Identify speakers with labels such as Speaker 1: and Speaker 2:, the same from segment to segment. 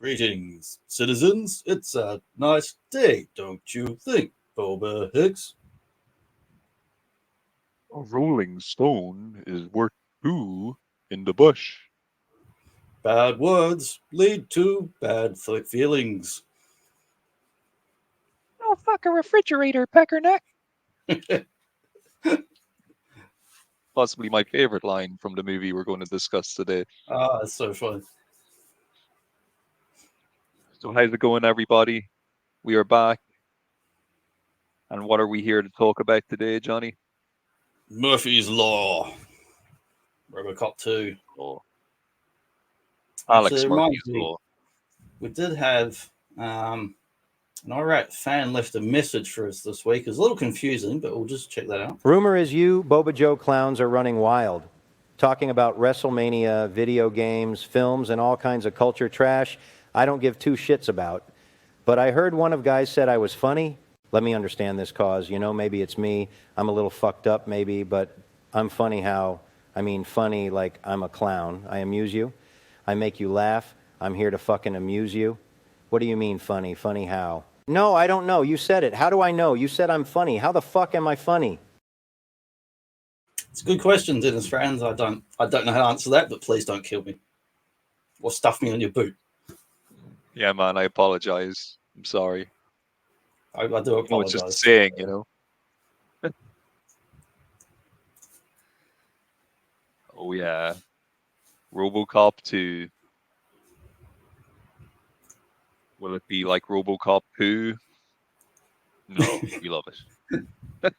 Speaker 1: Greetings, citizens. It's a nice day, don't you think, Boba Hicks?
Speaker 2: A rolling stone is worth two in the bush.
Speaker 1: Bad words lead to bad feelings.
Speaker 2: Oh, fuck a refrigerator, peckerneck. Possibly my favorite line from the movie we're going to discuss today.
Speaker 1: Ah, it's so fun.
Speaker 2: So how's it going, everybody? We are back. And what are we here to talk about today, Johnny?
Speaker 1: Murphy's Law. ROBOCOP 2.
Speaker 2: Oh.
Speaker 1: Actually,
Speaker 2: Alex Murphy's
Speaker 1: me,
Speaker 2: Law.
Speaker 1: we did have an Iraq fan left a message for us this week. It's a little confusing, but we'll just check that out.
Speaker 3: Rumor is you, Boba Joe clowns are running wild, talking about WrestleMania, video games, films, and all kinds of culture trash I don't give two shits about. But I heard one of guys said I was funny. Let me understand this cause. You know, maybe it's me. I'm a little fucked up, maybe, but I'm funny how, I mean funny like I'm a clown. I amuse you. I make you laugh. I'm here to fucking amuse you. What do you mean funny? Funny how? No, I don't know. You said it. How do I know? You said I'm funny. How the fuck am I funny?
Speaker 1: It's a good question, Dennis fans. I don't know how to answer that, but please don't kill me or stuff me on your boot.
Speaker 2: Yeah, man, I apologize. I'm sorry.
Speaker 1: I do apologize.
Speaker 2: No, it's just a saying, you know. Oh yeah, RoboCop 2. Will it be like RoboCop 2? No, we love it.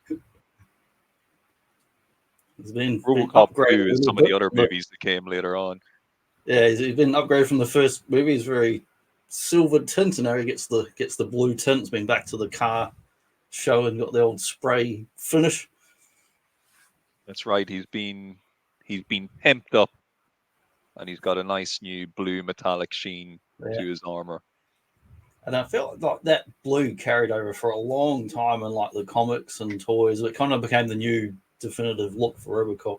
Speaker 1: It's been
Speaker 2: RoboCop 2
Speaker 1: upgraded
Speaker 2: is some of the other movies that came later on.
Speaker 1: Yeah, he's been upgraded from the first movie. He's very silver tint, and now he gets the blue tint. It's been back to the car show and got the old spray finish.
Speaker 2: That's right. He's been pimped up, and he's got a nice new blue metallic sheen to his armor.
Speaker 1: And I felt like that blue carried over for a long time in like the comics and toys. It kind of became the new definitive look for RoboCop.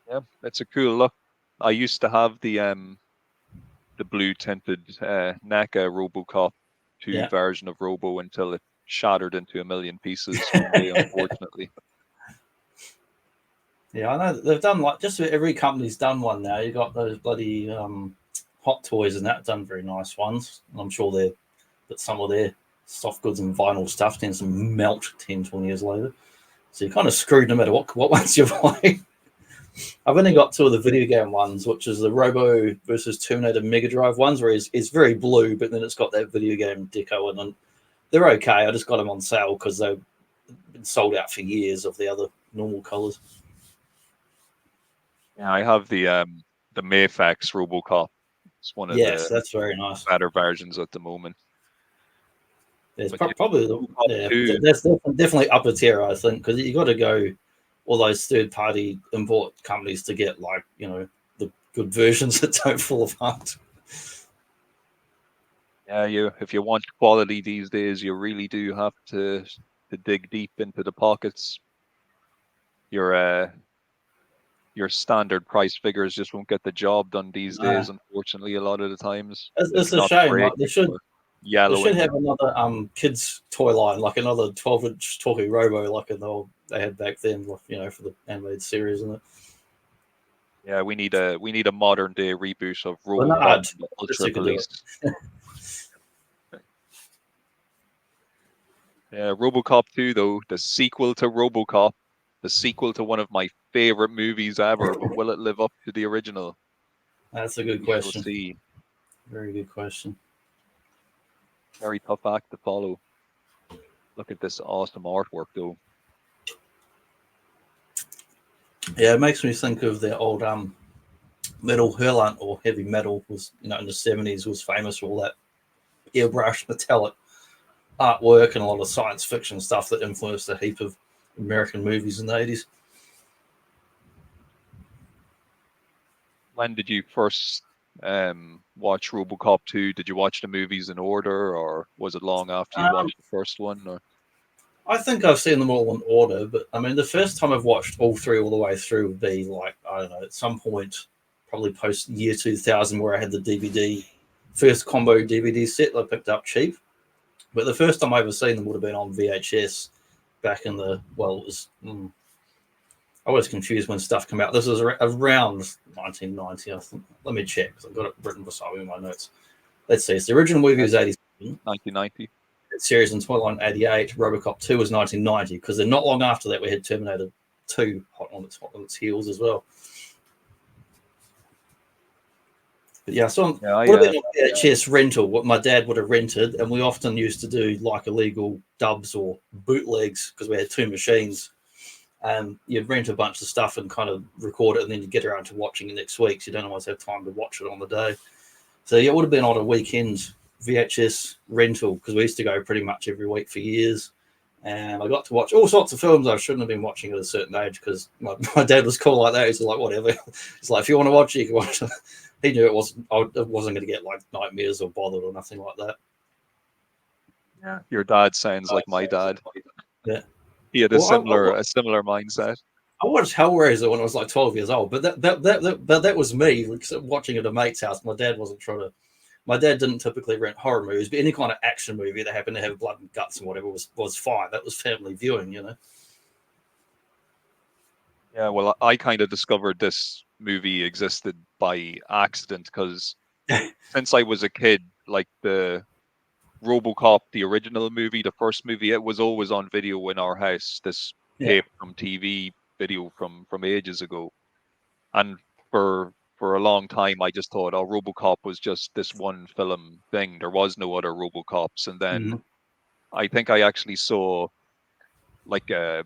Speaker 2: Yeah, it's a cool look. I used to have the blue tinted NECA RoboCop 2 version of Robo until it shattered into a million pieces one day, unfortunately.
Speaker 1: Yeah, I know they've done like just about every company's done one now. You got those bloody Hot Toys and that done very nice ones. And I'm sure that some of their soft goods and vinyl stuff tends to melt 10, 20 years later. So you're kind of screwed no matter what ones you're buying. I've only got two of the video game ones, which is the Robo versus Terminator Mega Drive ones, where it's very blue, but then it's got that video game deco in, and they're okay. I just got them on sale because they've been sold out for years of the other normal colors.
Speaker 2: Yeah, I have the Mayfax RoboCop. It's one of
Speaker 1: that's very nice.
Speaker 2: Better versions at the moment.
Speaker 1: It's probably that's definitely upper tier, I think, because you got to go all those third-party import companies to get like the good versions that don't fall apart.
Speaker 2: Yeah, if you want quality these days, you really do have to dig deep into the pockets. Your standard price figures just won't get the job done these days, unfortunately. A lot of the times,
Speaker 1: it's a shame. Like, they should have another kids toy line, like another 12-inch talkie Robo, like they had back then, like, for the animated series, isn't it?
Speaker 2: Yeah, we need a modern day reboot of RoboCop Ultra Police. Yeah, RoboCop 2 though, the sequel to RoboCop, the sequel to one of my favorite movies ever, but will it live up to the original?
Speaker 1: That's a good question.
Speaker 2: We'll see.
Speaker 1: Very good question.
Speaker 2: Very tough act to follow. Look at this awesome artwork though.
Speaker 1: Yeah, it makes me think of the old metal hurlant, or heavy metal was, in the 70s was famous for all that airbrush metallic artwork and a lot of science fiction stuff that influenced a heap of American movies in the 80s.
Speaker 2: When did you first watch RoboCop 2? Did you watch the movies in order, or was it long after you watched the first one? Or?
Speaker 1: I think I've seen them all in order, but I mean, the first time I've watched all three all the way through would be like, I don't know, at some point, probably post year 2000, where I had the DVD first combo DVD set I picked up cheap. But the first time I ever seen them would have been on VHS back in the, well, it was, I was confused when stuff came out. This was around 1990, I think. Let me check, because I've got it written beside me in my notes. Let's see. So the original movie was 87.
Speaker 2: 1990.
Speaker 1: Series in 88. ROBOCOP 2 was 1990, because then not long after that we had Terminator 2 hot on its heels as well. But yeah, so would have been on VHS rental, what my dad would have rented, and we often used to do like illegal dubs or bootlegs because we had two machines. You'd rent a bunch of stuff and kind of record it, and then you get around to watching it next week. So you don't always have time to watch it on the day. So yeah, it would have been on a weekend VHS rental because we used to go pretty much every week for years. And I got to watch all sorts of films I shouldn't have been watching at a certain age because my dad was cool like that. He's like, whatever. He's like, if you want to watch it, you can watch it. He knew it wasn't going to get like nightmares or bothered or nothing like that.
Speaker 2: Yeah, your dad sounds like my dad.
Speaker 1: Yeah,
Speaker 2: he had a similar mindset.
Speaker 1: I watched Hellraiser when I was like 12 years old, but that was me watching at a mate's house. My dad wasn't trying to. My dad didn't typically rent horror movies, but any kind of action movie that happened to have blood and guts and whatever was fine. That was family viewing, you know.
Speaker 2: Yeah, well, I kind of discovered this movie existed by accident because since I was a kid, like the ROBOCOP, the original movie, the first movie, it was always on video in our house. This tape from TV video from ages ago, and for a long time, I just thought, oh, ROBOCOP was just this one film thing. There was no other ROBOCOPs, and then I think I actually saw like a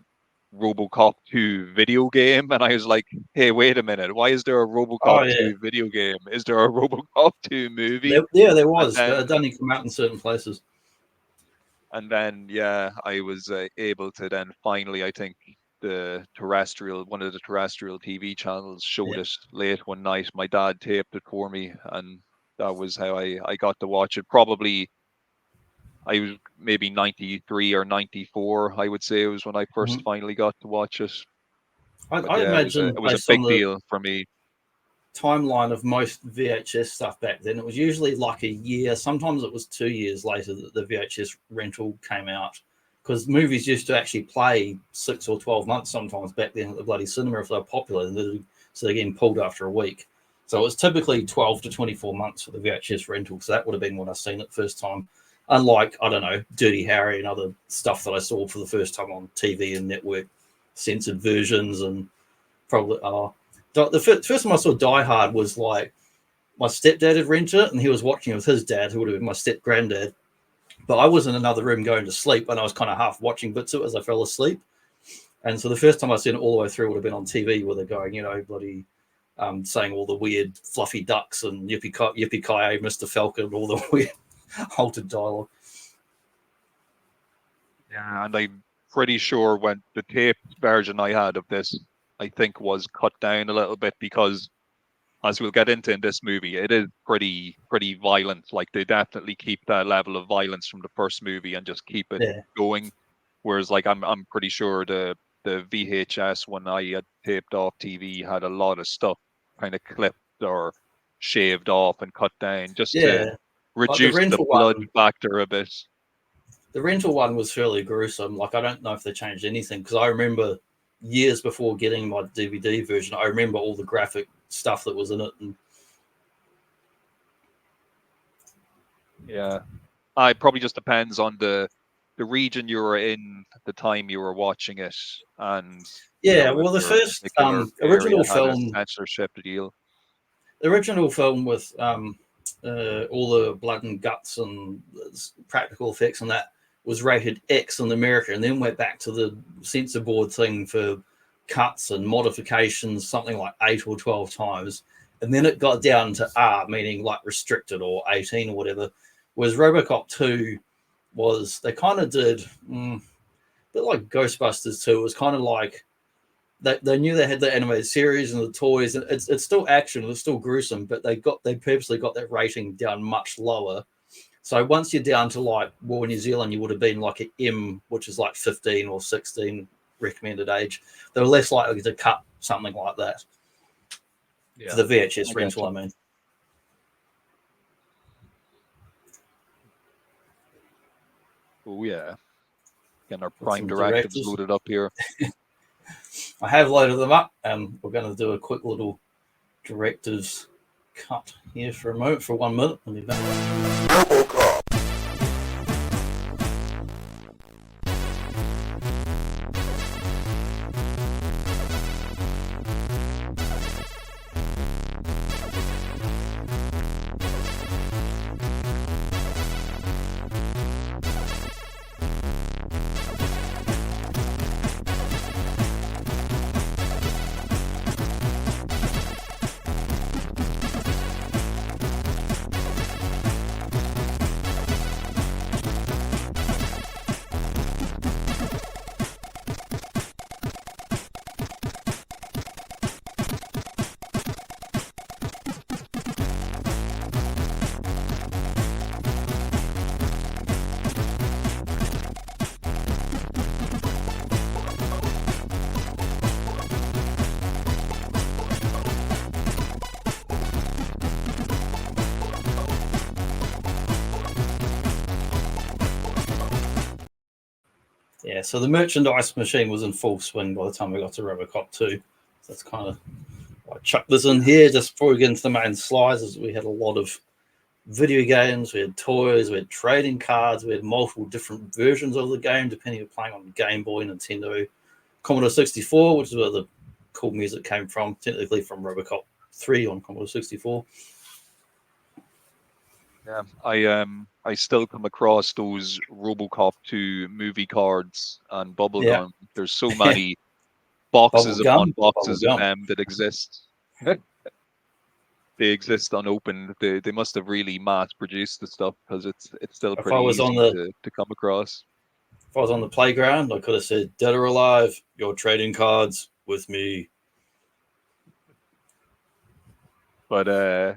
Speaker 2: ROBOCOP 2 video game, and I was like, hey, wait a minute, why is there a ROBOCOP 2 video game? Is there a ROBOCOP 2 movie?
Speaker 1: There was, but it doesn't come out in certain places.
Speaker 2: And then, I was able to then finally, I think one of the terrestrial TV channels showed it late one night. My dad taped it for me, and that was how I got to watch it. Probably I was maybe 93 or 94, I would say it was when I first finally got to watch it.
Speaker 1: I imagine
Speaker 2: it was a big deal for me.
Speaker 1: Timeline of most VHS stuff back then, it was usually like a year, sometimes it was 2 years later that the VHS rental came out, because movies used to actually play 6 or 12 months sometimes back then at the bloody cinema if they were popular, so they're getting pulled after a week. So it was typically 12 to 24 months for the VHS rental, so that would have been when I seen it first time. Unlike, I don't know, Dirty Harry and other stuff that I saw for the first time on TV and network censored versions, and probably the first time I saw Die Hard was like my stepdad had rented it and he was watching it with his dad, who would have been my step-granddad. But I was in another room going to sleep, and I was kind of half watching bits of it as I fell asleep. And so the first time I seen it all the way through would have been on TV, where they're going, you know, bloody saying all the weird fluffy ducks and yippee-ki-yay, Mr. Falcon, all the weird altered dialogue.
Speaker 2: Yeah, and I'm pretty sure when the tape version I had of this, I think, was cut down a little bit because, as we'll get into in this movie, it is pretty violent. Like, they definitely keep that level of violence from the first movie and just keep it going. Whereas, like, I'm pretty sure the VHS when I had taped off TV had a lot of stuff kind of clipped or shaved off and cut down just to reduce the blood factor a bit.
Speaker 1: The rental one was fairly gruesome. Like, I don't know if they changed anything, because I remember years before getting my DVD version, I remember all the graphic stuff that was in it. And
Speaker 2: yeah, it probably just depends on the region you were in at the time you were watching it, and
Speaker 1: well, the first original film
Speaker 2: censorship deal.
Speaker 1: The original film with all the blood and guts and practical effects and that was rated X in America, and then went back to the censor board thing for cuts and modifications, something like 8 or 12 times. And then it got down to R, meaning like restricted or 18 or whatever. Whereas ROBOCOP 2 was, they kind of did a bit like Ghostbusters 2. It was kind of like they knew they had the animated series and the toys, and it's still action, it's still gruesome, but they purposely got that rating down much lower. So once you're down to like, well, in New Zealand, you would have been like an M, which is like 15 or 16 recommended age. They were less likely to cut something like that. For the VHS rental, I mean.
Speaker 2: Oh yeah. Getting our
Speaker 1: Got
Speaker 2: prime
Speaker 1: some
Speaker 2: directives
Speaker 1: directors.
Speaker 2: loaded up here.
Speaker 1: I have loaded them up, and we're going to do a quick little directives cut here for a moment, for 1 minute. I'll be back.
Speaker 4: ROBOCOP.
Speaker 1: Yeah, so the merchandise machine was in full swing by the time we got to ROBOCOP 2. So that's kind of, I chucked this in here just before we get into the main slides, as we had a lot of video games, we had toys, we had trading cards, we had multiple different versions of the game, depending on playing on Game Boy, Nintendo, Commodore 64, which is where the cool music came from, technically from ROBOCOP 3 on Commodore 64.
Speaker 2: Yeah, I still come across those RoboCop 2 movie cards and bubblegum.
Speaker 1: Yeah.
Speaker 2: There's so many boxes upon boxes of them that exist. They exist unopened. They must have really mass produced the stuff, because it's still pretty easy to come across.
Speaker 1: If I was on the playground, I could have said, "Dead or alive, you're trading cards with me."
Speaker 2: But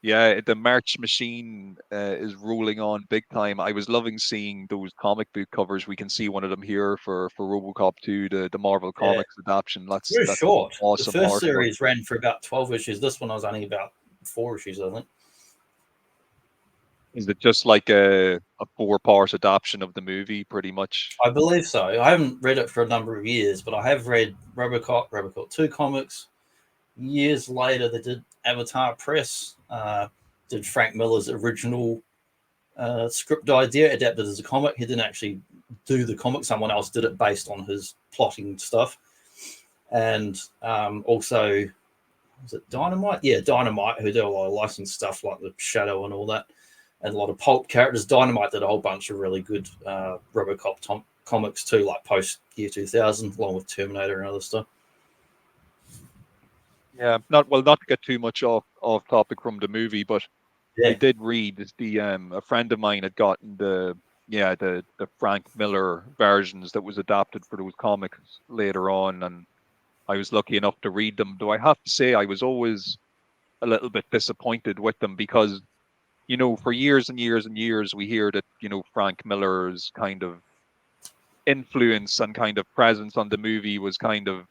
Speaker 2: yeah, the merch machine is rolling on big time. I was loving seeing those comic book covers. We can see one of them here for RoboCop 2, the Marvel Comics adaptation. That's
Speaker 1: very short.
Speaker 2: Awesome.
Speaker 1: The first
Speaker 2: artwork.
Speaker 1: series ran for about 12 issues. This one I was only about 4 issues, I think.
Speaker 2: Is it just like a 4-part adaptation of the movie, pretty much?
Speaker 1: I believe so. I haven't read it for a number of years, but I have read RoboCop 2 comics. Years later, they did Avatar Press, did Frank Miller's original script idea, adapted as a comic. He didn't actually do the comic. Someone else did it based on his plotting stuff. And also, was it Dynamite? Yeah, Dynamite, who did a lot of licensed stuff like the Shadow and all that, and a lot of pulp characters. Dynamite did a whole bunch of really good RoboCop comics too, like post year 2000, along with Terminator and other stuff.
Speaker 2: Yeah, not to get too much off topic from the movie, but
Speaker 1: yeah.
Speaker 2: I did read a friend of mine had gotten the Frank Miller versions that was adapted for those comics later on, and I was lucky enough to read them. Though I have to say, I was always a little bit disappointed with them, because, you know, for years and years and years, we hear that, you know, Frank Miller's kind of influence and kind of presence on the movie was kind of,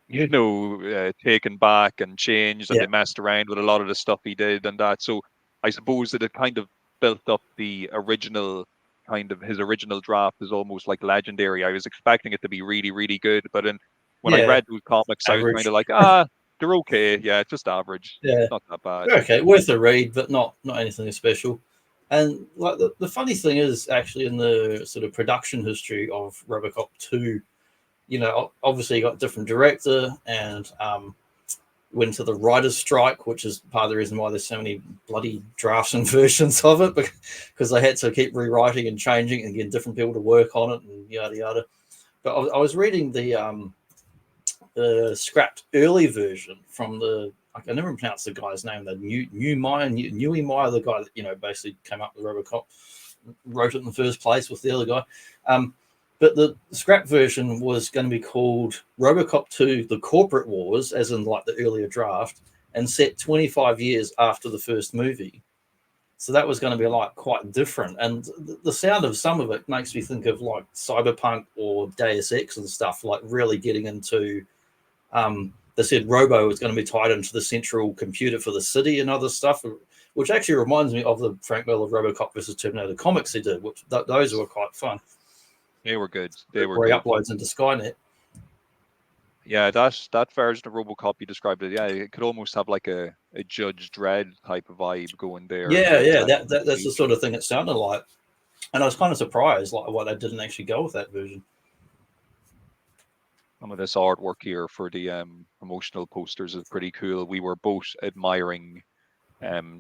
Speaker 2: you know, taken back and changed, and they messed around with a lot of the stuff he did and that. So I suppose that it kind of built up the original, kind of his original draft is almost like legendary. I was expecting it to be really, really good, but then when I read those comics, average. I was kind of like, they're okay. Yeah, just average.
Speaker 1: Yeah,
Speaker 2: not that bad.
Speaker 1: They're okay, worth a read, but not anything special. And like the funny thing is, actually, in the sort of production history of RoboCop 2, you know, obviously you got different director, and went to the writer's strike, which is part of the reason why there's so many bloody drafts and versions of it, because they had to keep rewriting and changing and getting different people to work on it and yada yada. But I was reading the scrapped early version from the, I can never pronounce the guy's name, the Newey Meyer, the guy that, you know, basically came up with RoboCop, wrote it in the first place with the other guy. But the scrap version was going to be called RoboCop 2, The Corporate Wars, as in like the earlier draft, and set 25 years after the first movie. So that was going to be like quite different. And the sound of some of it makes me think of like Cyberpunk or Deus Ex and stuff, like really getting into, they said Robo was going to be tied into the central computer for the city and other stuff, which actually reminds me of the Frank Miller RoboCop versus Terminator comics he did, which those were quite fun.
Speaker 2: They were good. They were
Speaker 1: where he
Speaker 2: good.
Speaker 1: uploads into Skynet.
Speaker 2: Yeah, that version of RoboCop you described it. Yeah, it could almost have like a Judge Dredd type of vibe going there.
Speaker 1: Yeah,
Speaker 2: Set in the
Speaker 1: that's the sort
Speaker 2: future.
Speaker 1: of thing it sounded like, and I was kind of surprised like why they didn't actually go with that version.
Speaker 2: Some of this artwork here for the promotional posters is pretty cool. We were both admiring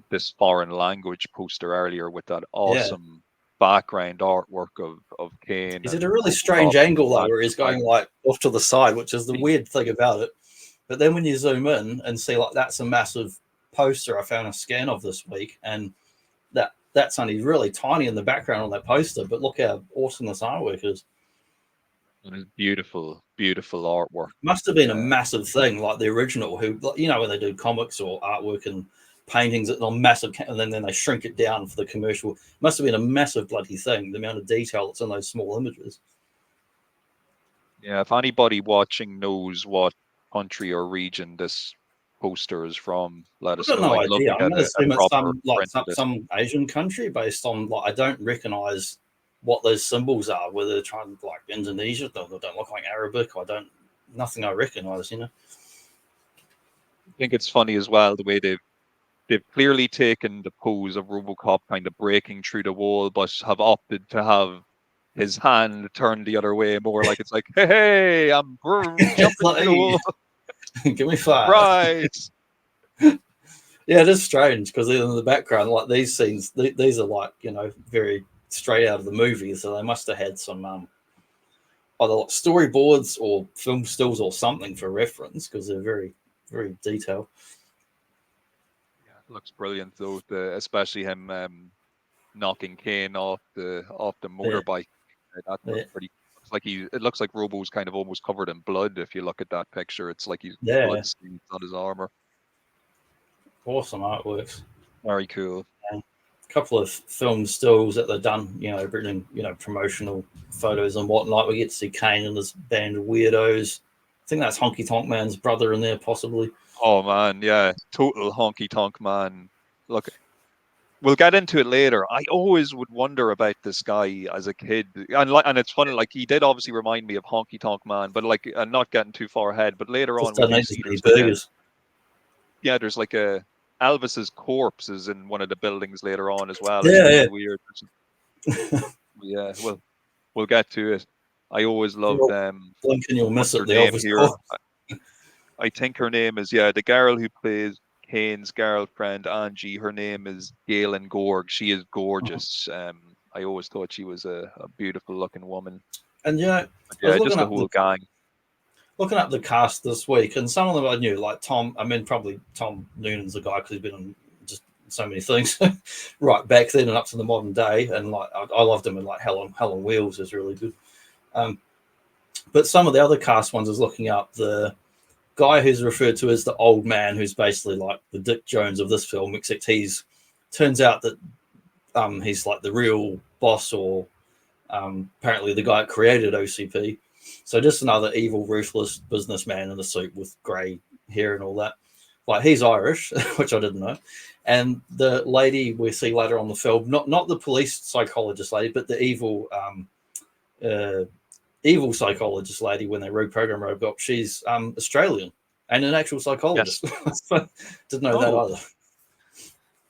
Speaker 2: this foreign language poster earlier with that
Speaker 1: Yeah.
Speaker 2: awesome background artwork of Kane.
Speaker 1: He's
Speaker 2: And
Speaker 1: at a really
Speaker 2: RoboCop
Speaker 1: strange angle though,
Speaker 2: flying
Speaker 1: where he's
Speaker 2: behind
Speaker 1: going
Speaker 2: him.
Speaker 1: like off to the side, which is the weird thing about it. But then when you zoom in and see like that's a massive poster I found a scan of this week, and that's only really tiny in the background on that poster, but look how awesome this artwork is.
Speaker 2: And it's beautiful, beautiful artwork.
Speaker 1: Must have been a massive thing, like the original, who, you know, when they do comics or artwork and paintings on massive, and then they shrink it down for the commercial. Must have been a massive bloody thing, the amount of detail that's in those small images.
Speaker 2: Yeah, if anybody watching knows what country or region this poster is from, let
Speaker 1: I've
Speaker 2: us
Speaker 1: got
Speaker 2: know.
Speaker 1: no
Speaker 2: I'd love
Speaker 1: idea.
Speaker 2: to
Speaker 1: I'm
Speaker 2: get
Speaker 1: going to
Speaker 2: a
Speaker 1: assume it's
Speaker 2: proper print of this.
Speaker 1: some Asian country based on like I don't recognize what those symbols are. Whether they're trying to like Indonesia, they don't look like Arabic. Nothing I recognize. You know.
Speaker 2: I think it's funny as well the way they've clearly taken the pose of RoboCop kind of breaking through the wall, but have opted to have his hand turned the other way more like it's like, hey, I'm
Speaker 1: It's
Speaker 2: jumping
Speaker 1: like,
Speaker 2: through the wall.
Speaker 1: hey, give me five.
Speaker 2: Right.
Speaker 1: Yeah, it is strange because in the background, like these scenes, these are like, you know, very straight out of the movie. So they must have had some either like storyboards or film stills or something for reference because they're very, very detailed.
Speaker 2: Yeah, it looks brilliant though, especially him knocking Kane off the motorbike. That looks pretty. It looks like Robo's kind of almost covered in blood. If you look at that picture, it's like he's blood stains on his armor.
Speaker 1: Awesome artworks.
Speaker 2: Very cool.
Speaker 1: A couple of film stills that they've done, you know, bringing, you know, promotional photos and whatnot. We get to see Kane and his band of weirdos. I think that's Honky Tonk Man's brother in there, possibly.
Speaker 2: Oh man, yeah, total honky tonk man. Look, we'll get into it later. I always would wonder about this guy as a kid, and it's funny. Like he did obviously remind me of Honky Tonk Man, but like, and not getting too far ahead. But later
Speaker 1: Just
Speaker 2: on, we
Speaker 1: don't
Speaker 2: do
Speaker 1: need
Speaker 2: see
Speaker 1: as many
Speaker 2: there's
Speaker 1: burgers.
Speaker 2: there's like a Elvis's corpse is in one of the buildings later on as well.
Speaker 1: Yeah,
Speaker 2: it's really weird. Yeah, well, we'll get to it. I always loved
Speaker 1: blink and you'll miss
Speaker 2: what's her
Speaker 1: it. The
Speaker 2: name
Speaker 1: Elvis
Speaker 2: here.
Speaker 1: corpse.
Speaker 2: I think her name is the girl who plays Kane's girlfriend Angie. Her name is Galen Gorg. She is gorgeous. I always thought she was a beautiful looking woman.
Speaker 1: And yeah,
Speaker 2: But yeah, just the whole gang.
Speaker 1: Looking up the cast this week, and some of them I knew, like Tom. I mean, probably Tom Noonan's the guy because he's been on just so many things, right back then and up to the modern day. And like I loved him in like Hell on Wheels is really good. But some of the other cast ones is looking up the guy who's referred to as the old man, who's basically like the Dick Jones of this film, except turns out that he's like the real boss, or apparently the guy that created OCP. So just another evil, ruthless businessman in a suit with grey hair and all that. Like he's Irish, which I didn't know. And the lady we see later on the film, not the police psychologist lady, but the evil evil psychologist lady when they reprogram RoboCop, she's Australian and an actual psychologist. Yes. Didn't know that either.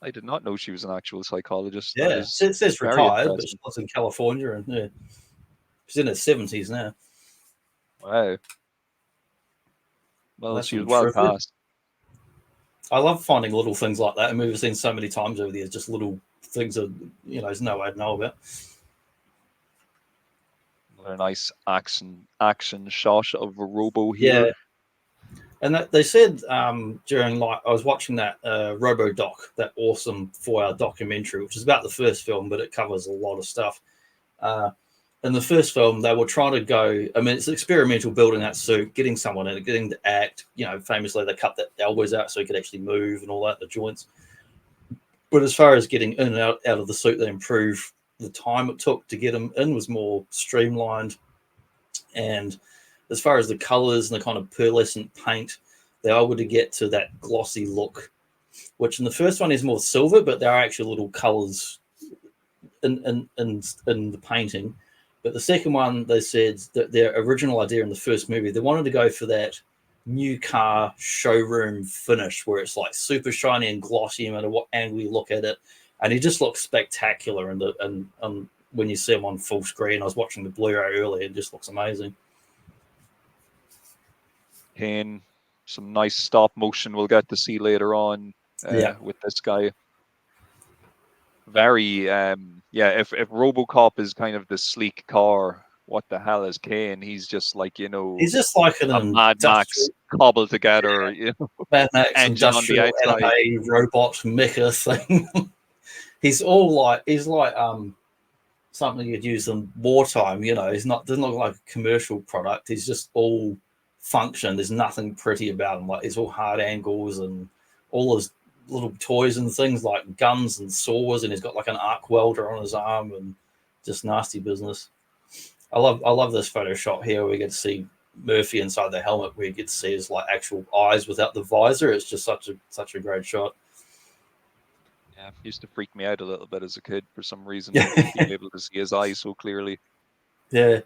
Speaker 2: I did not know she was an actual psychologist.
Speaker 1: Yeah,
Speaker 2: that is
Speaker 1: it says retired, but she lives in California, and she's in her 70s now.
Speaker 2: Wow. Well, she was well cast.
Speaker 1: I love finding little things like that, and we've seen so many times over the years, just little things that, you know, there's no way to know about.
Speaker 2: A nice action shot of a Robo here.
Speaker 1: Yeah. And they said during, like, I was watching that RoboDoc, that awesome 4-hour documentary, which is about the first film, but it covers a lot of stuff. In the first film, they were trying to go, I mean, it's experimental building that suit, getting someone in it, getting to act. You know, famously, they cut the elbows out so he could actually move and all that, the joints. But as far as getting in and out of the suit, they improved the time it took to get him in was more streamlined. And as far as the colors and the kind of pearlescent paint, they're able to get to that glossy look, which in the first one is more silver, but there are actually little colors in the painting. But the second one, they said that their original idea in the first movie, they wanted to go for that new car showroom finish where it's like super shiny and glossy no matter what angle you look at it. And he just looks spectacular. And when you see him on full screen, I was watching the Blu-ray earlier, it just looks amazing.
Speaker 2: Kane, some nice stop motion we'll get to see later on with this guy. Very, if RoboCop is kind of the sleek car, what the hell is Kane? He's just like, you know,
Speaker 1: he's just like
Speaker 2: a Mad Max cobbled together, you know,
Speaker 1: Mad Max
Speaker 2: engine on the outside.
Speaker 1: anime robot mecha thing. he's like something you'd use in wartime, you know. Doesn't look like a commercial product. He's just all function. There's nothing pretty about him. Like, it's all hard angles and all his little toys and things like guns and saws, and he's got like an arc welder on his arm and just nasty business. I love this photo shot here where we get to see Murphy inside the helmet, where you get to see his like actual eyes without the visor. It's just such a great shot.
Speaker 2: Yeah, used to freak me out a little bit as a kid for some reason. Being able to see his eyes so clearly.
Speaker 1: Yeah,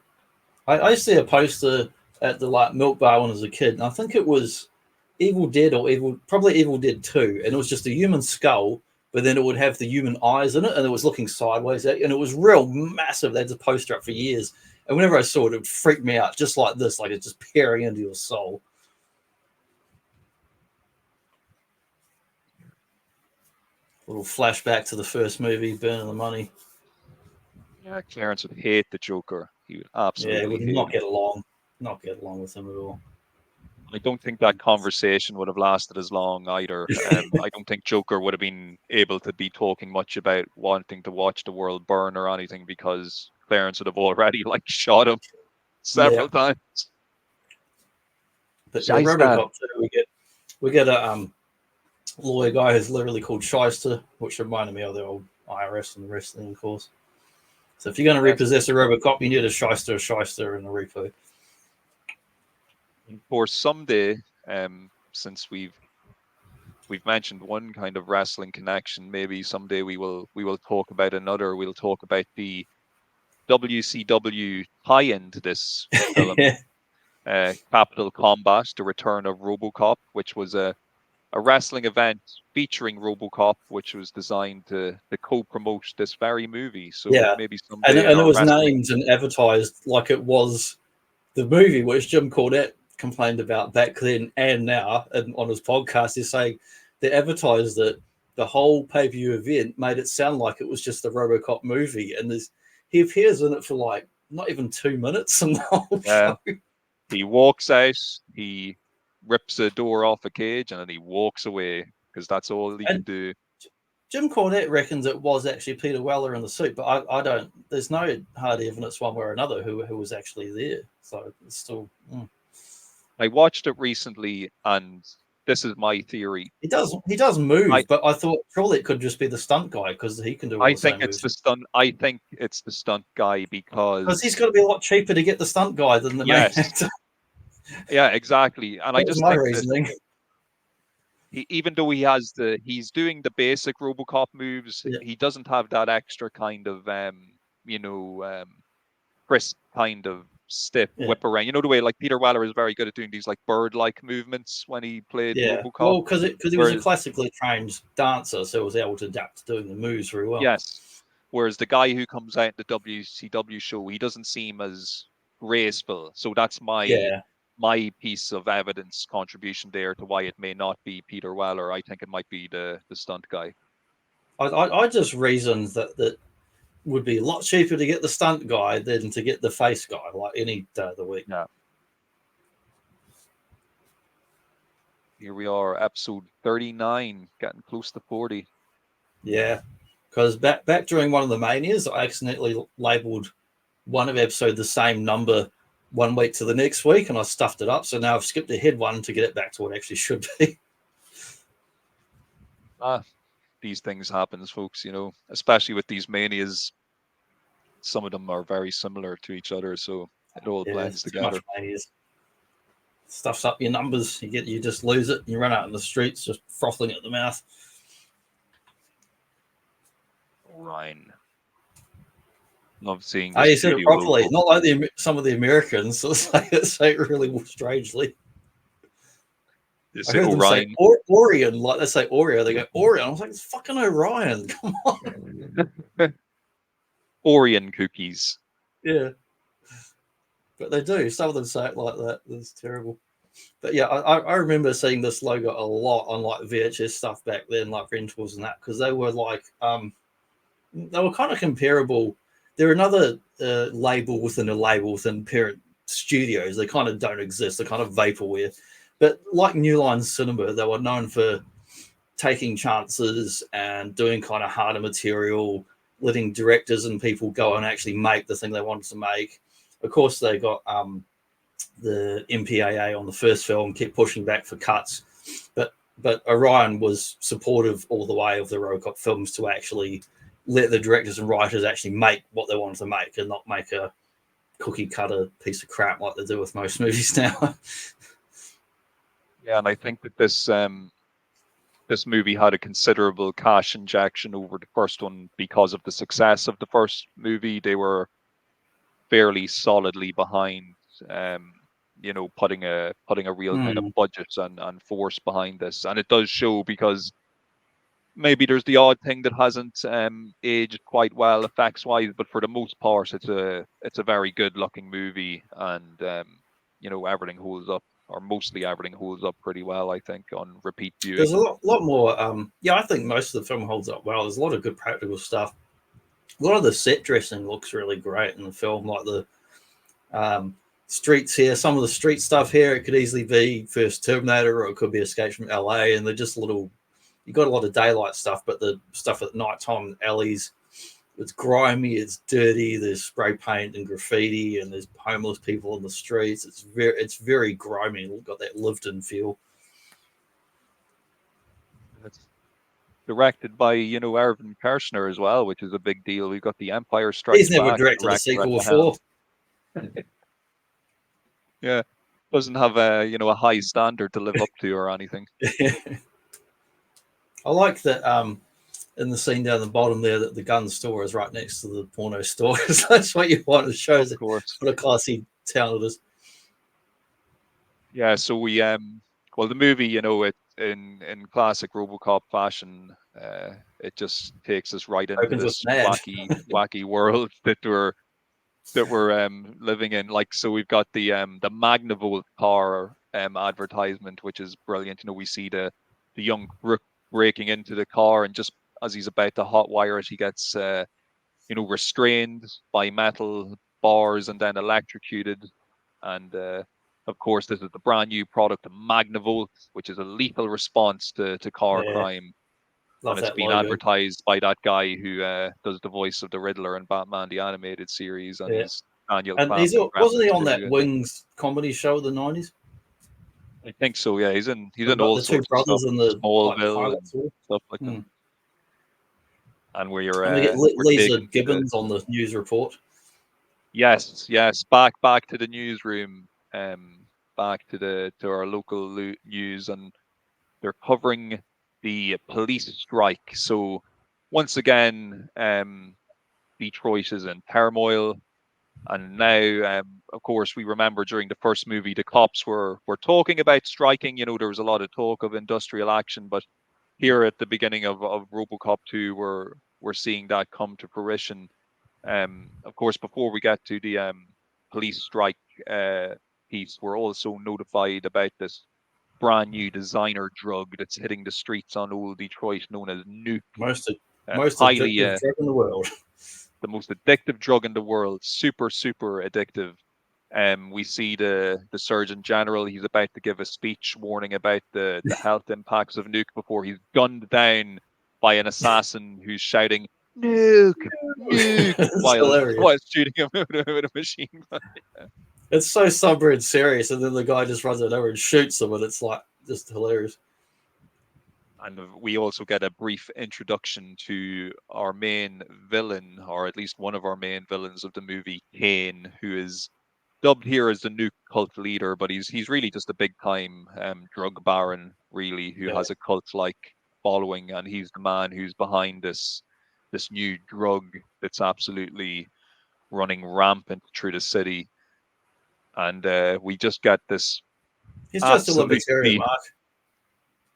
Speaker 1: I used to see a poster at the like milk bar when I was a kid, and I think it was Evil Dead probably Evil Dead 2, and it was just a human skull, but then it would have the human eyes in it, and it was looking sideways at you, and it was real massive. They had the poster up for years, and whenever I saw it, it would freak me out, just like this, like it's just peering into your soul. A little flashback to the first movie, Burning the Money.
Speaker 2: Yeah, Clarence would hate the Joker. He would absolutely
Speaker 1: would not get along with him at all.
Speaker 2: I don't think that conversation would have lasted as long either. I don't think Joker would have been able to be talking much about wanting to watch the world burn or anything, because Clarence would have already like shot him several times.
Speaker 1: But yeah, RoboCop 2, we get a lawyer guy who's literally called Shyster, which reminded me of the old IRS and the wrestling, of course. So if you're going to repossess a RoboCop, you need a Shyster and a repo.
Speaker 2: For someday, since we've mentioned one kind of wrestling connection, maybe someday we will talk about another. We'll talk about the WCW tie-in to this film, Capital Combat: The Return of RoboCop, which was a wrestling event featuring RoboCop, which was designed to co-promote this very movie. So maybe someday,
Speaker 1: and it was named and advertised like it was the movie, which Jim Cornette complained about back then and now, and on his podcast is saying they advertised that the whole pay-per-view event made it sound like it was just the RoboCop movie, and he appears in it for like not even 2 minutes in the whole show.
Speaker 2: He walks out, he rips a door off a cage, and then he walks away, because that's all he can do.
Speaker 1: Jim Cornette reckons it was actually Peter Weller in the suit, but I don't. There's no hard evidence one way or another who was actually there. So it's still.
Speaker 2: I watched it recently, and this is my theory.
Speaker 1: He does move, but I thought surely it could just be the stunt guy, because he can do all the same moves.
Speaker 2: I think it's the stunt guy, because
Speaker 1: he's got to be a lot cheaper to get the stunt guy than the main actor.
Speaker 2: Yeah, exactly. And I just
Speaker 1: my
Speaker 2: think
Speaker 1: reasoning.
Speaker 2: Even though he's doing the basic RoboCop moves, he doesn't have that extra kind of crisp kind of stiff whip around. You know, the way like Peter Weller is very good at doing these like bird-like movements when he played RoboCop.
Speaker 1: Well, because he was a classically trained dancer, so he was able to adapt to doing the moves very well.
Speaker 2: Yes. Whereas the guy who comes out in the WCW show, he doesn't seem as graceful. So that's my piece of evidence contribution there to why it may not be Peter Weller. I think it might be the stunt guy.
Speaker 1: I just reasoned that would be a lot cheaper to get the stunt guy than to get the face guy, like any day of the week.
Speaker 2: Yeah. Here we are, episode 39, getting close to 40.
Speaker 1: Yeah, because back during one of the manias, I accidentally labelled one of episode the same number 1 week to the next week, and I stuffed it up. So now I've skipped ahead one to get it back to what it actually should be.
Speaker 2: These things happen, folks, you know, especially with these manias. Some of them are very similar to each other, so it all blends together.
Speaker 1: Stuffs up your numbers. You just lose it. You run out in the streets just frothing at the mouth.
Speaker 2: Ryan. Love seeing
Speaker 1: Oh,
Speaker 2: the
Speaker 1: you said it
Speaker 2: studio
Speaker 1: properly.
Speaker 2: logo.
Speaker 1: Not like some of the Americans say it really strangely.
Speaker 2: Is
Speaker 1: I
Speaker 2: it
Speaker 1: heard them say
Speaker 2: Orion?
Speaker 1: Orion, like they say Oreo. They go Orion. I was like, it's fucking Orion. Come on.
Speaker 2: Orion cookies.
Speaker 1: Yeah. But they do. Some of them say it like that. It's terrible. But yeah, I remember seeing this logo a lot on like VHS stuff back then, like rentals and that, because they were like they were kind of comparable. They're another label within a label within parent studios. They kind of don't exist. They're kind of vaporware. But like New Line Cinema, they were known for taking chances and doing kind of harder material, letting directors and people go and actually make the thing they wanted to make. Of course, they got the MPAA on the first film, kept pushing back for cuts, but Orion was supportive all the way of the ROBOCOP films to actually let the directors and writers actually make what they wanted to make and not make a cookie cutter piece of crap like they do with most movies now.
Speaker 2: Yeah, and I think that this movie had a considerable cash injection over the first one because of the success of the first movie. They were fairly solidly behind, putting a real kind of budget and force behind this, and it does show because maybe there's the odd thing that hasn't aged quite well effects wise, but for the most part, it's a very good looking movie, and everything holds up, or mostly everything holds up pretty well. I think on repeat viewing.
Speaker 1: There's a lot more. I think most of the film holds up well. There's a lot of good practical stuff. A lot of the set dressing looks really great in the film, like the streets here. Some of the street stuff here, it could easily be first Terminator, or it could be Escape from LA, and they're just little. You got a lot of daylight stuff, but the stuff at nighttime alleys, it's grimy, it's dirty. There's spray paint and graffiti, and there's homeless people in the streets. It's very grimy. It's got that lived-in feel.
Speaker 2: It's directed by Irvin Kershner as well, which is a big deal. We've got The Empire Strikes
Speaker 1: He's never
Speaker 2: Back,
Speaker 1: directed a
Speaker 2: director at
Speaker 1: sequel
Speaker 2: the helm.
Speaker 1: before.
Speaker 2: Yeah, doesn't have a high standard to live up to or anything.
Speaker 1: I like that in the scene down the bottom there that the gun store is right next to the porno store. That's what you want. It shows
Speaker 2: Of course.
Speaker 1: what a classy town it is.
Speaker 2: Yeah, so we well, the movie, it in classic RoboCop fashion, it just takes us right into
Speaker 1: Opens with
Speaker 2: this
Speaker 1: mad.
Speaker 2: wacky world that we're living in. Like, so we've got the Magnavolt car advertisement, which is brilliant. We see the young Rook breaking into the car, and just as he's about to hotwire it, he gets restrained by metal bars and then electrocuted. And of course, this is the brand new product, Magnavolt, which is a lethal response to car crime.
Speaker 1: Love
Speaker 2: And it's
Speaker 1: that
Speaker 2: been
Speaker 1: logo.
Speaker 2: advertised by that guy who does the voice of the Riddler in Batman the Animated Series, and he's Daniel
Speaker 1: And wasn't he on that Wings comedy show of the 90s?
Speaker 2: I think so. Yeah, he's in
Speaker 1: About
Speaker 2: all
Speaker 1: the two
Speaker 2: sorts of stuff,
Speaker 1: brothers in the
Speaker 2: Smallville
Speaker 1: pilot
Speaker 2: and
Speaker 1: tour.
Speaker 2: stuff like that. And where you're
Speaker 1: And they get
Speaker 2: we're
Speaker 1: Lisa
Speaker 2: taken
Speaker 1: Gibbons on the news report.
Speaker 2: yes, back to the newsroom, back to our local news, and they're covering the police strike. So once again, Detroit is in turmoil, and now, of course, we remember during the first movie, the cops were talking about striking. There was a lot of talk of industrial action, but here at the beginning of RoboCop 2, we're seeing that come to fruition. Of course, before we get to the police strike piece, we're also notified about this brand new designer drug that's hitting the streets on old Detroit, known as Nuke.
Speaker 1: Most
Speaker 2: Highly
Speaker 1: addictive drug in the world.
Speaker 2: the most addictive drug in the world, super addictive. We see the Surgeon General. He's about to give a speech warning about the health impacts of Nuke before he's gunned down by an assassin who's shouting "Nuke, Nuke" while shooting him with a machine gun.
Speaker 1: It's so somber and serious, and then the guy just runs over and shoots him, and it's like just hilarious.
Speaker 2: And we also get a brief introduction to our main villain, or at least one of our main villains of the movie, Kane, who is dubbed here as the Nuke cult leader, but he's really just a big time drug baron, really, who has a cult like following, and he's the man who's behind this new drug that's absolutely running rampant through the city, and we just got this
Speaker 1: He's just a libertarian,
Speaker 2: absolutely.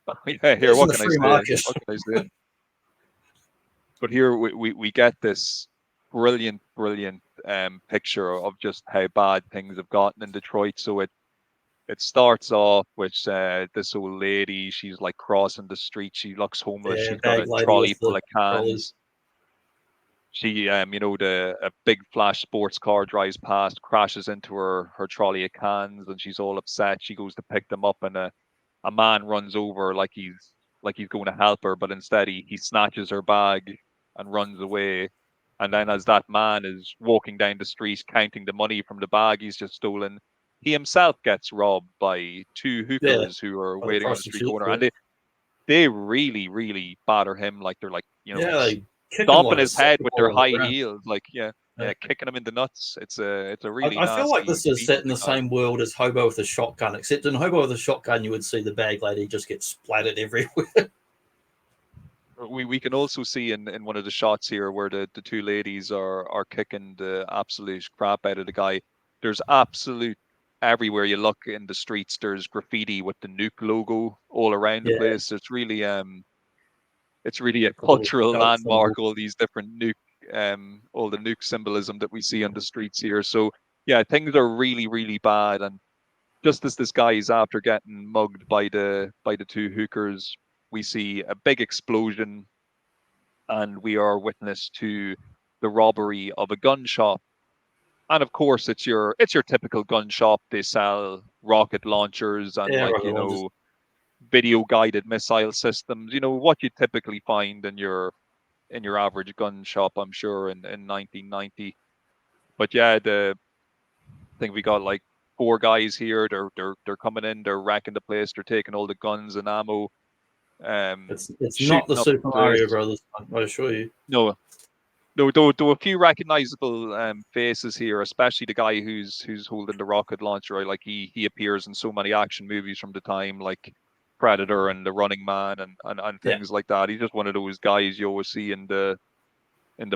Speaker 1: Mark.
Speaker 2: Yeah, here,
Speaker 1: He's in
Speaker 2: what
Speaker 1: the
Speaker 2: can I
Speaker 1: free
Speaker 2: say?
Speaker 1: market.
Speaker 2: What can I say? But here we get this brilliant picture of just how bad things have gotten in Detroit. So it starts off with this old lady. She's like crossing the street. She looks homeless.
Speaker 1: Yeah,
Speaker 2: She's got
Speaker 1: bag
Speaker 2: a
Speaker 1: lady
Speaker 2: trolley
Speaker 1: with
Speaker 2: full
Speaker 1: the
Speaker 2: of
Speaker 1: trolleys.
Speaker 2: cans. She, you know, a big flash sports car drives past, crashes into her trolley of cans, and she's all upset. She goes to pick them up, and a man runs over like he's going to help her, but instead he snatches her bag and runs away. And then as that man is walking down the street counting the money from the bag he's just stolen, he himself gets robbed by two
Speaker 1: Yeah,
Speaker 2: hookers who are
Speaker 1: by the
Speaker 2: waiting on the street
Speaker 1: prostitutes.
Speaker 2: corner,
Speaker 1: Yeah,
Speaker 2: and they really batter him, like they're like, you know,
Speaker 1: yeah, they kick him
Speaker 2: stomping
Speaker 1: like a
Speaker 2: his head
Speaker 1: soccer
Speaker 2: with their
Speaker 1: ball on the
Speaker 2: high
Speaker 1: ground.
Speaker 2: heels, like yeah,
Speaker 1: Yeah.
Speaker 2: kicking him in the nuts. It's a really
Speaker 1: I feel like
Speaker 2: nasty
Speaker 1: this is
Speaker 2: beat
Speaker 1: set
Speaker 2: to
Speaker 1: in
Speaker 2: the
Speaker 1: the
Speaker 2: guy.
Speaker 1: same world as Hobo with a Shotgun, except in Hobo with a Shotgun, you would see the bag lady just get splattered everywhere.
Speaker 2: We can also see in one of the shots here where the two ladies are kicking the absolute crap out of the guy. There's absolute everywhere you look in the streets. There's graffiti with the nuke logo all around the
Speaker 1: Yeah,
Speaker 2: place. It's really a
Speaker 1: the little
Speaker 2: cultural
Speaker 1: goat symbol.
Speaker 2: landmark. All these different all the nuke symbolism that we see on the streets here. So yeah, things are really bad. And just as this guy is after getting mugged by the two hookers, we see a big explosion, and we are witness to the robbery of a gun shop. And of course, it's your typical gun shop. They sell rocket launchers and,
Speaker 1: Yeah,
Speaker 2: like,
Speaker 1: right. I'll just
Speaker 2: video guided missile systems. You know what you typically find in your average gun shop, I'm sure, in 1990. But yeah, I think we got like four guys here. They're coming in. They're wrecking the place. They're taking all the guns and ammo.
Speaker 1: it's not the
Speaker 2: Shooting up the
Speaker 1: Super Mario
Speaker 2: place.
Speaker 1: Brothers, I assure you.
Speaker 2: No, no, there were a few recognizable faces here, especially the guy who's holding the rocket launcher. Right? Like he appears in so many action movies from the time, like Predator and The Running Man and
Speaker 1: Yeah.
Speaker 2: things like that. He's just one of those guys you always see in the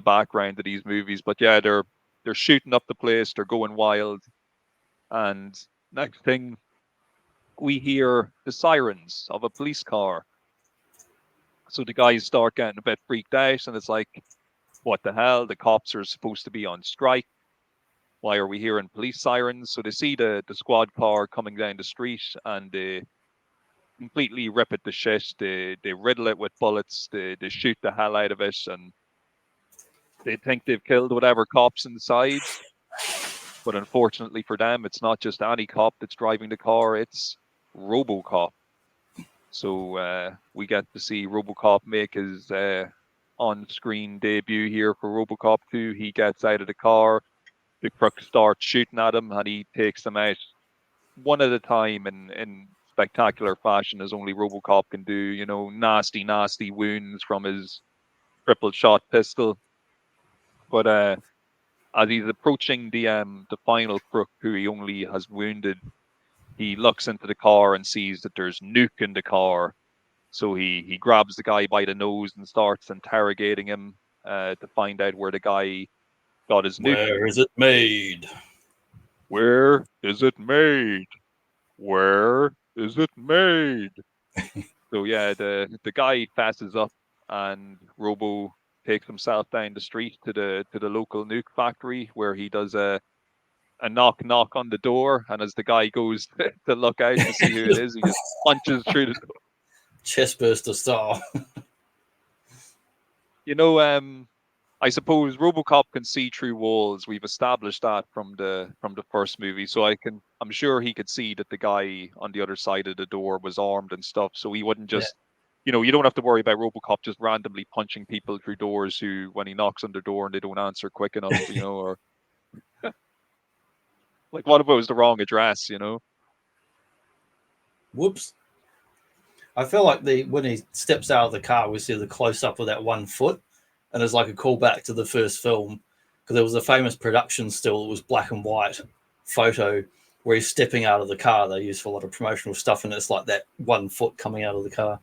Speaker 2: background of these movies. But yeah, they're shooting up the place. They're going wild. And next thing, we hear the sirens of a police car. So the guys start getting a bit freaked out, and it's like, what the hell? The cops are supposed to be on strike. Why are we hearing police sirens? So they see the squad car coming down the street, and they completely rip it to shit. They riddle it with bullets. They shoot the hell out of it, and they think they've killed whatever cops inside. But unfortunately for them, it's not just any cop that's driving the car, it's ROBOCOP. So we get to see ROBOCOP make his on-screen debut here for ROBOCOP 2. He gets out of the car, the crook starts shooting at him, and he takes them out one at a time in spectacular fashion, as only ROBOCOP can do. You know, nasty wounds from his triple shot pistol. But as he's approaching the final crook, who he only has wounded, he looks into the car and sees that there's nuke in the car. So he grabs the guy by the nose and starts interrogating him to find out where the guy got his nuke.
Speaker 1: Where is it made?
Speaker 2: Where is it made? Where is it made? So yeah, the guy passes up, and Robo takes himself down the street to the local nuke factory, where he does a knock on the door, and as the guy goes to look out to see who it is, he just punches through the door.
Speaker 1: Chestburster style.
Speaker 2: You know, I suppose RoboCop can see through walls. We've established that from the first movie, so I'm sure he could see that the guy on the other side of the door was armed and stuff, so he wouldn't just, you don't have to worry about RoboCop just randomly punching people through doors who, when he knocks on the door and they don't answer quick enough, or like, what if it was the wrong address,
Speaker 1: Whoops. I feel like when he steps out of the car, we see the close up of that 1 foot, and it's like a callback to the first film, because there was a famous production still. It was black and white photo where he's stepping out of the car. They used for a lot of promotional stuff, and it's like that 1 foot coming out of the car.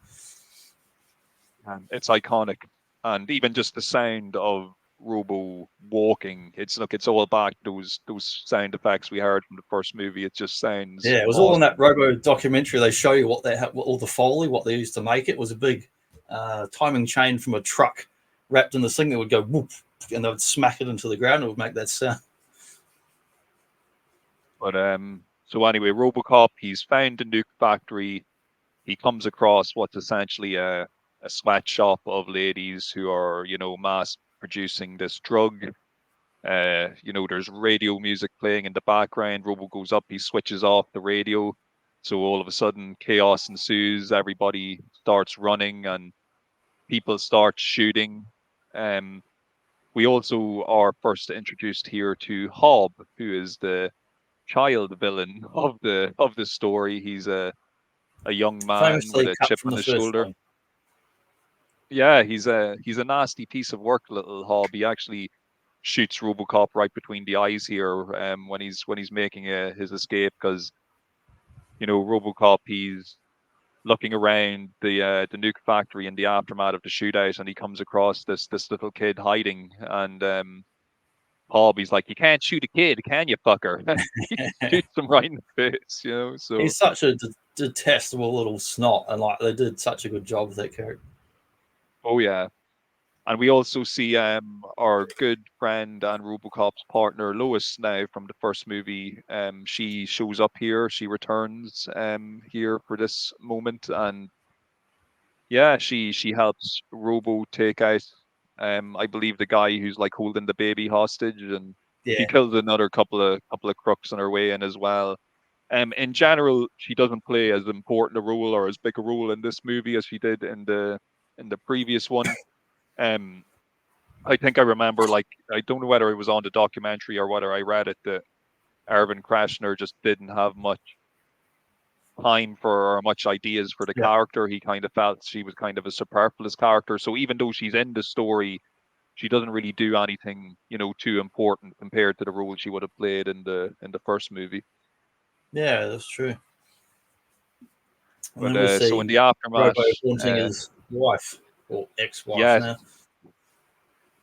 Speaker 2: And it's iconic. And even just the sound of Robo walking. It's all back those sound effects we heard from the first movie. It just sounds
Speaker 1: Yeah, it was all in that Robo documentary. They show you what all the Foley, what they used to make it. It was a big timing chain from a truck wrapped in this thing that would go whoop, and they would smack it into the ground. It would make that sound.
Speaker 2: But so anyway, RoboCop, he's found the nuke factory. He comes across what's essentially a sweatshop of ladies who are, mass producing this drug. There's radio music playing in the background. Robo goes up, he switches off the radio. So all of a sudden, chaos ensues. Everybody starts running and people start shooting. We also are first introduced here to Hob, who is the child villain of the story. He's a young man with
Speaker 1: Famously
Speaker 2: a
Speaker 1: cut
Speaker 2: chip
Speaker 1: from
Speaker 2: on
Speaker 1: the
Speaker 2: his
Speaker 1: first
Speaker 2: shoulder.
Speaker 1: one.
Speaker 2: Yeah, he's a nasty piece of work, little Hob. He actually shoots RoboCop right between the eyes here when he's making his escape, because RoboCop, he's looking around the nuke factory in the aftermath of the shootout, and he comes across this little kid hiding, and Hob, he's like, "You can't shoot a kid, can you, fucker?" He shoots him right in the face, So
Speaker 1: He's such a detestable little snot, and like they did such a good job with that character.
Speaker 2: oh yeah. And we also see our good friend and RoboCop's partner Lois now from the first movie. She shows up here. She returns here for this moment, and yeah, she helps Robo take out I believe the guy who's like holding the baby hostage, and
Speaker 1: Yeah,
Speaker 2: he kills another couple of crooks on her way in as well. In general, she doesn't play as important a role or as big a role in this movie as she did in the previous one. Um, I think I remember, like, I don't know whether it was on the documentary or whether I read it, that Irvin Krashner just didn't have much time for, or much ideas for the
Speaker 1: yeah,
Speaker 2: character. He kind of felt she was kind of a superfluous character. So even though she's in the story, she doesn't really do anything, too important compared to the role she would have played in the first movie.
Speaker 1: yeah, that's true. And
Speaker 2: But
Speaker 1: then we
Speaker 2: so in
Speaker 1: see
Speaker 2: the aftermath,
Speaker 1: Robo haunting his wife or ex-wife
Speaker 2: yes,
Speaker 1: now.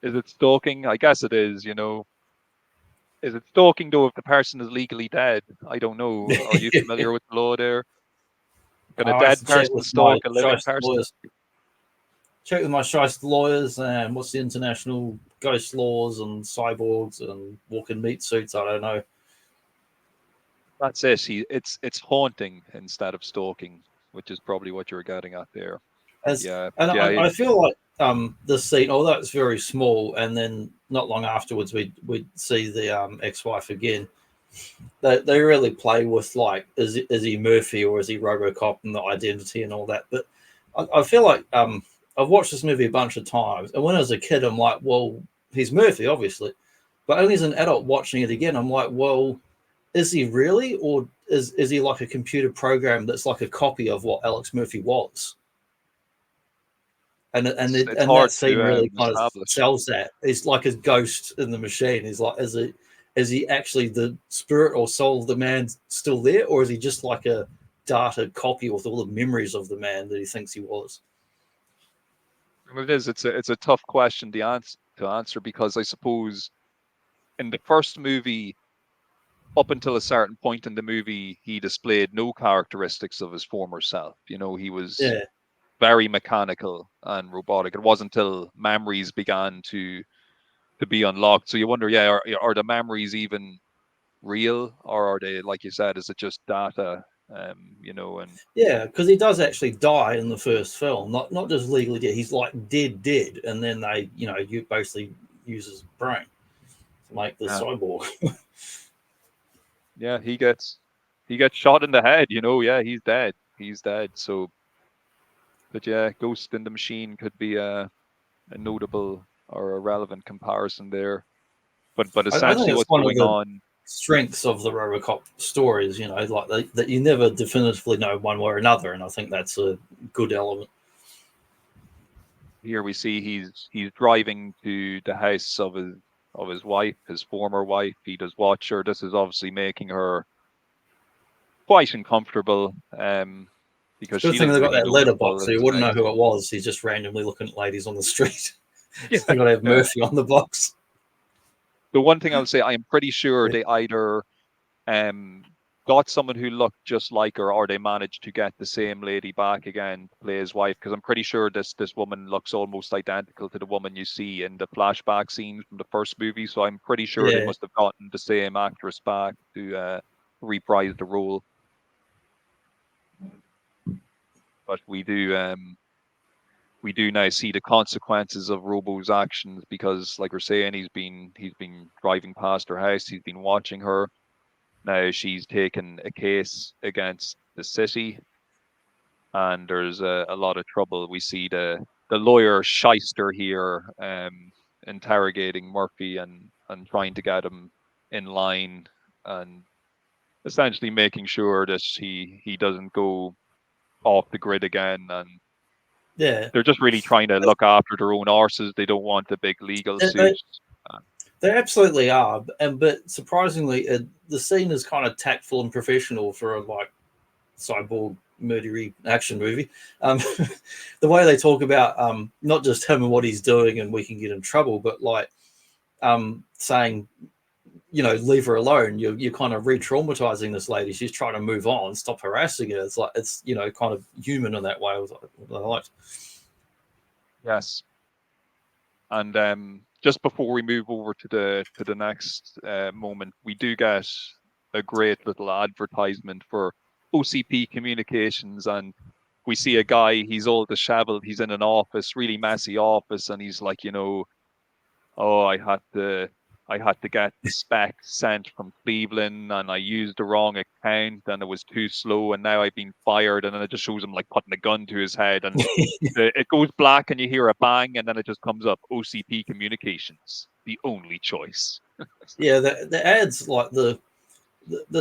Speaker 2: is it stalking? I guess it is. Is it stalking though if the person is legally dead? I don't know. Are you familiar with the law there? Can a
Speaker 1: I have
Speaker 2: dead
Speaker 1: to check
Speaker 2: person
Speaker 1: with my
Speaker 2: stalk a living
Speaker 1: Shice
Speaker 2: person?
Speaker 1: lawyers. Check with my Shice lawyers and what's the international ghost laws and cyborgs and walking meat suits. I don't know.
Speaker 2: That's it. It's haunting instead of stalking, which is probably what you're getting at there. Yeah,
Speaker 1: And
Speaker 2: yeah,
Speaker 1: I feel like this scene, although it's very small, and then not long afterwards we see the ex-wife again. They really play with like is he Murphy or is he RoboCop and the identity and all that. But I feel like I've watched this movie a bunch of times, and when I was a kid, I'm like, well, he's Murphy, obviously. But only as an adult watching it again, I'm like, well, is he really, or is he like a computer program that's like a copy of what Alex Murphy was? And
Speaker 2: it's
Speaker 1: and
Speaker 2: hard
Speaker 1: that scene
Speaker 2: to
Speaker 1: really kind of
Speaker 2: establish.
Speaker 1: sells that. It's like a ghost in the machine. He's like, is he actually the spirit or soul of the man still there, or is he just like a data copy with all the memories of the man that he thinks he was?
Speaker 2: It is. It's a tough question to answer, because I suppose in the first movie, up until a certain point in the movie, he displayed no characteristics of his former self. He was
Speaker 1: Yeah,
Speaker 2: very mechanical and robotic. It wasn't until memories began to be unlocked. So you wonder, yeah, are the memories even real, or are they, like you said, is it just data? And
Speaker 1: yeah, because he does actually die in the first film, not just legally dead. He's like dead, and then they, you basically use his brain to make the cyborg.
Speaker 2: yeah, he gets shot in the head. Yeah, he's dead. So, but yeah, Ghost in the Machine could be a notable or a relevant comparison there. But
Speaker 1: I think
Speaker 2: essentially,
Speaker 1: it's
Speaker 2: what's
Speaker 1: one of
Speaker 2: going
Speaker 1: the
Speaker 2: on
Speaker 1: strengths of the RoboCop stories, like that you never definitively know one way or another, and I think that's a good element.
Speaker 2: here, we see he's driving to the house of his wife, his former wife. He does watch her. This is obviously making her quite uncomfortable, because
Speaker 1: Good
Speaker 2: she
Speaker 1: thing
Speaker 2: doesn't
Speaker 1: they got
Speaker 2: really
Speaker 1: that
Speaker 2: know the
Speaker 1: letterbox,
Speaker 2: full
Speaker 1: so you
Speaker 2: ins and
Speaker 1: wouldn't know
Speaker 2: outs.
Speaker 1: who it was. He's just randomly looking at ladies on the street.
Speaker 2: Yeah.
Speaker 1: They got to have Murphy on the box.
Speaker 2: The one thing I'll say, I am pretty sure they either got someone who looked just like her, or they managed to get the same lady back again to play his wife. Because I'm pretty sure this woman looks almost identical to the woman you see in the flashback scenes from the first movie. So I'm pretty sure they
Speaker 1: Yeah.
Speaker 2: must have gotten the same actress back to reprise the role. But we do now see the consequences of Robo's actions, because, like we're saying, he's been driving past her house, he's been watching her. Now she's taken a case against the city, and there's a lot of trouble. We see the lawyer shyster here, interrogating Murphy and trying to get him in line, and essentially making sure that he doesn't go off the grid again. And
Speaker 1: Yeah.
Speaker 2: they're just really trying to look after their own arses. They don't want a big legal suit.
Speaker 1: They absolutely are, but surprisingly, the scene is kind of tactful and professional for a cyborg murdery action movie. The way they talk about not just him and what he's doing and we can get in trouble, but saying, leave her alone. You're kind of re-traumatizing this lady. She's trying to move on, stop harassing her. It's kind of human in that way. I liked.
Speaker 2: Yes. And just before we move over to the next moment, we do get a great little advertisement for OCP Communications, and we see a guy. He's all disheveled. He's in an office, really messy office, and he's like, oh, I had to get the spec sent from Cleveland, and I used the wrong account, and it was too slow, and now I've been fired. And then it just shows him like putting a gun to his head, and it goes black, and you hear a bang, and then it just comes up: OCP Communications, the only choice.
Speaker 1: Yeah, the ads, like the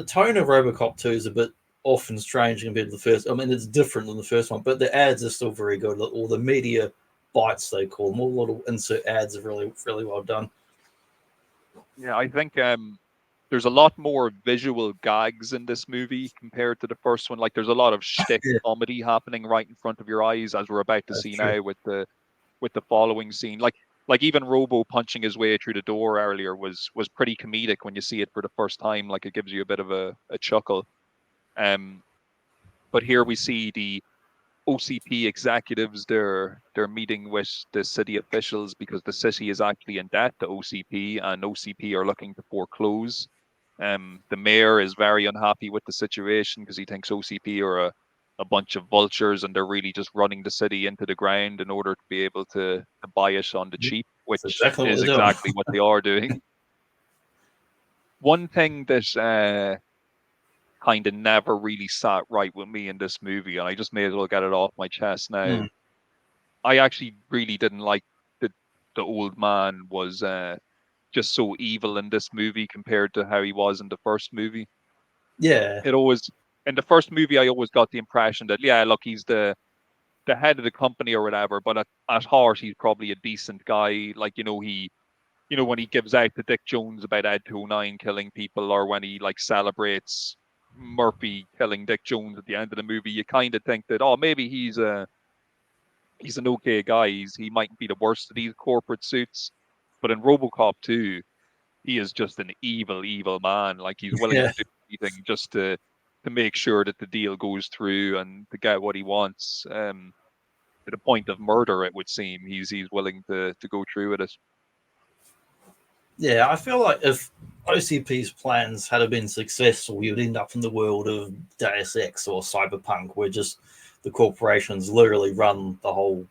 Speaker 1: tone of RoboCop 2 is a bit off and strange compared to the first. I mean, it's different than the first one, but the ads are still very good. All the media bites, they call them, all the little insert ads are really, really well done.
Speaker 2: Yeah, I think there's a lot more visual gags in this movie compared to the first one. Like, there's a lot of shtick comedy happening right in front of your eyes, as we're about to see now with the following scene. Like even Robo punching his way through the door earlier was pretty comedic when you see it for the first time. Like, it gives you a bit of a chuckle. But here we see the OCP executives. They're meeting with the city officials because the city is actually in debt to OCP, and OCP are looking to foreclose. The mayor is very unhappy with the situation because he thinks OCP are a bunch of vultures, and they're really just running the city into the ground in order to be able to buy it on the cheap, which is exactly what they are doing. One thing that kind of never really sat right with me in this movie, and I just may as well get it off my chest now. I actually really didn't like the old man was just so evil in this movie compared to how he was in the first movie.
Speaker 1: Yeah.
Speaker 2: In the first movie, I always got the impression that, yeah, look, he's the head of the company or whatever, but at heart, he's probably a decent guy. Like, when he gives out to Dick Jones about Ed 209 killing people, or when he celebrates Murphy killing Dick Jones at the end of the movie, you kind of think that, oh, maybe he's an okay guy. He mightn't be the worst of these corporate suits. But in RoboCop 2, he is just an evil, evil man. Like, he's willing to do anything just to make sure that the deal goes through and to get what he wants. To the point of murder, it would seem. He's willing to go through with it.
Speaker 1: Yeah, I feel like if OCP's plans had been successful, we would end up in the world of Deus Ex or Cyberpunk, where just the corporations literally run the whole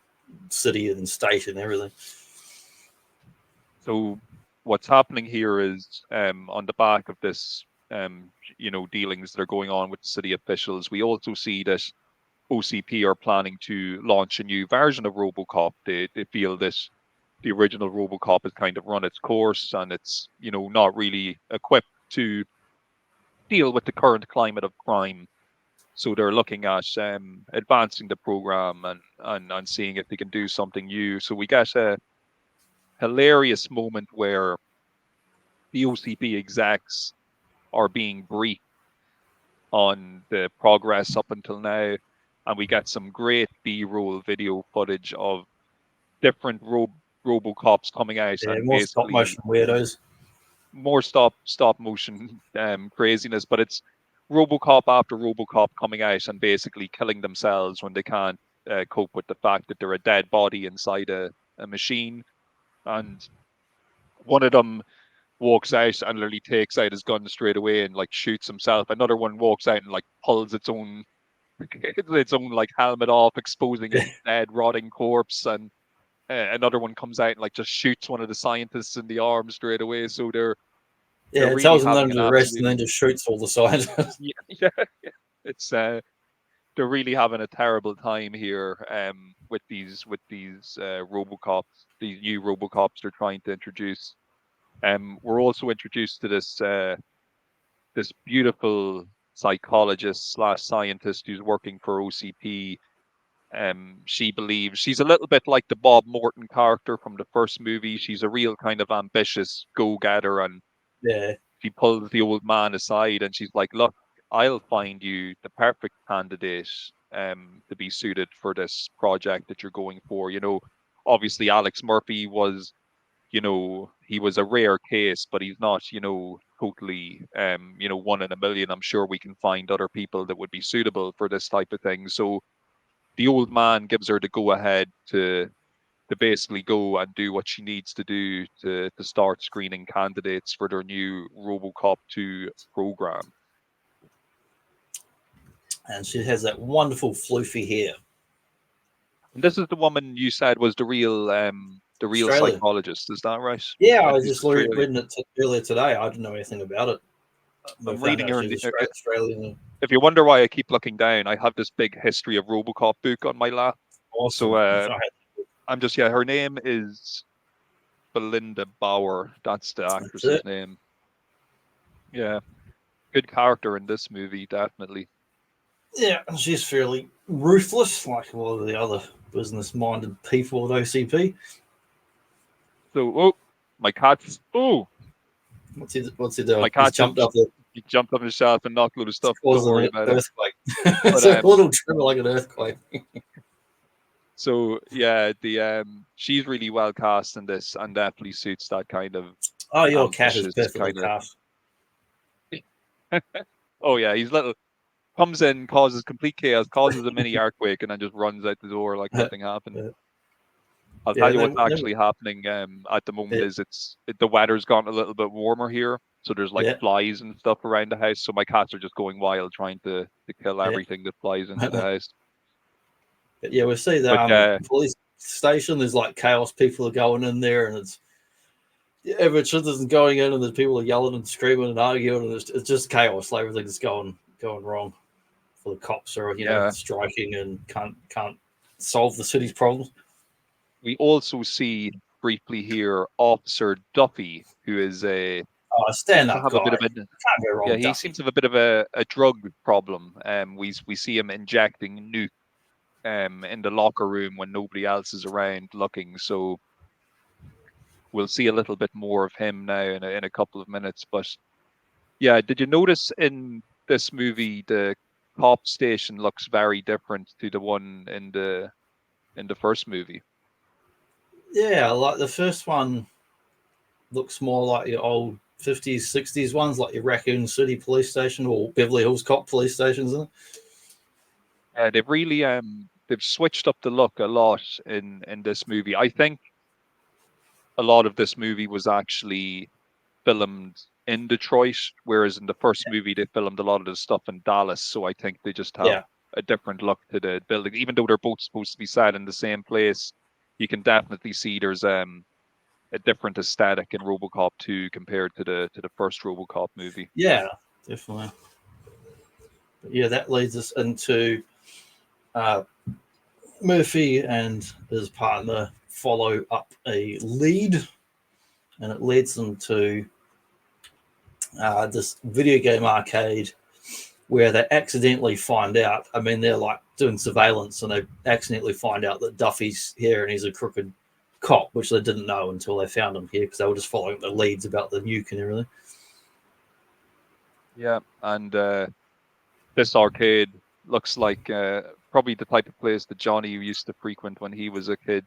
Speaker 1: city and state and everything.
Speaker 2: So what's happening here is, on the back of this, dealings that are going on with the city officials, we also see that OCP are planning to launch a new version of RoboCop. They feel that the original RoboCop has kind of run its course, and it's not really equipped to deal with the current climate of crime. So they're looking at advancing the program and seeing if they can do something new. So we get a hilarious moment where the OCP execs are being briefed on the progress up until now, and we get some great B-roll video footage of different RoboCops coming out
Speaker 1: Yeah,
Speaker 2: and
Speaker 1: more stop
Speaker 2: basically
Speaker 1: motion weirdos.
Speaker 2: more stop motion craziness, but it's RoboCop after RoboCop coming out and basically killing themselves when they can't cope with the fact that they're a dead body inside a machine. And one of them walks out and literally takes out his gun straight away and like shoots himself. Another one walks out and like pulls its own like helmet off, exposing its dead rotting corpse. And another one comes out and like just shoots one of the scientists in the arm straight away. So they're
Speaker 1: Yeah, it
Speaker 2: really
Speaker 1: tells them
Speaker 2: having
Speaker 1: none
Speaker 2: an
Speaker 1: of the rest
Speaker 2: absolute
Speaker 1: and then just shoots all the scientists.
Speaker 2: yeah. It's they're really having a terrible time here with these RoboCops, these new RoboCops they're trying to introduce. We're also introduced to this beautiful psychologist slash scientist who's working for OCP. She believes she's a little bit like the Bob Morton character from the first movie. She's a real kind of ambitious go-getter, and
Speaker 1: Yeah,
Speaker 2: she pulls the old man aside and she's like, "Look, I'll find you the perfect candidate to be suited for this project that you're going for." You know, obviously Alex Murphy was, you know, he was a rare case, but he's not, you know, totally, you know, one in a million. I'm sure we can find other people that would be suitable for this type of thing. So the old man gives her the go ahead to basically go and do what she needs to do to start screening candidates for their new RoboCop 2 program.
Speaker 1: and she has that wonderful floofy hair.
Speaker 2: And this is the woman you said was the real
Speaker 1: Australian.
Speaker 2: psychologist, is that right?
Speaker 1: Yeah, I was
Speaker 2: She's
Speaker 1: just
Speaker 2: Australian.
Speaker 1: reading it earlier today. I didn't know anything about it. We
Speaker 2: I'm
Speaker 1: found
Speaker 2: reading
Speaker 1: out
Speaker 2: her.
Speaker 1: she's Australian.
Speaker 2: If you wonder why I keep looking down, I have this big history of RoboCop book on my lap. So
Speaker 1: Awesome.
Speaker 2: I'm just her name is Belinda Bauer. That's the
Speaker 1: That's
Speaker 2: actress's
Speaker 1: it.
Speaker 2: name. Yeah, good character in this movie, definitely.
Speaker 1: Yeah, and she's fairly ruthless, like a lot of the other business-minded people at OCP.
Speaker 2: So, oh, my cat's, oh,
Speaker 1: What's he doing?
Speaker 2: my
Speaker 1: He's
Speaker 2: cat
Speaker 1: jumped
Speaker 2: just
Speaker 1: up there.
Speaker 2: he jumped on the shelf and knocked a load of stuff. Don't
Speaker 1: Causing
Speaker 2: worry
Speaker 1: an
Speaker 2: about it.
Speaker 1: earthquake.
Speaker 2: But
Speaker 1: It's a little tremor like an earthquake.
Speaker 2: so yeah, the she's really well cast in this and definitely suits that kind of
Speaker 1: Oh, your cat is
Speaker 2: ambitious
Speaker 1: perfectly
Speaker 2: kind of.
Speaker 1: cast.
Speaker 2: Oh yeah, he's little comes in, causes complete chaos, causes a mini earthquake, and then just runs out the door like nothing happened. I'll
Speaker 1: Yeah,
Speaker 2: tell you what's actually happening at the moment is the weather's gotten a little bit warmer here, so there's like flies and stuff around the house. So my cats are just going wild trying to kill everything that flies into the house.
Speaker 1: But yeah, we see the police station. There's like chaos. People are going in there, and it's every citizen's going in, and the people are yelling and screaming and arguing, and it's just chaos. Like everything's going wrong. For the cops are striking and can't solve the city's problems.
Speaker 2: We also see briefly here Officer Duffy, who is a
Speaker 1: stand-up guy.
Speaker 2: Can't go wrong. Yeah, he seems to have a bit of a drug problem. We see him injecting nuke in the locker room when nobody else is around looking. So we'll see a little bit more of him now in a couple of minutes. But yeah, did you notice in this movie the cop station looks very different to the one in the first movie?
Speaker 1: Yeah, like the first one looks more like your old 50s, 60s ones, like your Raccoon City police station or Beverly Hills Cop police stations, isn't it?
Speaker 2: They've really they've switched up the look a lot in this movie. I think a lot of this movie was actually filmed in Detroit, whereas in the first movie they filmed a lot of the stuff in Dallas. So I think they just have a different look to the building, even though they're both supposed to be set in the same place. You can definitely see there's a different aesthetic in RoboCop 2 compared to the first RoboCop movie.
Speaker 1: Yeah, definitely. But yeah, that leads us into Murphy and his partner follow up a lead, and it leads them to this video game arcade where they accidentally find out. I mean, they're like doing surveillance and they accidentally find out that Duffy's here and he's a crooked cop, which they didn't know until they found him here because they were just following the leads about the nuke and everything.
Speaker 2: Yeah, and this arcade looks like probably the type of place that Johnny used to frequent when he was a kid.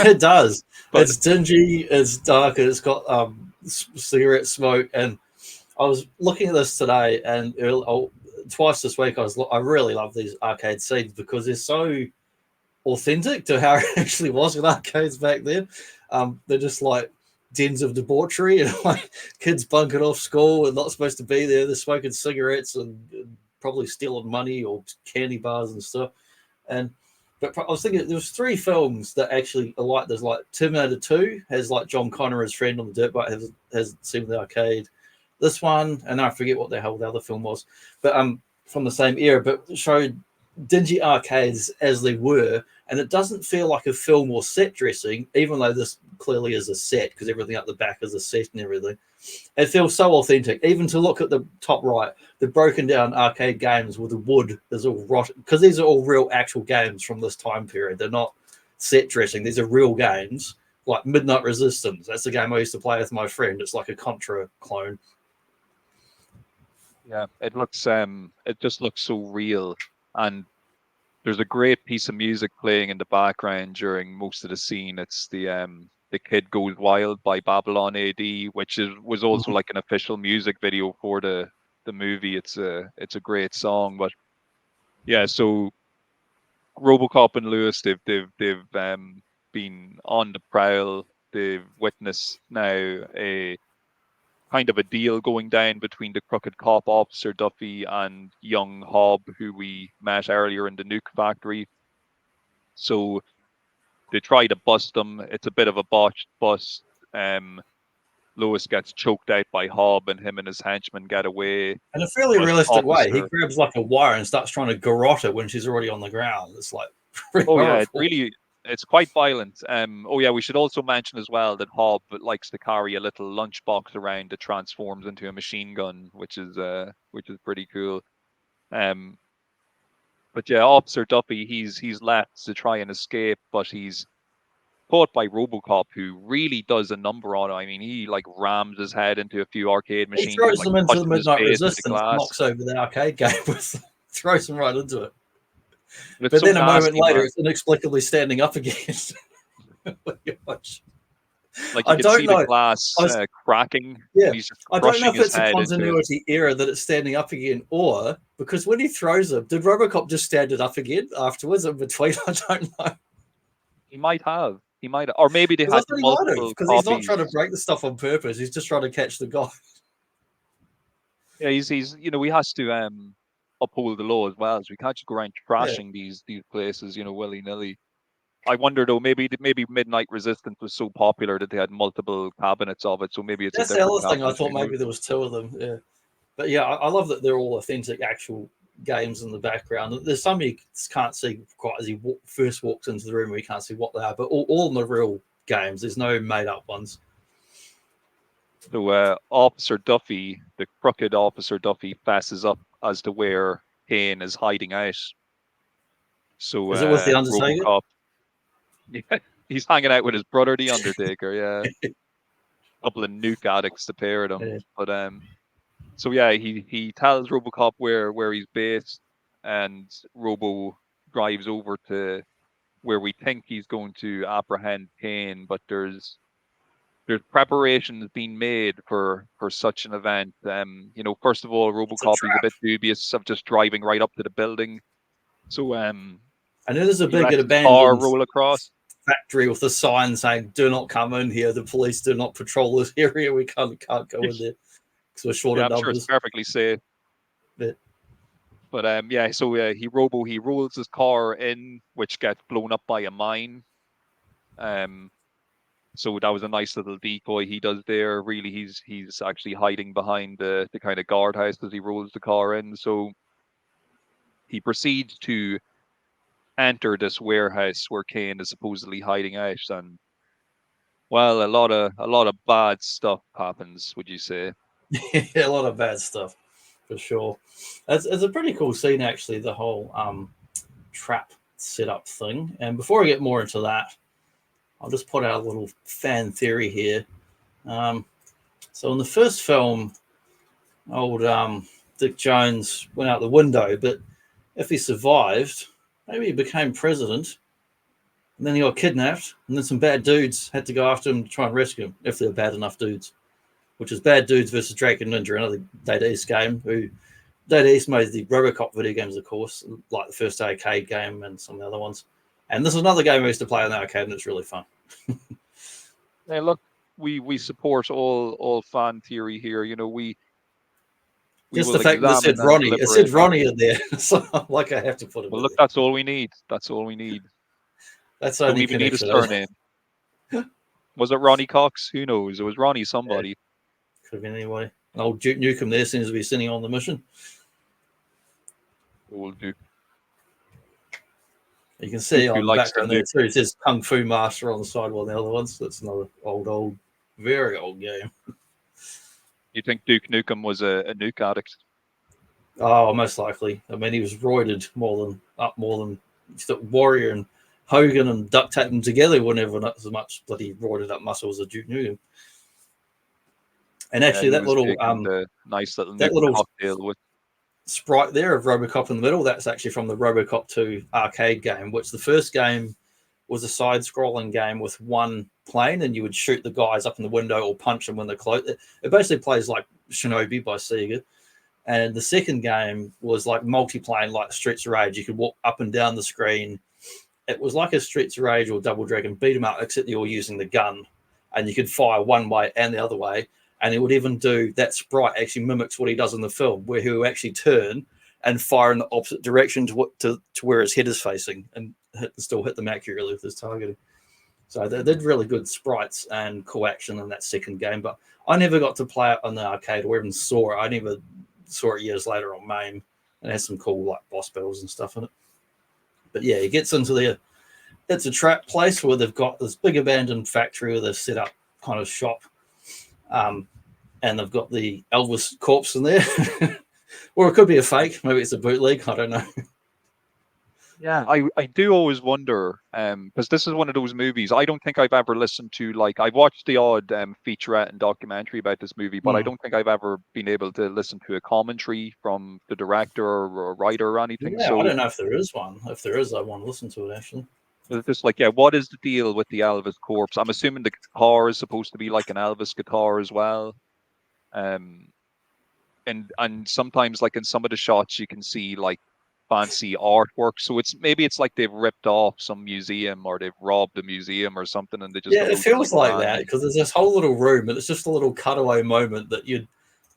Speaker 1: It does.
Speaker 2: But
Speaker 1: It's dingy, it's dark, and it's got cigarette smoke. And I was looking at this today, and twice this week I really love these arcade scenes because they're so authentic to how it actually was in arcades back then. They're just like dens of debauchery and like kids bunking off school and not supposed to be there. They're smoking cigarettes and probably stealing money or candy bars and stuff. But I was thinking there was 3 films that actually are like there's like Terminator 2 has like John Connor as friend on the dirt bike, has seen the arcade. This one, and I forget what the hell the other film was, but from the same era, but showed dingy arcades as they were, and it doesn't feel like a film or set dressing, even though this clearly is a set because everything up the back is a set and everything. It feels so authentic. Even to look at the top right, the broken down arcade games with the wood is all rotten because these are all real actual games from this time period. They're not set dressing. These are real games like Midnight Resistance. That's the game I used to play with my friend. It's like a Contra clone.
Speaker 2: yeah, it just looks so real. And there's a great piece of music playing in the background during most of the scene. It's the Kid Goes Wild by Babylon AD, which was also like an official music video for the movie. It's a great song. But yeah, so RoboCop and Lewis, they've been on the prowl. They've witnessed now a kind of a deal going down between the crooked cop officer Duffy and young Hobb, who we met earlier in the nuke factory. So they try to bust them. It's a bit of a botched bust. Lewis gets choked out by Hobb, and him and his henchmen get away.
Speaker 1: In a fairly
Speaker 2: But
Speaker 1: realistic way, he
Speaker 2: officer,
Speaker 1: grabs like a wire and starts trying to garrote it when she's already on the ground. It's like pretty
Speaker 2: oh yeah,
Speaker 1: horrible.
Speaker 2: it's quite violent. Oh yeah, we should also mention as well that Hobb likes to carry a little lunchbox around that transforms into a machine gun, which is pretty cool. But yeah, Officer Duffy, he's left to try and escape, but he's caught by RoboCop, who really does a number on him. I mean, he like rams his head into a few arcade
Speaker 1: He
Speaker 2: machines. He's
Speaker 1: throws
Speaker 2: like
Speaker 1: them into the
Speaker 2: touching his
Speaker 1: Midnight
Speaker 2: face with the
Speaker 1: Resistance,
Speaker 2: glass.
Speaker 1: knocks over the arcade game, throws them right into it.
Speaker 2: But it's
Speaker 1: But
Speaker 2: so
Speaker 1: then a moment
Speaker 2: nasty,
Speaker 1: later,
Speaker 2: man.
Speaker 1: it's inexplicably standing up again.
Speaker 2: Like you
Speaker 1: I
Speaker 2: can
Speaker 1: don't
Speaker 2: see the
Speaker 1: know.
Speaker 2: glass cracking,
Speaker 1: Yeah,
Speaker 2: and he's just
Speaker 1: I don't know
Speaker 2: crushing
Speaker 1: if
Speaker 2: his
Speaker 1: it's a
Speaker 2: head into it.
Speaker 1: continuity error that it's standing up again, or because when he throws it, did RoboCop just stand it up again afterwards in between? I don't know.
Speaker 2: He might have. Or maybe they
Speaker 1: Because I
Speaker 2: had
Speaker 1: thought he might have,
Speaker 2: multiple
Speaker 1: because he's not trying to
Speaker 2: copies.
Speaker 1: break the stuff on purpose. He's just trying to catch the guy.
Speaker 2: Yeah, he's he has to uphold the law as well, so we can't just go around
Speaker 1: Yeah.
Speaker 2: trashing these places, willy nilly. I wonder though, maybe Midnight Resistance was so popular that they had multiple cabinets of it, so maybe it's a
Speaker 1: That's the
Speaker 2: different
Speaker 1: other thing. I
Speaker 2: cabinet.
Speaker 1: thought maybe there was 2 of them. Yeah. But yeah, I love that they're all authentic, actual games in the background. There's some you can't see quite as he first walks into the room where you can't see what they are, but all in the real games. There's no made up ones.
Speaker 2: So Officer Duffy, the crooked Officer Duffy, passes up as to where Kane is hiding out. So
Speaker 1: Is it with the Undertaker?
Speaker 2: RoboCop, yeah, he's hanging out with his brother, the Undertaker. Yeah, a couple of nuke addicts to pair with him.
Speaker 1: Yeah.
Speaker 2: But so yeah, he tells RoboCop where he's based, and Robo drives over to where we think he's going to apprehend Kane, but there's preparations being made for such an event. First of all,
Speaker 1: It's a
Speaker 2: RoboCop is a
Speaker 1: trap.
Speaker 2: bit dubious of just driving right up to the building. So
Speaker 1: I know there's a
Speaker 2: he
Speaker 1: big
Speaker 2: lets his car
Speaker 1: abandoned
Speaker 2: roll across.
Speaker 1: factory with a sign saying "Do not come in here. The police do not patrol this area. We can't go in there because we're short
Speaker 2: Yeah,
Speaker 1: of
Speaker 2: I'm sure it's
Speaker 1: numbers."
Speaker 2: perfectly safe.
Speaker 1: But
Speaker 2: But yeah, so he rolls his car in, which gets blown up by a mine. So that was a nice little decoy he does there. Really, he's actually hiding behind the kind of guardhouse as he rolls the car in. So he proceeds to enter this warehouse where Kane is supposedly hiding out, and well, a lot of bad stuff happens. Would you say?
Speaker 1: yeah, a lot of bad stuff for sure. It's a pretty cool scene actually. The whole trap setup thing. And before I get more into that, I'll just put out a little fan theory here. So in the first film, old Dick Jones went out the window, but if he survived, maybe he became president. And then he got kidnapped, and then some bad dudes had to go after him to try and rescue him, if they were bad enough dudes. Which is Bad Dudes versus Dragon Ninja, another Data East game. Who Data East made the ROBOCOP video games, of course, like the first arcade game and some of the other ones. And this is another game I used to play on the arcade, and it's really fun.
Speaker 2: Hey, look, we support all fan theory here. You know, we
Speaker 1: Just
Speaker 2: will
Speaker 1: the fact that it said
Speaker 2: examine and
Speaker 1: Ronnie, it said
Speaker 2: deliberate.
Speaker 1: Ronnie in there, so I'm like I have to put it.
Speaker 2: Well,
Speaker 1: in
Speaker 2: look,
Speaker 1: there.
Speaker 2: that's all we need. That's all we need.
Speaker 1: That's the
Speaker 2: Don't
Speaker 1: only
Speaker 2: even need his
Speaker 1: connection.
Speaker 2: surname. Was it Ronnie Cox? Who knows? It was Ronnie somebody.
Speaker 1: Yeah. Could have been anyway. And old Duke Nukem there seems to be sitting on the mission.
Speaker 2: Old Duke.
Speaker 1: You can see
Speaker 2: Duke
Speaker 1: on the
Speaker 2: likes
Speaker 1: background
Speaker 2: the
Speaker 1: there too. It says Kung Fu Master on the side of one of the other ones. That's another old, very old game.
Speaker 2: You think Duke Nukem was a nuke addict?
Speaker 1: Oh, most likely. I mean, he was roided more than Warrior and Hogan, and duct taped them together whenever not as much bloody roided up muscle as a Duke Nukem. And actually,
Speaker 2: he
Speaker 1: that
Speaker 2: was
Speaker 1: little
Speaker 2: taking the nice little
Speaker 1: that
Speaker 2: nuke
Speaker 1: little
Speaker 2: cocktail with.
Speaker 1: sprite there of RoboCop in the middle, that's actually from the RoboCop 2 arcade game, which the first game was a side-scrolling game with one plane, and you would shoot the guys up in the window or punch them when they're close. It basically plays like Shinobi by Sega. And the second game was like multi-plane, like Streets of Rage. You could walk up and down the screen. It was like a Streets of Rage or Double Dragon beat 'em up, except you were using the gun, and you could fire one way and the other way. And it would even do that sprite actually mimics what he does in the film, where he will actually turn and fire in the opposite direction to where his head is facing, and still hit them accurately with his targeting. So they did really good sprites and cool action in that second game. But I never got to play it on the arcade or even saw it. I never saw it years later on MAME, and it has some cool like boss battles and stuff in it. But yeah, he gets into there. It's a trap place where they've got this big abandoned factory where they've set up kind of shop. And they've got the Elvis corpse in there. Or it could be a fake. Maybe it's a bootleg. I don't know.
Speaker 2: Yeah, I do always wonder, because this is one of those movies I don't think I've ever listened to. Like, I've watched the odd featurette and documentary about this movie, but I don't think I've ever been able to listen to a commentary from the director or writer or anything.
Speaker 1: Yeah,
Speaker 2: So
Speaker 1: I don't know if there is one. If there is, I want to listen to it actually.
Speaker 2: it's just like, yeah, what is the deal with the Elvis corpse? I'm assuming the guitar is supposed to be like an Elvis guitar as well. And sometimes, like in some of the shots, you can see like fancy artwork. So it's like they've ripped off some museum or they've robbed a museum or something, and they just
Speaker 1: Yeah, it feels like that because there's this whole little room, and it's just a little cutaway moment that you'd,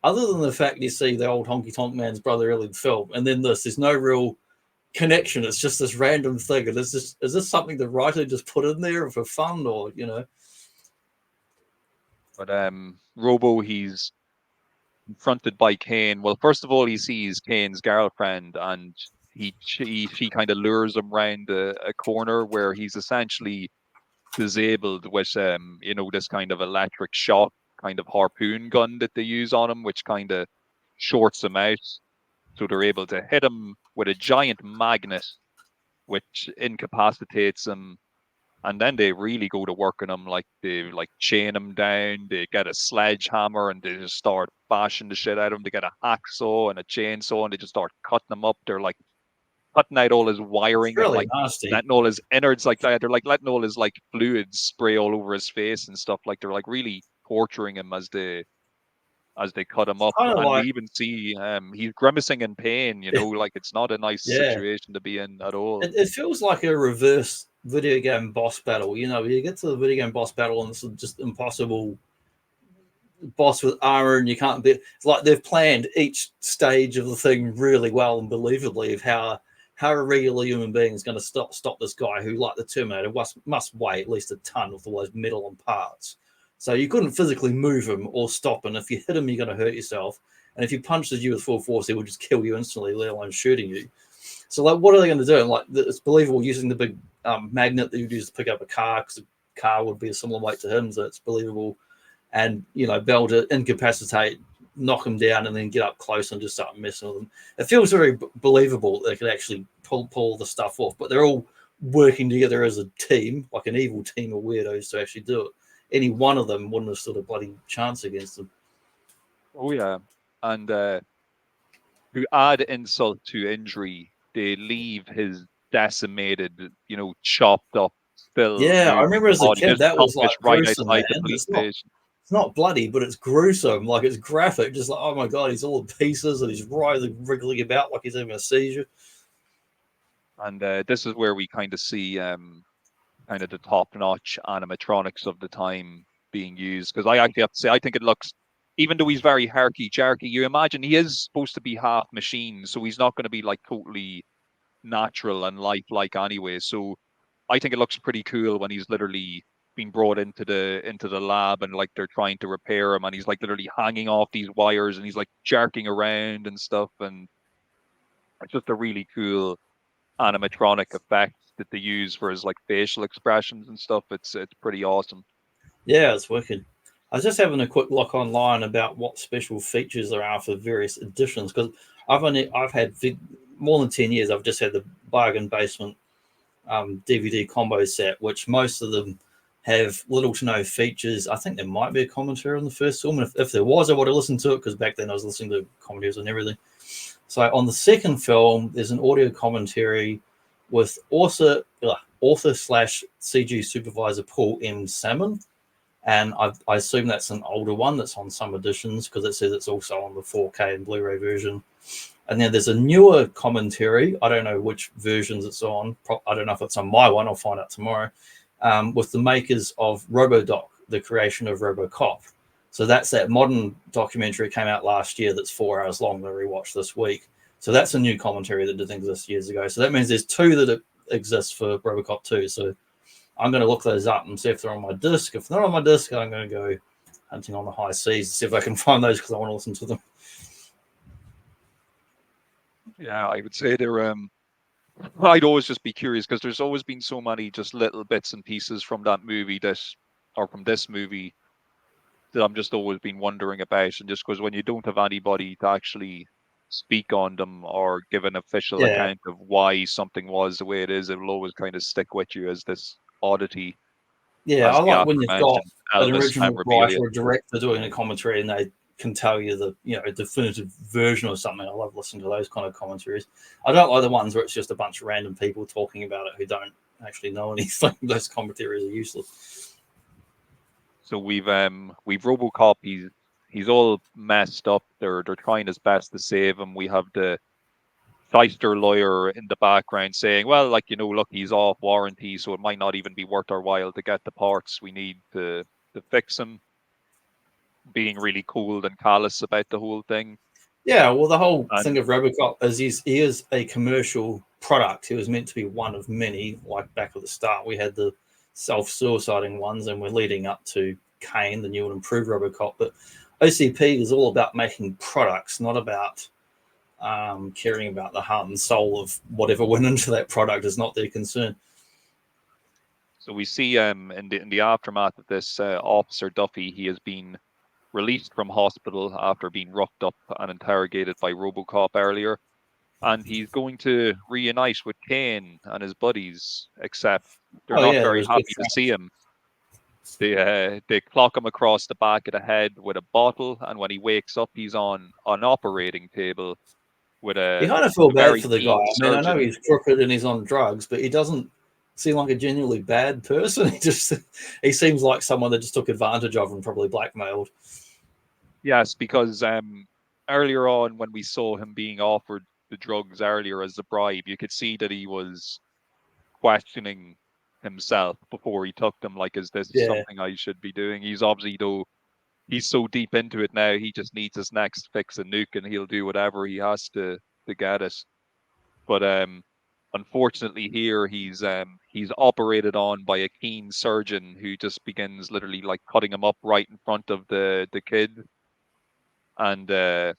Speaker 1: other than the fact you see the old Honky Tonk Man's brother early in the film, and then there's no real connection. It's just this random thing, and is this something the writer just put in there for fun, or you know?
Speaker 2: But Robo, he's confronted by Kane. Well, first of all, he sees Kane's girlfriend, and she kind of lures him round a corner where he's essentially disabled with this kind of electric shock kind of harpoon gun that they use on him, which kind of shorts him out. So they're able to hit him with a giant magnet, which incapacitates him. And then they really go to work on him, like they chain him down. They get a sledgehammer and they just start bashing the shit out of him. They get a hacksaw and a chainsaw and they just start cutting him up. They're like cutting out all his wiring and like
Speaker 1: nasty.
Speaker 2: letting all his innards like that. They're like letting all his like fluids spray all over his face and stuff. Like they're like really torturing him as they cut him up. And we even see he's grimacing in pain, like it's not a nice situation to be in at all.
Speaker 1: It feels like a reverse video game boss battle. You get to the video game boss battle and it's just impossible boss with armor, and you can't be. It's like they've planned each stage of the thing really well and believably of how a regular human being is going to stop this guy who, like the Terminator, must weigh at least a ton with all those metal and parts. So you couldn't physically move him or stop him. If you hit him, you're going to hurt yourself. And if he punches you with full force, he will just kill you instantly, let alone shooting you. So, like, what are they going to do? And, like, it's believable using the big magnet that you'd use to pick up a car, because a car would be a similar weight to him, so it's believable. And, be able to incapacitate, knock him down, and then get up close and just start messing with them. It feels very believable that they could actually pull the stuff off, but they're all working together as a team, like an evil team of weirdos to actually do it. Any one of them wouldn't have stood a bloody chance against them.
Speaker 2: Oh, yeah. And to add insult to injury, they leave his decimated, chopped up still
Speaker 1: Yeah, I
Speaker 2: moving
Speaker 1: remember
Speaker 2: the
Speaker 1: as a
Speaker 2: body.
Speaker 1: kid
Speaker 2: There's
Speaker 1: that was
Speaker 2: Tomfish
Speaker 1: like
Speaker 2: right
Speaker 1: gruesome, man.
Speaker 2: outside the police station.
Speaker 1: It's not bloody, but it's gruesome. Like it's graphic. Just like, oh my god, he's all in pieces and he's writhing, wriggling about like he's having a seizure.
Speaker 2: And this is where we kind of see kind of the top-notch animatronics of the time being used. Because I actually have to say, I think it looks, even though he's very herky-jerky, you imagine he is supposed to be half machine, so he's not going to be like totally natural and lifelike anyway. So I think it looks pretty cool when he's literally being brought into the lab and like they're trying to repair him and he's like literally hanging off these wires and he's like jerking around and stuff, and it's just a really cool animatronic effect that they use for his like facial expressions and stuff. It's pretty awesome.
Speaker 1: Yeah, it's wicked. I was just having a quick look online about what special features there are for various editions because I've had more than 10 years. I've just had the bargain basement DVD combo set, which most of them have little to no features. I think there might be a commentary on the first film. If there was, I would have listened to it because back then I was listening to commentaries and everything. So on the second film, there's an audio commentary with author slash CG supervisor Paul M. Salmon. And I assume that's an older one that's on some editions because it says it's also on the 4K and Blu-ray version. And then there's a newer commentary. I don't know which versions it's on. I don't know if it's on my one. I'll find out tomorrow. With the makers of RoboDoc, the creation of RoboCop. So that's that modern documentary came out last year that's 4 hours long that I rewatched this week. So that's a new commentary that didn't exist years ago. So that means there's two that exist for RoboCop 2. So I'm going to look those up and see if they're on my disc. If they're not on my disc, I'm going to go hunting on the high seas to see if I can find those because I want to listen to them.
Speaker 2: Yeah, I would say they're I'd always just be curious because there's always been so many just little bits and pieces from that movie or from this movie that I'm just always been wondering about. And just because when you don't have anybody to actually speak on them or give an official
Speaker 1: Yeah.
Speaker 2: account of why something was the way it is, it will always kind of stick with you as this oddity.
Speaker 1: Yeah,
Speaker 2: As
Speaker 1: I
Speaker 2: the
Speaker 1: like when you've got
Speaker 2: aforementioned
Speaker 1: an
Speaker 2: Elvis
Speaker 1: original writer
Speaker 2: memorabilia.
Speaker 1: or director doing a commentary and they can tell you the definitive version or something. I love listening to those kind of commentaries. I don't like the ones where it's just a bunch of random people talking about it who don't actually know anything. Those commentaries are useless.
Speaker 2: So we've RoboCop. He's all messed up. They're trying his best to save him. We have the shyster lawyer in the background saying, well, like, look, he's off warranty, so it might not even be worth our while to get the parts we need to fix him. Being really cold and callous about the whole thing.
Speaker 1: Yeah, well, the whole
Speaker 2: And
Speaker 1: thing of RoboCop is he is a commercial product. He was meant to be one of many. Like back at the start, we had the self-suiciding ones, and we're leading up to Kane, the new and improved RoboCop. But OCP is all about making products, not about caring about the heart and soul of whatever went into that product is not their concern.
Speaker 2: so we see in the aftermath of this, Officer Duffy, he has been released from hospital after being roughed up and interrogated by RoboCop earlier. And he's going to reunite with Kane and his buddies, except they're
Speaker 1: Oh
Speaker 2: not
Speaker 1: yeah, there
Speaker 2: very
Speaker 1: was good
Speaker 2: happy to see him. They clock him across the back of the head with a bottle, and when he wakes up, he's on an operating table with
Speaker 1: You
Speaker 2: a
Speaker 1: kind of feel bad
Speaker 2: very
Speaker 1: for the guy.
Speaker 2: keen
Speaker 1: I mean, I know
Speaker 2: surgeon.
Speaker 1: he's crooked and he's on drugs, but he doesn't seem like a genuinely bad person. He seems like someone that just took advantage of and probably blackmailed.
Speaker 2: Yes, because earlier on when we saw him being offered the drugs earlier as a bribe, you could see that he was questioning himself before he took them. Like, is this
Speaker 1: Yeah.
Speaker 2: something I should be doing? He's obviously, though, he's so deep into it now, he just needs his next fix a nuke and he'll do whatever he has to get it. But unfortunately here he's operated on by a keen surgeon who just begins literally like cutting him up right in front of the kid. And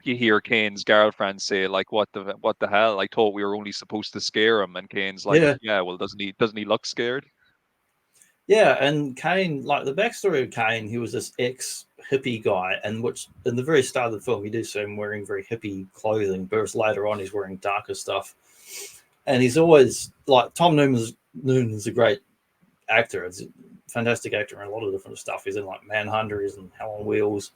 Speaker 2: you hear Kane's girlfriend say, like, what the hell? I thought we were only supposed to scare him. And Kane's like,
Speaker 1: Yeah.
Speaker 2: yeah, well, doesn't he look scared?
Speaker 1: Yeah. And Kane, like the backstory of Kane, he was this ex-hippie guy, and which in the very start of the film, you do see him wearing very hippie clothing, whereas later on he's wearing darker stuff. And he's always like Tom Noonan's a great actor. It's a fantastic actor in a lot of different stuff. He's in like Manhunter, he's in Hell on Wheels.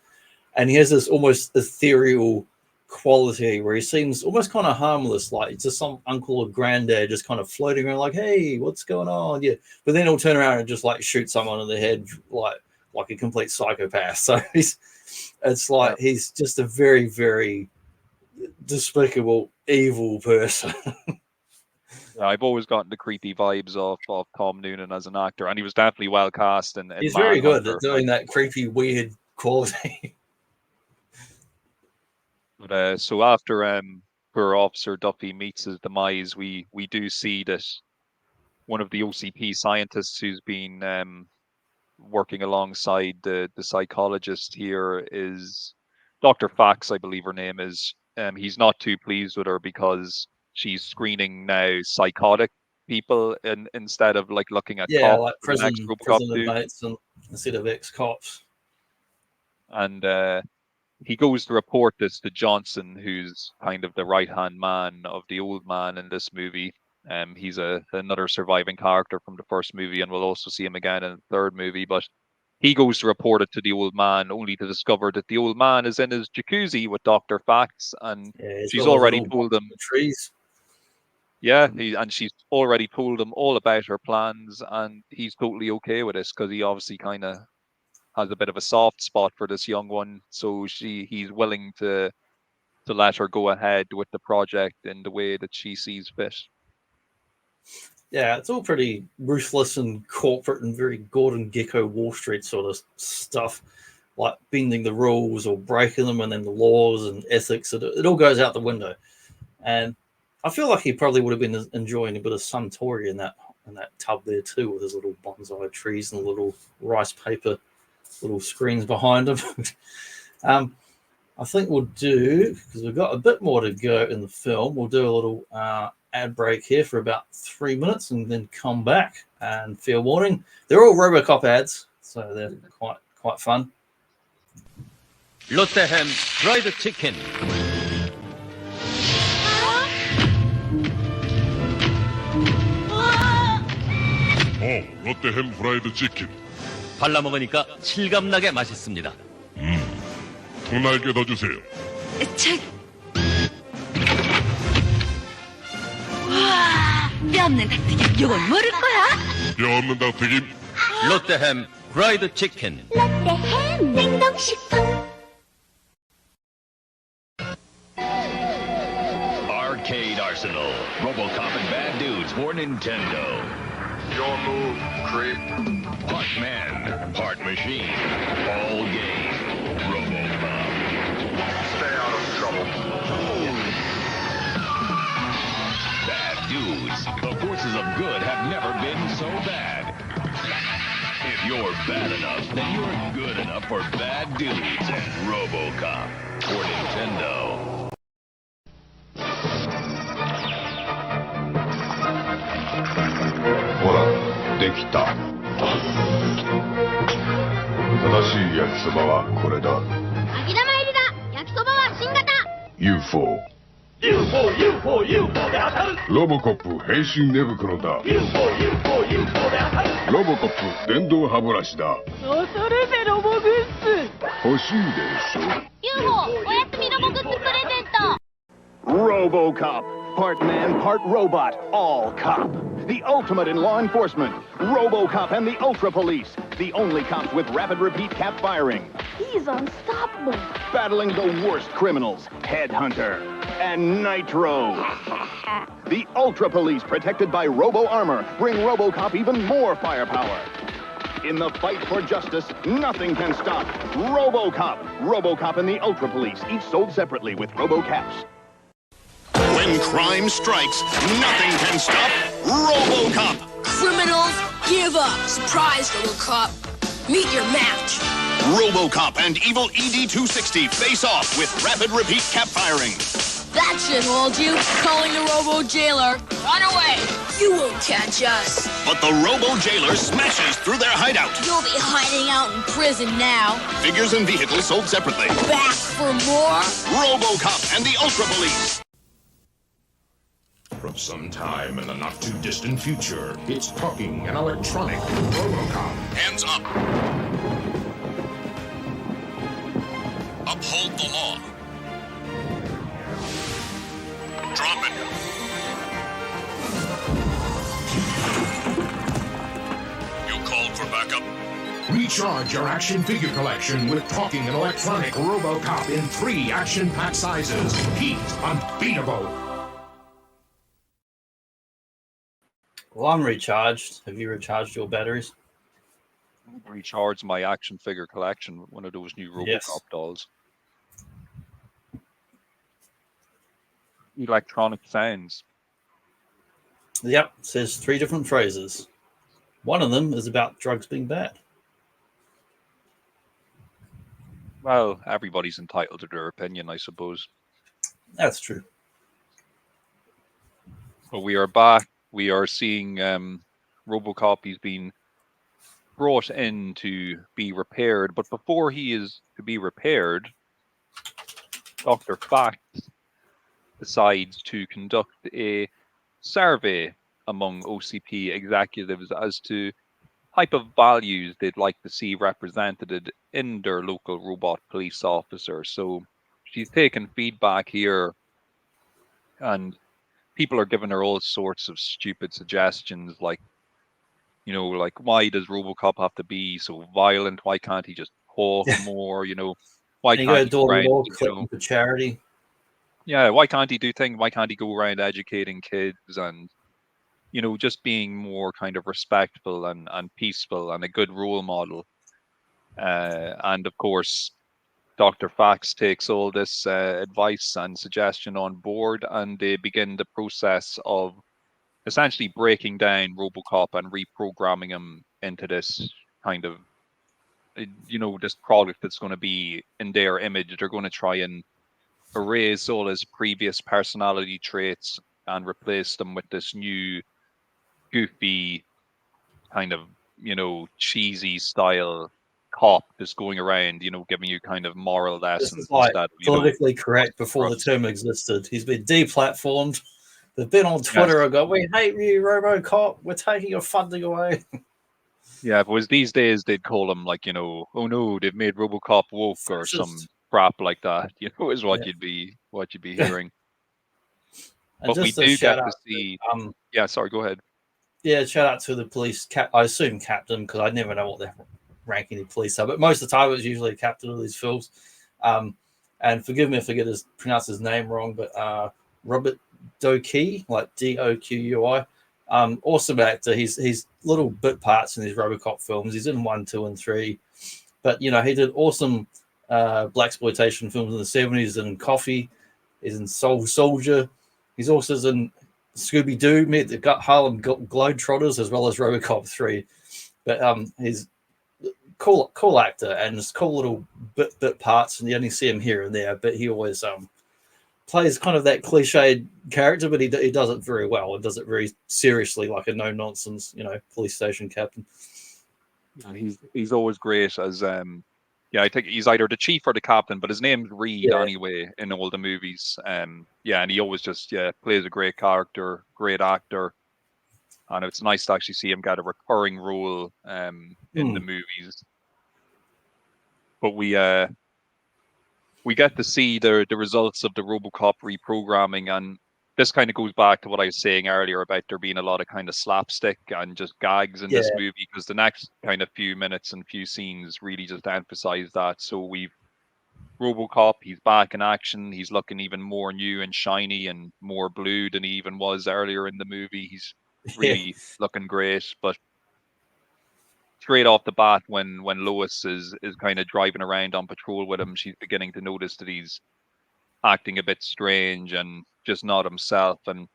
Speaker 1: And he has this almost ethereal quality where he seems almost kind of harmless, like it's just some uncle or granddad just kind of floating around, like, "Hey, what's going on?" Yeah, but then he'll turn around and just like shoot someone in the head, like a complete psychopath. So it's like he's just a very, very despicable, evil person.
Speaker 2: I've always gotten the creepy vibes of Tom Noonan as an actor, and he was definitely well cast. And
Speaker 1: He's very good at doing that creepy, weird quality.
Speaker 2: But so after poor Officer Duffy meets his demise, we do see that one of the OCP scientists who's been working alongside the psychologist here is Dr. Fax, I believe her name is. He's not too pleased with her because she's screening now psychotic people instead of like looking at cops,
Speaker 1: like prison inmates instead of ex-cops.
Speaker 2: And he goes to report this to Johnson, who's kind of the right-hand man of the old man in this movie. He's another surviving character from the first movie, and we'll also see him again in the third movie. But he goes to report it to the old man, only to discover that the old man is in his jacuzzi with Dr. Fax, and she's already told him.
Speaker 1: Trees.
Speaker 2: Yeah, she's already told him all about her plans, and he's totally okay with this because he obviously kind of has a bit of a soft spot for this young one, so he's willing to let her go ahead with the project in the way that she sees fit.
Speaker 1: Yeah, it's all pretty ruthless and corporate and very Gordon Gekko Wall Street sort of stuff, like bending the rules or breaking them, and then the laws and ethics. It all goes out the window. And I feel like he probably would have been enjoying a bit of Suntory in that tub there too, with his little bonsai trees and little rice paper little screens behind him. I think we'll do, because we've got a bit more to go in the film, we'll do a little ad break here for about 3 minutes and then come back. And fair warning, they're all RoboCop ads, so they're quite fun.
Speaker 4: 롯데햄 프라이드 치킨.
Speaker 5: 롯데햄 프라이드 치킨.
Speaker 4: 발라 먹으니까 실감나게 맛있습니다.
Speaker 5: 통날개 더 주세요.
Speaker 6: 와, 뼈 없는 닭튀김 이건 모를 거야?
Speaker 5: 뼈 없는 닭튀김.
Speaker 4: 롯데햄 프라이드 치킨.
Speaker 6: 롯데햄 냉동식품.
Speaker 7: Arcade Arsenal, RoboCop and Bad Dudes for Nintendo.
Speaker 5: Your move, creep.
Speaker 7: Part man, part machine, all game. RoboCop.
Speaker 5: Stay out of trouble.
Speaker 7: Bad Dudes. The forces of good have never been so bad. If you're bad enough, then you're good enough for Bad Dudes and RoboCop for Nintendo.
Speaker 5: ほら、できた。正しい焼きそばはこれだ。
Speaker 6: 揚げ玉入りだ。焼きそばは新型。
Speaker 5: UFO。で当たる。ロボコップ変身寝袋だ。で当たる。ロボコップ電動歯ブラシだ。
Speaker 6: 恐れてロボグッズ。
Speaker 5: 欲しいでしょ。
Speaker 6: UFO おやすみロボグッズプレゼント。
Speaker 8: RoboCop. Part man, part robot, all cop. The ultimate in law enforcement. RoboCop and the Ultra Police. The only cops with rapid repeat cap firing.
Speaker 6: He's unstoppable.
Speaker 8: Battling the worst criminals. Headhunter and Nitro. The Ultra Police, protected by Robo Armor, bring RoboCop even more firepower. In the fight for justice, nothing can stop RoboCop. RoboCop and the Ultra Police, each sold separately with RoboCaps.
Speaker 9: When crime strikes, nothing can stop RoboCop.
Speaker 10: Criminals, give up. Surprise, RoboCop. Meet your match.
Speaker 9: RoboCop and evil ED260 face off with rapid repeat cap firing.
Speaker 10: That should hold you. Calling the Robo Jailer. Run away. You won't catch us.
Speaker 9: But the Robo Jailer smashes through their hideout.
Speaker 10: You'll be hiding out in prison now.
Speaker 9: Figures and vehicles sold separately.
Speaker 10: Back for more?
Speaker 9: RoboCop and the Ultra Police.
Speaker 11: From some time in the not-too-distant future, it's talking and electronic RoboCop.
Speaker 9: Hands up. Uphold the law.
Speaker 11: Recharge your action figure collection with talking and electronic RoboCop in 3 action-packed sizes. Heat unbeatable.
Speaker 1: Well, I'm recharged. Have you recharged your batteries?
Speaker 2: Recharge my action figure collection with one of those new RoboCop
Speaker 1: Yes.
Speaker 2: dolls. Electronic sounds.
Speaker 1: Yep, it says 3 different phrases. One of them is about drugs being bad.
Speaker 2: Well, everybody's entitled to their opinion, I suppose.
Speaker 1: That's true.
Speaker 2: But we are back. We are seeing RoboCop. He's been brought in to be repaired. But before he is to be repaired, Dr. Fact decides to conduct a survey among OCP executives as to type of values they'd like to see represented in their local robot police officer. So she's taken feedback here, and people are giving her all sorts of stupid suggestions, like, you know, like, why does RoboCop have to be so violent? Why can't he just talk more? You know, why
Speaker 1: You
Speaker 2: can't
Speaker 1: go
Speaker 2: he go around,
Speaker 1: door-to-door
Speaker 2: you know,
Speaker 1: collecting for charity.
Speaker 2: yeah, why can't he do things? Why can't he go around educating kids and, you know, just being more kind of respectful and peaceful and a good role model? And of course, Dr. Fax takes all this advice and suggestion on board, and they begin the process of essentially breaking down RoboCop and reprogramming him into this kind of, you know, this product that's going to be in their image. They're going to try and erase all his previous personality traits and replace them with this new goofy kind of, you know, cheesy style cop that's going around, you know, giving you kind of moral
Speaker 1: This
Speaker 2: lessons
Speaker 1: is like
Speaker 2: instead of, you
Speaker 1: politically
Speaker 2: know,
Speaker 1: correct before the term existed. He's been deplatformed. They've been on Twitter and go, "We hate you, RoboCop. We're taking your funding away."
Speaker 2: Yeah, if it was these days, they'd call him like, you know, oh no, they've made RoboCop woke or some crap like that. You know, is what you'd be hearing.
Speaker 1: And
Speaker 2: But we
Speaker 1: just a
Speaker 2: do get
Speaker 1: shout
Speaker 2: to
Speaker 1: out
Speaker 2: see.
Speaker 1: to,
Speaker 2: Yeah, sorry, go ahead.
Speaker 1: yeah, shout out to the police cap. I assume captain because I never know what they're ranking the police are, but most of the time it's usually a captain of these films. And forgive me if I pronounce his name wrong, but Robert Doqui, like Doqui. Awesome actor. He's little bit parts in these RoboCop films. He's in 1, 2, and 3, but you know he did awesome blaxploitation films in the 70s and Coffee. He's in Soul Soldier. He's also in Scooby Doo, meet the Harlem Globetrotters, as well as RoboCop 3. But he's cool actor and just cool little bit parts, and you only see him here and there. But he always plays kind of that cliched character, but he does it very well and does it very seriously, like a no nonsense, you know, police station captain.
Speaker 2: And he's always great as yeah, I think he's either the chief or the captain, but his name's Reed anyway in all the movies. Yeah, and he always just plays a great character, great actor, and it's nice to actually see him get a recurring role in the movies. But we get to see the results of the RoboCop reprogramming, and this kind of goes back to what I was saying earlier about there being a lot of kind of slapstick and just gags in this movie, because the next kind of few minutes and few scenes really just emphasize that. So we've RoboCop, he's back in action. He's looking even more new and shiny and more blue than he even was earlier in the movie. He's really looking great. But straight off the bat, when Lois is kind of driving around on patrol with him, she's beginning to notice that he's acting a bit strange and just not himself. And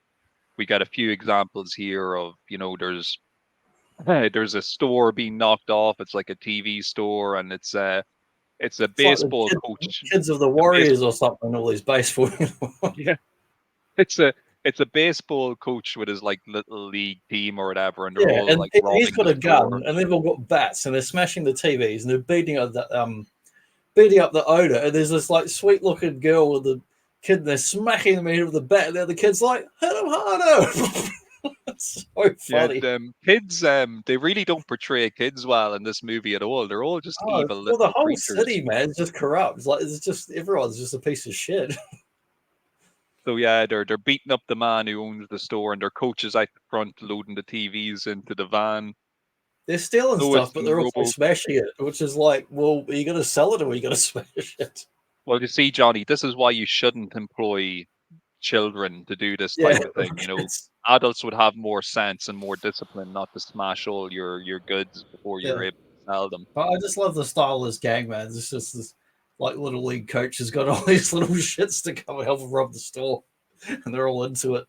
Speaker 2: we get a few examples here of, you know, there's a store being knocked off. It's like a TV store, and it's a baseball
Speaker 1: like
Speaker 2: coach.
Speaker 1: Kids of the Warriors or something. All these baseball.
Speaker 2: Yeah, it's a baseball coach with his like little league team or whatever, and they're all
Speaker 1: and
Speaker 2: like
Speaker 1: he's got a gun, and they've all got bats, and they're smashing the TVs, and they're beating up the owner. And there's this like sweet looking girl with the kid, and they're smacking them in with the bat, and the other kid's like, "Hit him harder!" It's so funny.
Speaker 2: Yeah, kids, they really don't portray kids well in this movie at all. They're all just evil little
Speaker 1: the whole
Speaker 2: creatures.
Speaker 1: city, man, is just corrupt. It's just everyone's just a piece of shit.
Speaker 2: So yeah, they're beating up the man who owns the store, and their coach is out the front loading the TVs into the van.
Speaker 1: They're stealing
Speaker 2: Lewis
Speaker 1: stuff, but
Speaker 2: and
Speaker 1: they're also
Speaker 2: Robo.
Speaker 1: smashing it, which is like, well, are you going to sell it or are you going to smash it?
Speaker 2: Well, you see, Johnny, this is why you shouldn't employ children to do this
Speaker 1: Yeah,
Speaker 2: type of thing. You know, adults would have more sense and more discipline not to smash all your goods before you're
Speaker 1: yeah.
Speaker 2: able to sell them.
Speaker 1: But I just love the style of this gang, man. It's just this like little league coach has got all these little shits to come and help him rob the store, and they're all into it.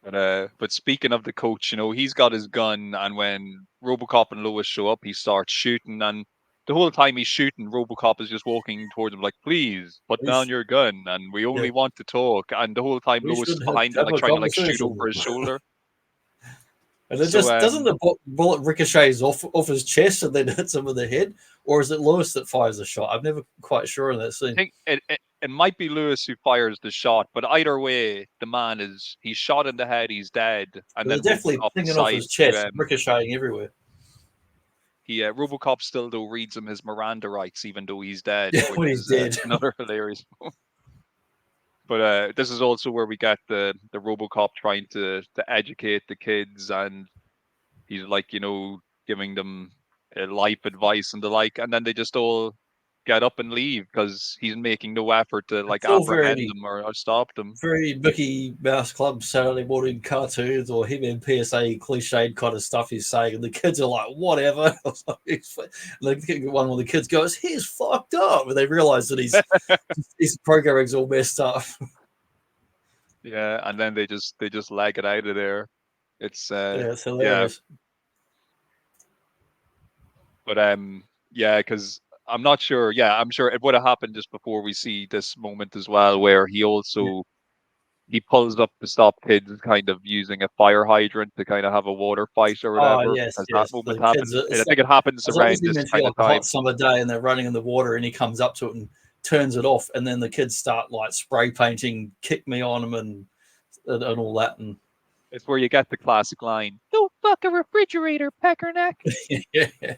Speaker 2: But speaking of the coach, you know, he's got his gun, and when RoboCop and Lewis show up, he starts shooting, and the whole time he's shooting, RoboCop is just walking towards him like, "Please put down your gun, and we only want to talk." And the whole time
Speaker 1: We
Speaker 2: Lewis
Speaker 1: should
Speaker 2: is behind him,
Speaker 1: have
Speaker 2: like
Speaker 1: a
Speaker 2: trying to like shoot
Speaker 1: conversation.
Speaker 2: over his shoulder.
Speaker 1: And it
Speaker 2: So,
Speaker 1: just doesn't the bullet ricochets off his chest and then hits him in the head, or is it Lewis that fires the shot? I'm never quite sure in that
Speaker 2: I
Speaker 1: scene.
Speaker 2: think it might be Lewis who fires the shot, but either way, the man he's shot in the head, he's dead, and
Speaker 1: They're
Speaker 2: then
Speaker 1: definitely
Speaker 2: RoboCop
Speaker 1: pinging off
Speaker 2: decides
Speaker 1: his chest,
Speaker 2: to
Speaker 1: ricocheting everywhere.
Speaker 2: RoboCop still though reads him his Miranda rights even though he's dead,
Speaker 1: Yeah,
Speaker 2: which
Speaker 1: when he's
Speaker 2: is
Speaker 1: dead.
Speaker 2: another hilarious moment. But this is also where we get the RoboCop trying to educate the kids, and he's like, you know, giving them life advice and the like, and then they just all get up and leave because he's making no effort to like
Speaker 1: It's all
Speaker 2: apprehend them or stop them.
Speaker 1: very Mickey Mouse Club Saturday morning cartoons or He-Man PSA cliched kind of stuff he's saying, and the kids are like, whatever. One of the kids goes, he's fucked up, and they realize that his programming's all messed up.
Speaker 2: Yeah, and then they just leg it out of there. It's
Speaker 1: it's hilarious.
Speaker 2: But yeah, because I'm not sure. Yeah, I'm sure it would have happened just before we see this moment as well, where he also he pulls up to stop kids kind of using a fire hydrant to kind of have a water fight or
Speaker 1: Oh
Speaker 2: whatever.
Speaker 1: yes,
Speaker 2: As
Speaker 1: yes.
Speaker 2: that moment
Speaker 1: The kids.
Speaker 2: happens, and I think it happens
Speaker 1: It's
Speaker 2: around
Speaker 1: obviously
Speaker 2: this
Speaker 1: meant to be
Speaker 2: kind
Speaker 1: like
Speaker 2: of
Speaker 1: a
Speaker 2: time.
Speaker 1: hot summer day, and they're running in the water, and he comes up to it and turns it off, and then the kids start like spray painting "kick me" on him and all that, and
Speaker 2: it's where you get the classic line, "Don't fuck a refrigerator, peckerneck."
Speaker 1: yeah.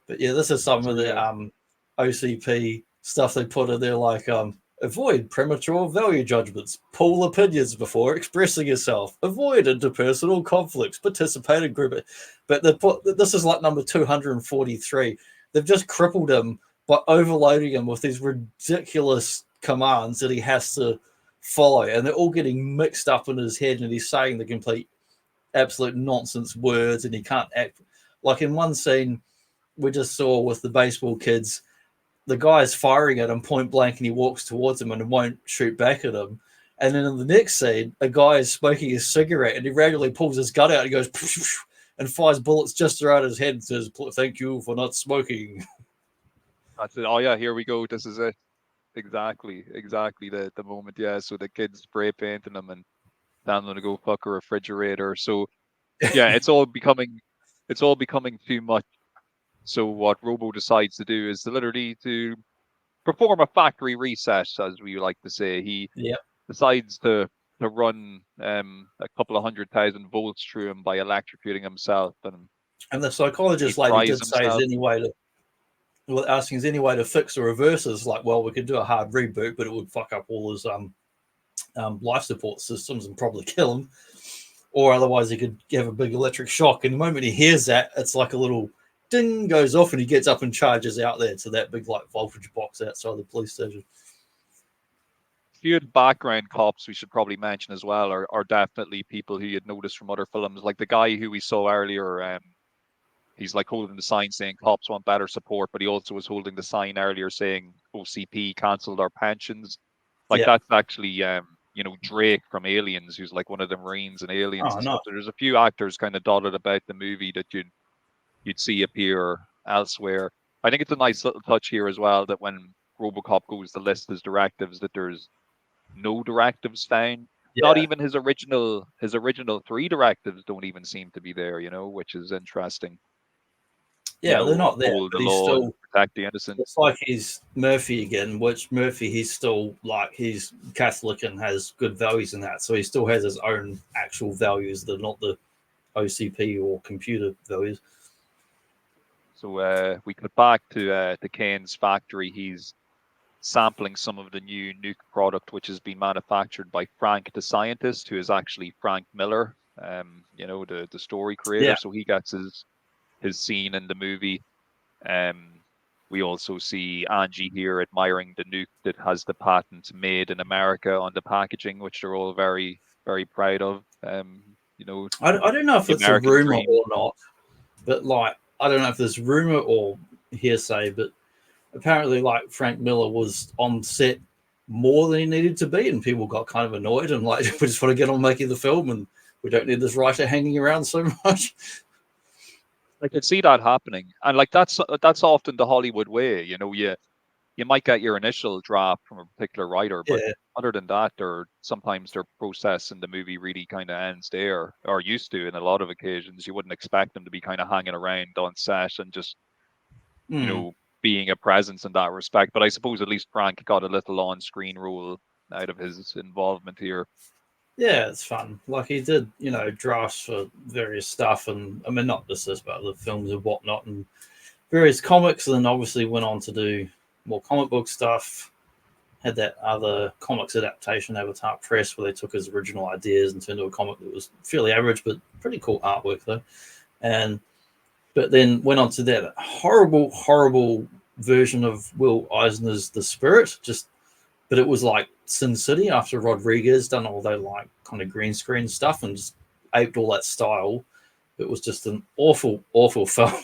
Speaker 1: But yeah, this is some of the OCP stuff they put in there, like avoid premature value judgments, pool opinions before expressing yourself, avoid interpersonal conflicts, participate in group. But they put this is like number 243. They've just crippled him by overloading him with these ridiculous commands that he has to follow, and they're all getting mixed up in his head, and he's saying the complete absolute nonsense words, and he can't act. Like in one scene we just saw with the baseball kids, the guy's firing at him point blank and he walks towards him and won't shoot back at him. And then in the next scene, a guy is smoking a cigarette and he randomly pulls his gun out and goes and fires bullets just around his head and says, "Thank you for not smoking."
Speaker 2: That's it. Oh yeah, here we go. This is it. Exactly the moment. Yeah, so the kids spray painting them and telling them to go fuck a refrigerator. So yeah, it's all becoming too much. So what Robo decides to do is literally to perform a factory reset, as we like to say. He decides to run a couple of 100,000 volts through him by electrocuting himself,
Speaker 1: and the psychologist lady did say, "Is any way to?" Well, asking, "Is any way to fix the reverses?" Like, well, we could do a hard reboot, but it would fuck up all his life support systems and probably kill him. Or otherwise, he could have a big electric shock. And the moment he hears that, it's like a little ding goes off, and he gets up and charges out there to that big like voltage box outside the police station.
Speaker 2: A few background cops we should probably mention as well are definitely people who you'd noticed from other films, like the guy who we saw earlier. He's like holding the sign saying cops want better support, but he also was holding the sign earlier saying OCP cancelled our pensions. Like that's actually Drake from Aliens, who's like one of the Marines in Aliens and stuff. So there's a few actors kind of dotted about the movie that you'd see appear elsewhere. I think it's a nice little touch here as well that when RoboCop goes to list his directives, that there's no directives found. Not even his original 3 directives don't even seem to be there, which is interesting.
Speaker 1: Yeah, they're not there.
Speaker 2: Uphold
Speaker 1: But
Speaker 2: the
Speaker 1: he's
Speaker 2: law
Speaker 1: still
Speaker 2: and protect the innocent.
Speaker 1: It's like he's Murphy again, which Murphy he's still like he's Catholic and has good values in that, so he still has his own actual values that are not the OCP or computer values.
Speaker 2: So we cut back to Kane's factory. He's sampling some of the new nuke product, which has been manufactured by Frank the scientist, who is actually Frank Miller, you know, the story creator.
Speaker 1: Yeah.
Speaker 2: So he gets his scene in the movie. We also see Angie here admiring the nuke that has the patent made in America on the packaging, which they're all very, very proud of. You know,
Speaker 1: I don't know if
Speaker 2: the
Speaker 1: it's a
Speaker 2: American
Speaker 1: rumor
Speaker 2: dream.
Speaker 1: or not, but like I don't know if there's rumor or hearsay, but apparently like Frank Miller was on set more than he needed to be, and people got kind of annoyed and like we just want to get on making the film, and we don't need this writer hanging around so much.
Speaker 2: I could see that happening, and like that's often the Hollywood way. You know, you might get your initial draft from a particular writer, but
Speaker 1: Yeah.
Speaker 2: other than that, sometimes their process in the movie really kind of ends there, or used to. In a lot of occasions, you wouldn't expect them to be kind of hanging around on set and just, you know, being a presence in that respect. But I suppose at least Frank got a little on-screen role out of his involvement here.
Speaker 1: Yeah, it's fun. Like he did, you know, drafts for various stuff, and I mean not just this, but other films and whatnot, and various comics, and then obviously went on to do more comic book stuff. Had that other comics adaptation, Avatar Press, where they took his original ideas and turned into a comic that was fairly average, but pretty cool artwork though. But then went on to that horrible, horrible version of Will Eisner's The Spirit, but it was like Sin City after Rodriguez done all that like kind of green screen stuff and just aped all that style. It was just an awful, awful film.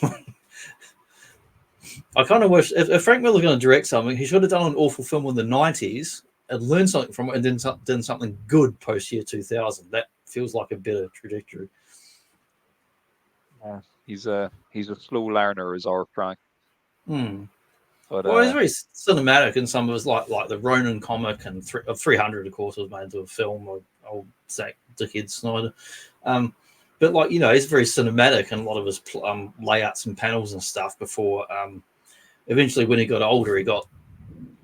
Speaker 1: I kind of wish if Frank Miller's going to direct something, he should have done an awful film in the 90s and learned something from it and then done something good post year 2000. That feels like a better trajectory.
Speaker 2: Yeah, he's a slow learner, is our Frank. But
Speaker 1: well, he's very cinematic in some of his like the Ronin comic and 300, of course, was made into a film of old Zack Dickhead Snyder. But like, you know, he's very cinematic in a lot of his layouts and panels and stuff before eventually when he got older, he got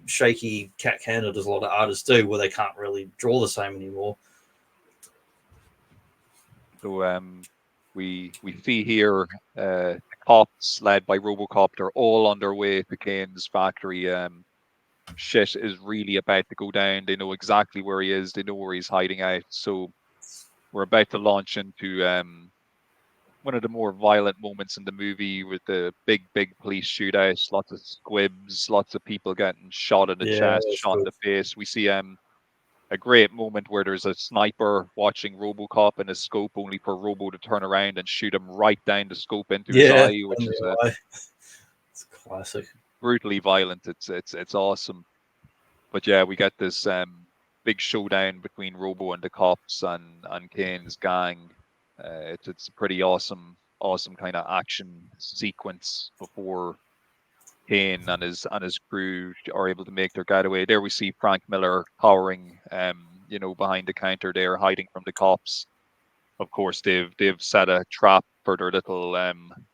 Speaker 1: shaky cat-handed as a lot of artists do, where they can't really draw the same anymore.
Speaker 2: So we see here cops led by RoboCop. They're all on their way to Kane's factory. Shit is really about to go down. They know exactly where he is. They know where he's hiding out. So we're about to launch into one of the more violent moments in the movie with the big police shootout. Lots of squibs, lots of people getting shot in the chest, shot in the face. We see a great moment where there's a sniper watching RoboCop in a scope, only for Robo to turn around and shoot him right down the scope into his eye, which is
Speaker 1: it's classic,
Speaker 2: brutally violent. It's awesome. But yeah, we get this big showdown between Robo and the cops and Kane's gang. It's a pretty awesome kind of action sequence before Kane and his crew are able to make their getaway. There we see Frank Miller cowering, you know, behind the counter there, hiding from the cops. Of course, they've set a trap for their little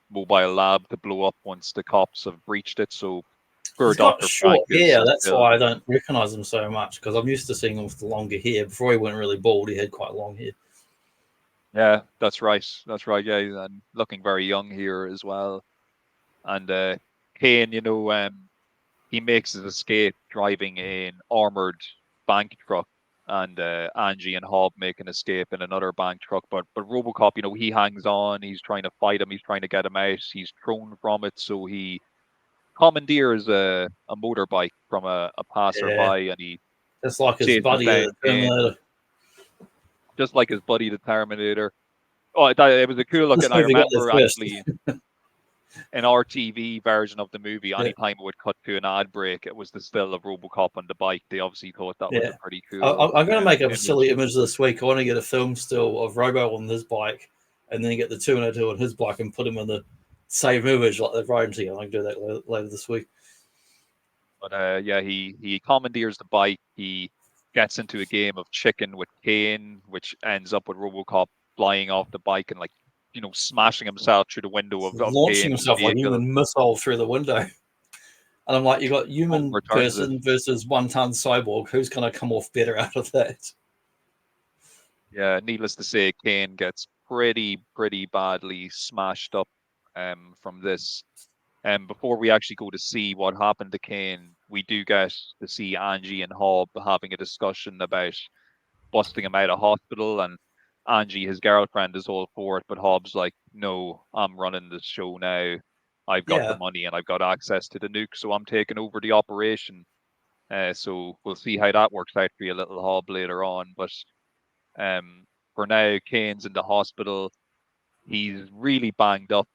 Speaker 2: mobile lab to blow up once the cops have breached it. So poor
Speaker 1: he's got
Speaker 2: Dr.
Speaker 1: short
Speaker 2: Frank
Speaker 1: hair. That's why I don't recognize him so much, because I'm used to seeing him with the longer hair. Before he went really bald, he had quite long hair.
Speaker 2: Yeah, that's right. That's right. Yeah, and looking very young here as well. And Kane, you know, he makes his escape driving an armored bank truck, and Angie and Hobb make an escape in another bank truck. But RoboCop, you know, he hangs on. He's trying to fight him. He's trying to get him out. He's thrown from it, so he commandeers a motorbike from a passerby, and he
Speaker 1: just like his
Speaker 2: chases
Speaker 1: buddy,
Speaker 2: down
Speaker 1: the Terminator.
Speaker 2: just like his buddy, the Terminator. Oh, it was a cool look,
Speaker 1: This
Speaker 2: and I
Speaker 1: movie got
Speaker 2: remember
Speaker 1: there first.
Speaker 2: actually an RTV version of the movie, anytime it would cut to an ad break, it was the still of RoboCop on the bike. They obviously thought that was a pretty cool.
Speaker 1: I'm going to make a
Speaker 2: image.
Speaker 1: silly image this week. I want to get a film still of Robo on his bike, and then get the 202 on his bike and put him in the same image like they've riding together. I can do that later this week.
Speaker 2: But yeah, he commandeers the bike. He gets into a game of chicken with Kane, which ends up with RoboCop flying off the bike and, like, you know, smashing himself through the window of
Speaker 1: launching
Speaker 2: Kane's
Speaker 1: himself like a
Speaker 2: vehicle.
Speaker 1: human missile through the window. And I'm like, you got human person versus 1-ton cyborg. Who's going to come off better out of that?
Speaker 2: Yeah, needless to say, Kane gets pretty badly smashed up from this. Before we actually go to see what happened to Kane, we do get to see Angie and Hobb having a discussion about busting him out of hospital. And Angie, his girlfriend, is all for it, but Hobbs like, no, I'm running this show now. I've got the
Speaker 1: Yeah.
Speaker 2: money and I've got access to the nuke, so I'm taking over the operation. So we'll see how that works out for you, little Hob, later on. But for now, Kane's in the hospital. He's really banged up.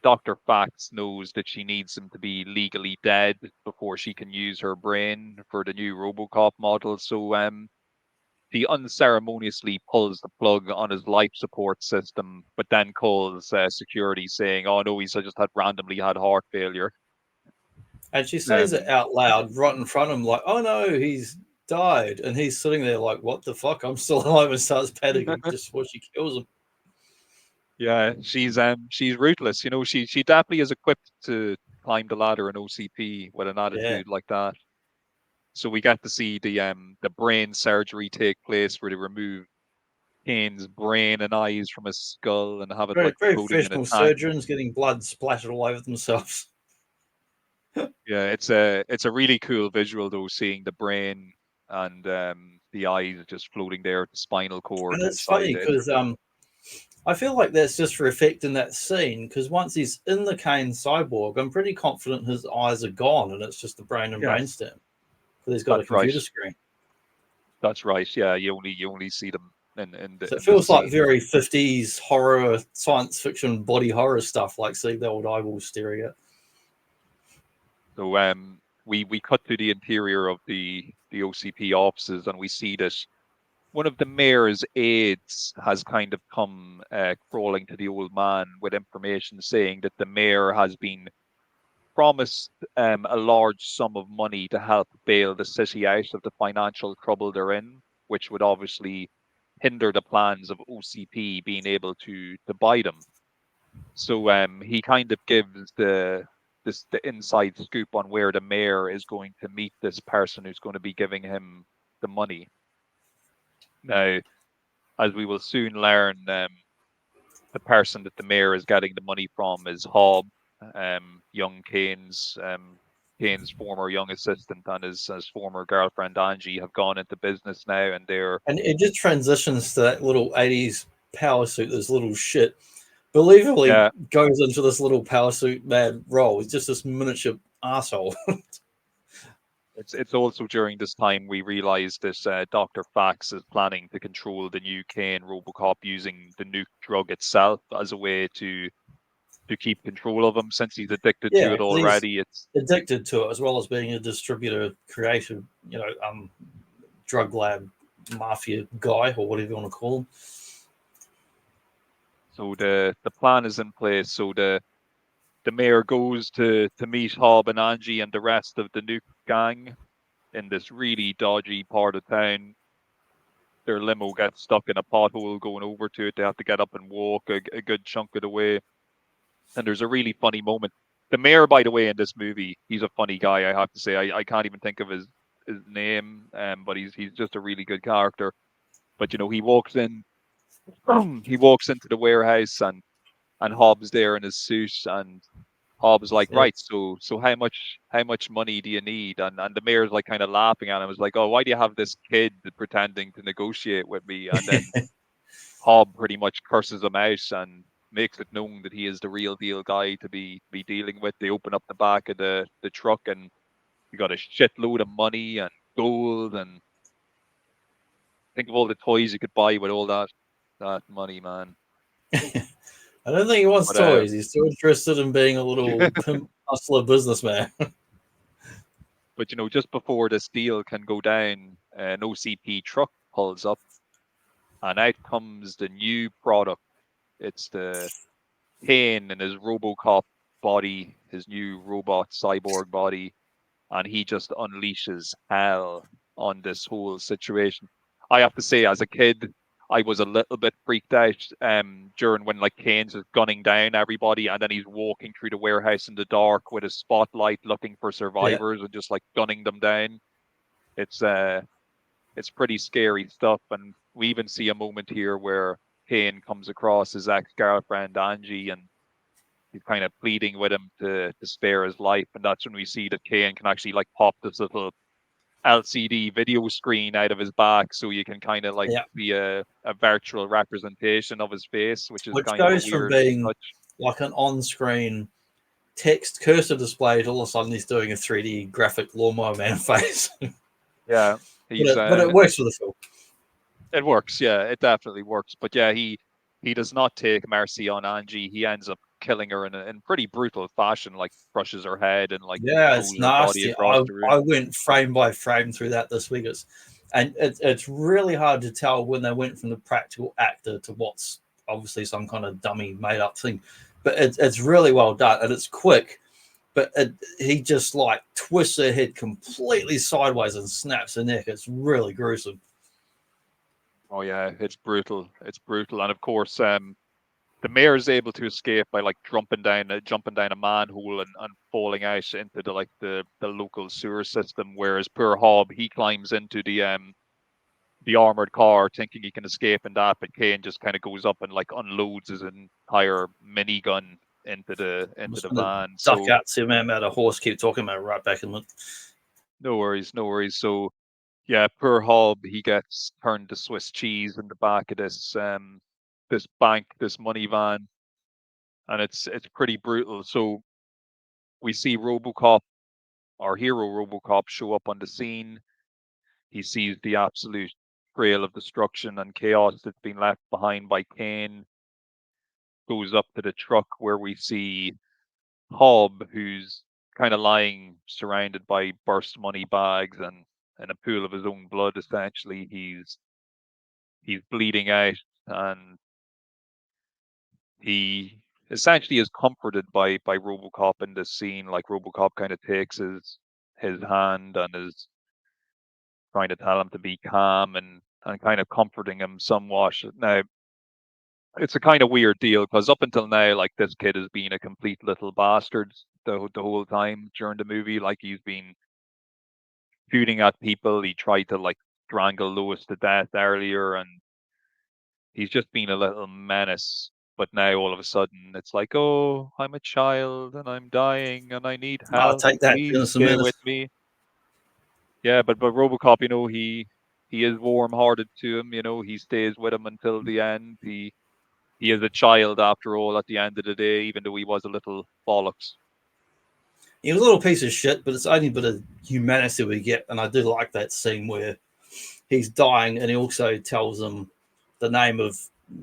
Speaker 2: Dr. Fax knows that she needs him to be legally dead before she can use her brain for the new RoboCop model. So he unceremoniously pulls the plug on his life support system, but then calls security saying, "Oh no, he's just randomly had heart failure."
Speaker 1: And she says it
Speaker 2: Um,
Speaker 1: out loud right in front of him, like, "Oh no, he's died," and he's sitting there like, "What the fuck? I'm still alive," and starts panicking just before she kills him.
Speaker 2: yeah, she's ruthless. You know, she definitely is equipped to climb the ladder in OCP with an
Speaker 1: Yeah.
Speaker 2: attitude like that. So we get to see the brain surgery take place where they remove Kane's brain and eyes from his skull and have it
Speaker 1: Very,
Speaker 2: like
Speaker 1: very
Speaker 2: floating in a
Speaker 1: professional
Speaker 2: tank.
Speaker 1: surgeons getting blood splattered all over themselves.
Speaker 2: Yeah, it's a really cool visual though, seeing the brain and the eyes just floating there, the spinal cord
Speaker 1: And it's
Speaker 2: inside
Speaker 1: funny
Speaker 2: it.
Speaker 1: because I feel like that's just for effect in that scene. Because once he's in the Kane cyborg, I'm pretty confident his eyes are gone, and it's just the brain and
Speaker 2: Yeah,
Speaker 1: brainstem. Because he's got a
Speaker 2: that's right.
Speaker 1: computer screen.
Speaker 2: That's right. Yeah, you only see them
Speaker 1: So it
Speaker 2: in this
Speaker 1: feels like
Speaker 2: scene.
Speaker 1: very 50s horror, science fiction, body horror stuff, like seeing the old eyeballs staring at.
Speaker 2: So we cut to the interior of the OCP offices and we see that one of the mayor's aides has kind of come crawling to the old man with information saying that the mayor has been promised a large sum of money to help bail the city out of the financial trouble they're in, which would obviously hinder the plans of OCP being able to buy them. So he kind of gives the inside scoop on where the mayor is going to meet this person who's going to be giving him the money. Now, as we will soon learn, the person that the mayor is getting the money from is Hobb, young Kane's former young assistant, and his former girlfriend Angie have gone into business now, and they're
Speaker 1: And it just transitions to that little 80s power suit, this little shit. Believably
Speaker 2: yeah.
Speaker 1: goes into this little power suit mad role. He's just this miniature asshole.
Speaker 2: It's also during this time we realize this Dr. Fax is planning to control the new Kane RoboCop using the nuke drug itself as a way to keep control of him since he's addicted to
Speaker 1: Yeah,
Speaker 2: it
Speaker 1: 'cause he's
Speaker 2: already. It's
Speaker 1: addicted to it as well as being a distributor, creative, drug lab mafia guy or whatever you want to call him.
Speaker 2: so the plan is in place. So the mayor goes to meet Hobb and Angie and the rest of the nuke gang in this really dodgy part of town. Their limo gets stuck in a pothole going over to it. They have to get up and walk a good chunk of the way. And there's a really funny moment. The mayor, by the way, in this movie, he's a funny guy, I have to say. I can't even think of his name, but he's just a really good character. But you know, he walks in he walks into the warehouse and Hobbs there in his suit and Hobbs like,
Speaker 1: Yeah.
Speaker 2: right, so how much money do you need? And the mayor's like kind of laughing at him. Was like, oh, why do you have this kid pretending to negotiate with me? And then Hobb pretty much curses him out and makes it known that he is the real deal guy to be dealing with. They open up the back of the truck and you got a shitload of money and gold and think of all the toys you could buy with all that money, man.
Speaker 1: I don't think he wants
Speaker 2: But
Speaker 1: toys. He's still interested in being a little pimp hustler businessman.
Speaker 2: but you know, just before this deal can go down, an OCP truck pulls up and out comes the new product. It's the Kane in his RoboCop body, his new robot cyborg body, and he just unleashes hell on this whole situation. I have to say, as a kid, I was a little bit freaked out during when like Kane's is gunning down everybody, and then he's walking through the warehouse in the dark with a spotlight, looking for
Speaker 1: Yeah.
Speaker 2: survivors and just like gunning them down. It's pretty scary stuff, and we even see a moment here where Kane comes across his ex-girlfriend Angie, and he's kind of pleading with him to spare his life, and that's when we see that Kane can actually like pop this little LCD video screen out of his back, so you can kind of like be a virtual representation of his face, which is kind of a
Speaker 1: goes from
Speaker 2: weird
Speaker 1: being
Speaker 2: touch.
Speaker 1: like an on-screen text cursor display to all of a sudden he's doing a 3D graphic lawnmower man face.
Speaker 2: Yeah,
Speaker 1: but it works for the film.
Speaker 2: It works, yeah, it definitely works. But yeah, he does not take mercy on Angie. He ends up killing her in pretty brutal fashion, like crushes her head and like
Speaker 1: it's
Speaker 2: pulls her body
Speaker 1: nasty.
Speaker 2: across the room.
Speaker 1: I went frame by frame through that this week. It's really hard to tell when they went from the practical actor to what's obviously some kind of dummy made up thing. But it's really well done and it's quick. But he just like twists her head completely sideways and snaps her neck. It's really gruesome.
Speaker 2: Oh yeah, it's brutal. It's brutal, and of course, the mayor is able to escape by like jumping down a manhole and falling out into the local sewer system. Whereas poor Hob, he climbs into the armored car thinking he can escape in that, but Kane just kind of goes up and like unloads his entire minigun into the van.
Speaker 1: Duck out to man about a horse. Keep talking about it right back in the.
Speaker 2: No worries, no worries. So yeah, poor Hob, he gets turned to Swiss cheese in the back of this bank, this money van, and it's pretty brutal. So we see RoboCop, our hero RoboCop, show up on the scene. He sees the absolute trail of destruction and chaos that's been left behind by Kane. Goes up to the truck where we see Hob, who's kind of lying surrounded by burst money bags and a pool of his own blood. Essentially, he's bleeding out, and he essentially is comforted by RoboCop in this scene. Like RoboCop kind of takes his hand and is trying to tell him to be calm and kind of comforting him somewhat. Now, it's a kind of weird deal because up until now, like this kid has been a complete little bastard the whole time during the movie. Like he's been shooting at people. He tried to like strangle Lewis to death earlier, and he's just been a little menace. But now all of a sudden, it's like, oh, I'm a child and I'm dying and I need help.
Speaker 1: I'll take that.
Speaker 2: Please stay with me. Yeah, but RoboCop, you know, he is warm-hearted to him. You know, he stays with him until the end. He is a child after all. At the end of the day, even though he was a little bollocks.
Speaker 1: He was a little piece of shit, but it's only a bit of humanity we get, and I do like that scene where he's dying, and he also tells him the name of,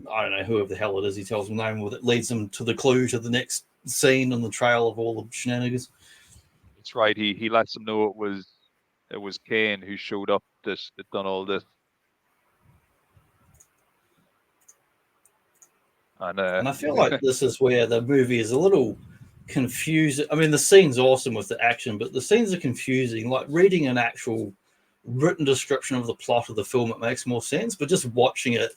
Speaker 1: I don't know, whoever the hell it is. He tells him the name that leads him to the clue to the next scene on the trail of all the shenanigans.
Speaker 2: That's right. He lets him know it was Kane who showed up that done all this. And
Speaker 1: I feel like this is where the movie is a little confusing. I mean, the scene's awesome with the action, but the scenes are confusing. Like reading an actual written description of the plot of the film, it makes more sense. But just watching it,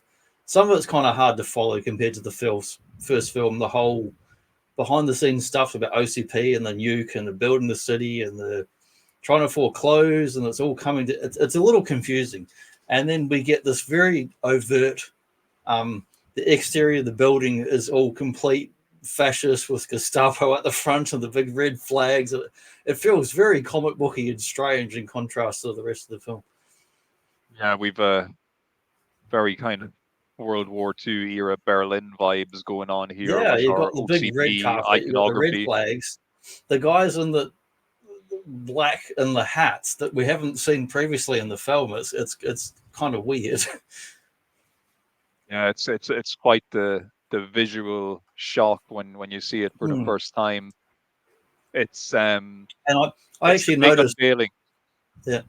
Speaker 1: some of it's kind of hard to follow compared to the first film. The whole behind-the-scenes stuff about OCP and the nuke and the building the city and the trying to foreclose, and it's all coming to. It's a little confusing, and then we get this very overt. The exterior of the building is all complete fascist with Gestapo at the front and the big red flags. It feels very comic booky and strange in contrast to the rest of the film.
Speaker 2: Yeah, we've very kind of World War II era Berlin vibes going on here.
Speaker 1: Yeah, you've got the
Speaker 2: OCP
Speaker 1: big red carpet, you've got the red flags, the guys in the black and the hats that we haven't seen previously in the film. It's kind of weird.
Speaker 2: Yeah, it's quite the visual shock when you see it for the first time. It's
Speaker 1: and I actually noticed.
Speaker 2: Unveiling.
Speaker 1: Yeah,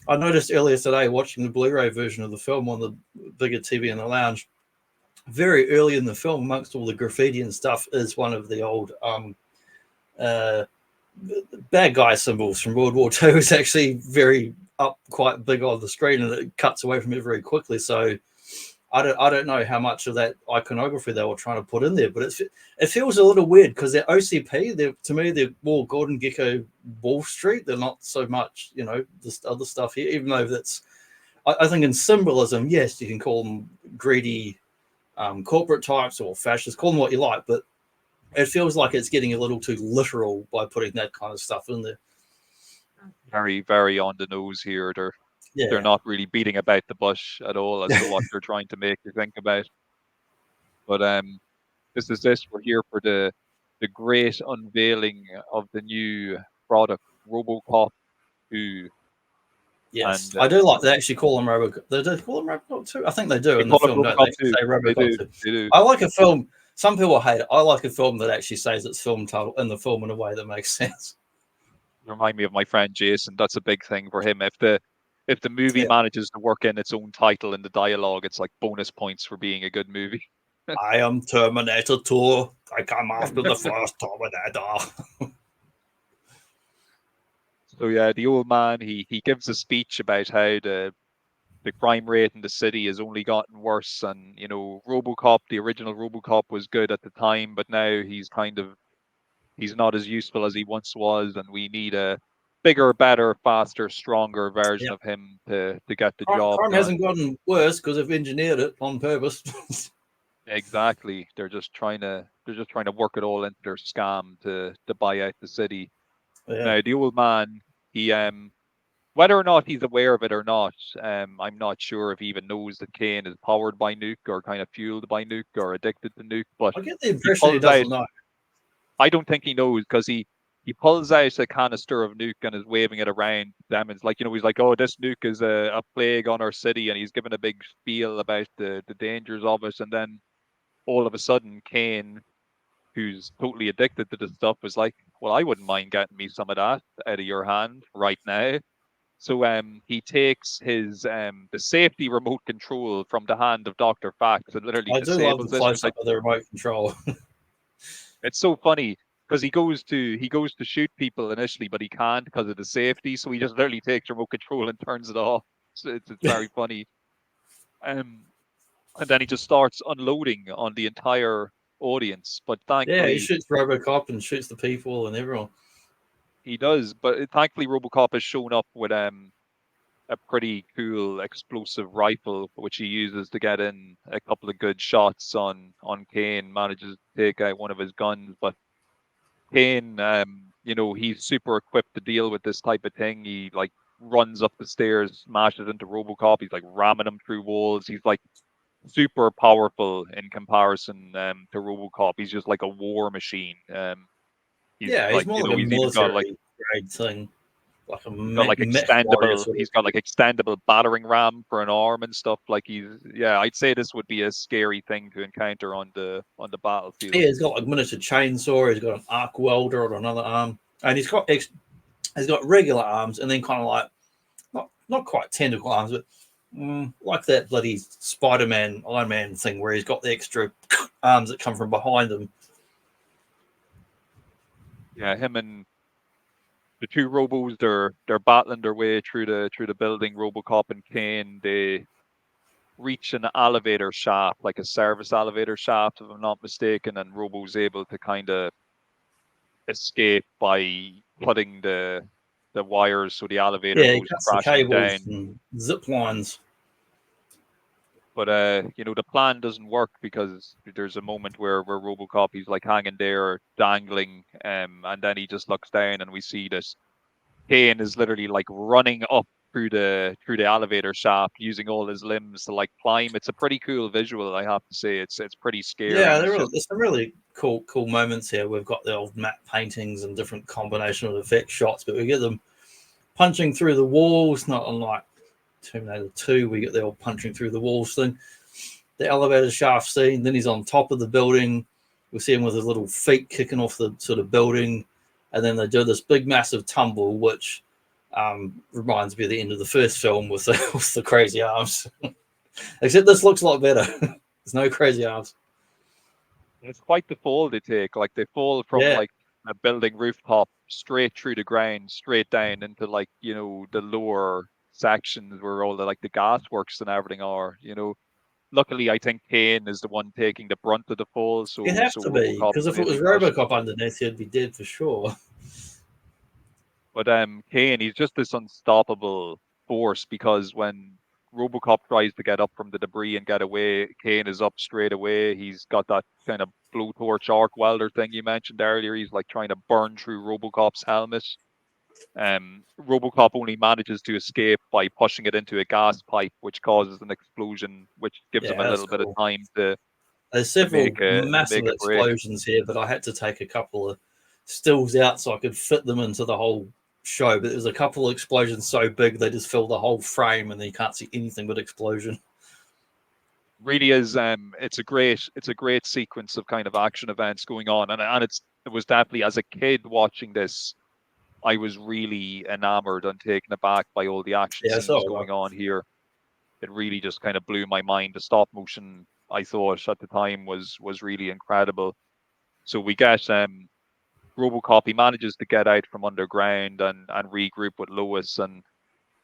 Speaker 1: I noticed earlier today watching the Blu-ray version of the film on the bigger TV in the lounge. Very early in the film, amongst all the graffiti and stuff, is one of the old bad guy symbols from World War II. It's actually very up, quite big on the screen, and it cuts away from it very quickly. So I don't know how much of that iconography they were trying to put in there, but it feels a little weird because they're OCP. To me, they're more Gordon Gekko Wall Street. They're not so much, you know, this other stuff here, even though that's, I think in symbolism, yes, you can call them greedy corporate types or fascists, call them what you like, but it feels like it's getting a little too literal by putting that kind of stuff in there.
Speaker 2: very, very on the nose here. They're
Speaker 1: Yeah.
Speaker 2: not really beating about the bush at all as to what they're trying to make you think about. But this is this. We're here for the great unveiling of the new product, RoboCop 2.
Speaker 1: Yes,
Speaker 2: And
Speaker 1: I do like they actually call them RoboCop. They do call them RoboCop 2. I think they do
Speaker 2: they
Speaker 1: in the
Speaker 2: call it
Speaker 1: film, don't
Speaker 2: RoboCop
Speaker 1: they?
Speaker 2: 2.
Speaker 1: Say
Speaker 2: They
Speaker 1: RoboCop
Speaker 2: do.
Speaker 1: 2.
Speaker 2: They do.
Speaker 1: I like a film. Some people hate it. I like a film that actually says its film title in the film in a way that makes sense.
Speaker 2: Remind me of my friend Jason. That's a big thing for him. If the movie
Speaker 1: Yeah.
Speaker 2: manages to work in its own title in the dialogue, it's like bonus points for being a good movie.
Speaker 1: I am Terminator 2. I come after the first Terminator.
Speaker 2: So yeah, the old man he gives a speech about how the crime rate in the city has only gotten worse, and you know, RoboCop, the original RoboCop was good at the time, but now he's not as useful as he once was, and we need a bigger, better, faster, stronger version
Speaker 1: Yep.
Speaker 2: of him to get the job
Speaker 1: Crime
Speaker 2: done.
Speaker 1: hasn't gotten worse because they've engineered it on purpose.
Speaker 2: Exactly. They're just trying to work it all into their scam to buy out the city.
Speaker 1: Yeah.
Speaker 2: Now the old man, he whether or not he's aware of it or not, I'm not sure if he even knows that Kane is powered by nuke or kind of fueled by nuke or addicted to nuke. But
Speaker 1: I get the
Speaker 2: he
Speaker 1: impression he
Speaker 2: pulls out.
Speaker 1: doesn't know.
Speaker 2: I don't think he knows because he pulls out a canister of nuke and is waving it around them. It's like, you know, he's like, oh, this nuke is a plague on our city, and he's giving a big spiel about the dangers of it. And then all of a sudden, Kane, who's totally addicted to this stuff, was like, well, I wouldn't mind getting me some of that out of your hand right now. So he takes his the safety remote control from the hand of Dr. Fax and literally
Speaker 1: I do love the
Speaker 2: disables it.
Speaker 1: close up of the remote control.
Speaker 2: It's so funny because he goes to shoot people initially, but he can't because of the safety. So he just literally takes remote control and turns it off. It's very funny. And then he just starts unloading on the entire audience. But
Speaker 1: Yeah, he
Speaker 2: thankfully,
Speaker 1: shoots RoboCop and shoots the people and everyone.
Speaker 2: he does. But thankfully, RoboCop has shown up with a pretty cool explosive rifle, which he uses to get in a couple of good shots on Kane. Manages to take out one of his guns, but Kane, you know, he's super equipped to deal with this type of thing. He like runs up the stairs, smashes into RoboCop. He's like ramming him through walls. He's like super powerful in comparison to RoboCop. He's just like a war machine. He's
Speaker 1: Yeah, he's
Speaker 2: like,
Speaker 1: more
Speaker 2: you
Speaker 1: like
Speaker 2: know,
Speaker 1: a
Speaker 2: he's even got like
Speaker 1: military grade thing. Like a
Speaker 2: he's got like
Speaker 1: mech warrior
Speaker 2: extendable.
Speaker 1: sort of.
Speaker 2: He's got like extendable battering ram for an arm and stuff. Like yeah. I'd say this would be a scary thing to encounter on the battlefield.
Speaker 1: Yeah, he's got like miniature chainsaw. He's got an arc welder on another arm, and he's got regular arms, and then kind of like not quite tentacle arms, but like that bloody Spider-Man, Iron Man thing where he's got the extra arms that come from behind him.
Speaker 2: Yeah, him and the two robos, they're battling their way through the building. RoboCop and Kane, they reach an elevator shaft, like a service elevator shaft, if I'm not mistaken, and Robo's able to kind of escape by cutting the wires so the elevator
Speaker 1: Yeah, he
Speaker 2: goes
Speaker 1: cuts the
Speaker 2: crashing
Speaker 1: cables
Speaker 2: down.
Speaker 1: and zip lines.
Speaker 2: But you know, the plan doesn't work because there's a moment where RoboCop, he's like hanging there dangling, and then he just looks down and we see this Kane is literally like running up through the elevator shaft using all his limbs to like climb. It's a pretty cool visual, I have to say. It's pretty scary.
Speaker 1: Yeah, there's some really cool moments here. We've got the old matte paintings and different combination of effect shots, but we get them punching through the walls, not unlike Terminator 2. We get the old punching through the walls thing. The elevator shaft scene. Then he's on top of the building. We see him with his little feet kicking off the sort of building, and then they do this big, massive tumble, which reminds me of the end of the first film with the crazy arms. Except this looks a lot better. There's no crazy arms.
Speaker 2: It's quite the fall they take. Like they fall from like a building rooftop straight through the ground, straight down into like, you know, the lower sections where all the like the gas works and everything are, you know. Luckily, I think Kane is the one taking the brunt of the fall. So
Speaker 1: It has to be,
Speaker 2: RoboCop
Speaker 1: because if it
Speaker 2: is
Speaker 1: was
Speaker 2: able to
Speaker 1: RoboCop underneath, he'd be dead for sure.
Speaker 2: But Kane, he's just this unstoppable force because when RoboCop tries to get up from the debris and get away, Kane is up straight away. He's got that kind of blowtorch arc welder thing you mentioned earlier. He's like trying to burn through RoboCop's helmet. RoboCop only manages to escape by pushing it into a gas pipe, which causes an explosion, which gives him a little bit of time to
Speaker 1: There's several
Speaker 2: make a
Speaker 1: massive
Speaker 2: break.
Speaker 1: explosions here, but I had to take a couple of stills out so I could fit them into the whole show. But there's a couple of explosions so big they just fill the whole frame, and then you can't see anything but explosion.
Speaker 2: Really is. It's a great sequence of kind of action events going on, and it was definitely, as a kid watching this, I was really enamored and taken aback by all the action scenes going on here. It really just kind of blew my mind. The stop motion, I thought at the time, was really incredible. So we get RoboCop. He manages to get out from underground and regroup with Lois, and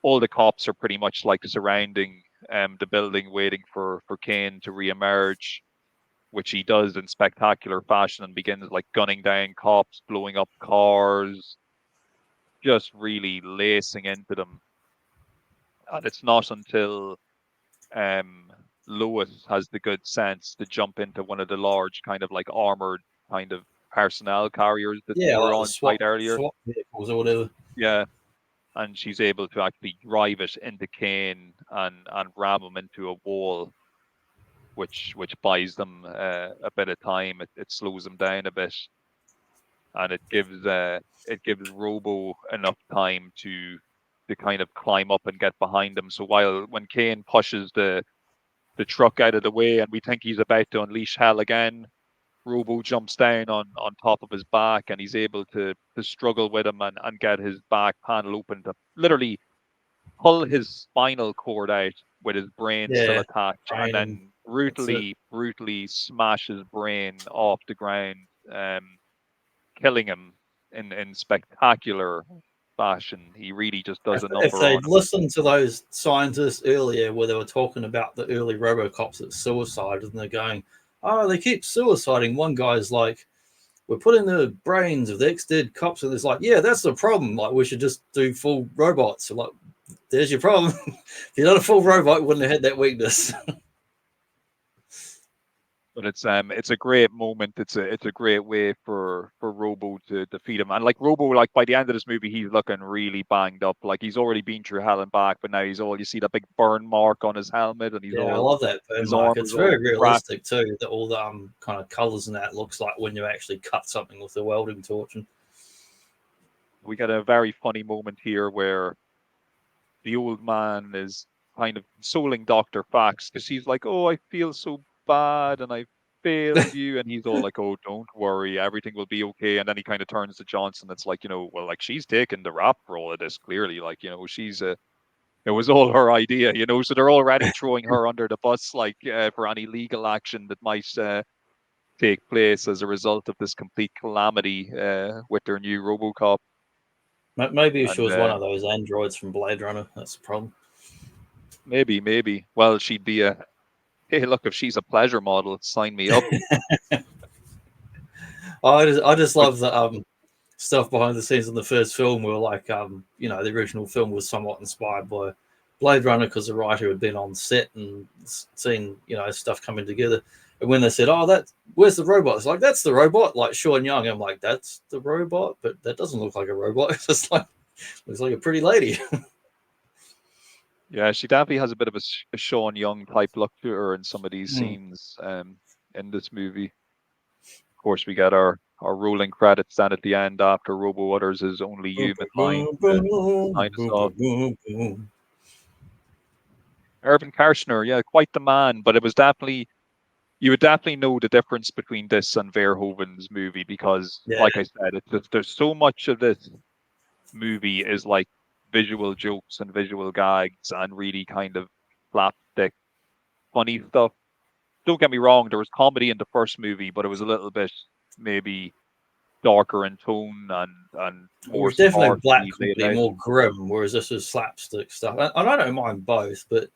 Speaker 2: all the cops are pretty much like surrounding the building, waiting for Kane to reemerge, which he does in spectacular fashion and begins like gunning down cops, blowing up cars, just really lacing into them. And it's not until Lois has the good sense to jump into one of the large kind of like armored kind of personnel carriers that were on site earlier.
Speaker 1: SWAT vehicles or whatever.
Speaker 2: Yeah. And she's able to actually drive it into Kane and ram him into a wall, which buys them a bit of time. It slows them down a bit, and it gives Robo enough time to kind of climb up and get behind him. So when Kane pushes the truck out of the way and we think he's about to unleash hell again, Robo jumps down on top of his back, and he's able to struggle with him and get his back panel open to literally pull his spinal cord out with his brain still attached, and then brutally smash his brain off the ground, killing him in spectacular fashion. He really just does a number.
Speaker 1: If they'd listened to those scientists earlier where they were talking about the early RoboCops that suicide, and they're going, oh, they keep suiciding. One guy's like, we're putting the brains of the ex-dead cops, and it's like, yeah, that's the problem. Like, we should just do full robots. So, like, there's your problem. If you're not a full robot, you wouldn't have had that weakness.
Speaker 2: But it's a great moment. It's a great way for Robo to defeat him. And like Robo, like by the end of this movie, he's looking really banged up. Like he's already been through hell and back, but now you see that big burn mark on his helmet, and
Speaker 1: I love that burn mark. It's very realistic too. That all the kind of colors and that looks like when you actually cut something with a welding torch. And
Speaker 2: we got a very funny moment here where the old man is kind of consoling Dr. Fax because he's like, oh, I feel so bad and I failed you, and he's all like, oh, don't worry, everything will be okay. And then he kind of turns to Johnson. It's like, well, like she's taken the rap for all of this, clearly, like, she's it was all her idea, so they're already throwing her under the bus, like for any legal action that might take place as a result of this complete calamity with their new RoboCop.
Speaker 1: Maybe she was one of those androids from Blade Runner. That's the problem.
Speaker 2: Maybe. Well, she'd be hey, look, if she's a pleasure model, sign me up.
Speaker 1: I just love the stuff behind the scenes in the first film where, like, the original film was somewhat inspired by Blade Runner because the writer had been on set and seen, stuff coming together. And when they said, oh, where's the robot? It's like, that's the robot, like Sean Young. I'm like, that's the robot? But that doesn't look like a robot. It's just like, looks like a pretty lady.
Speaker 2: Yeah, she definitely has a bit of a Sean Young type look to her in some of these scenes in this movie. Of course, we get our rolling credits then at the end after Robo utters his only human line to sign us off. Irvin Kershner, yeah, quite the man, but it was definitely, you would definitely know the difference between this and Verhoeven's movie because, like I said, it's just, there's so much of this movie is like visual jokes and visual gags and really kind of slapstick funny stuff. Don't get me wrong, there was comedy in the first movie, but it was a little bit maybe darker in tone and more
Speaker 1: definitely black comedy, more grim, whereas this is slapstick stuff. And I don't mind both, but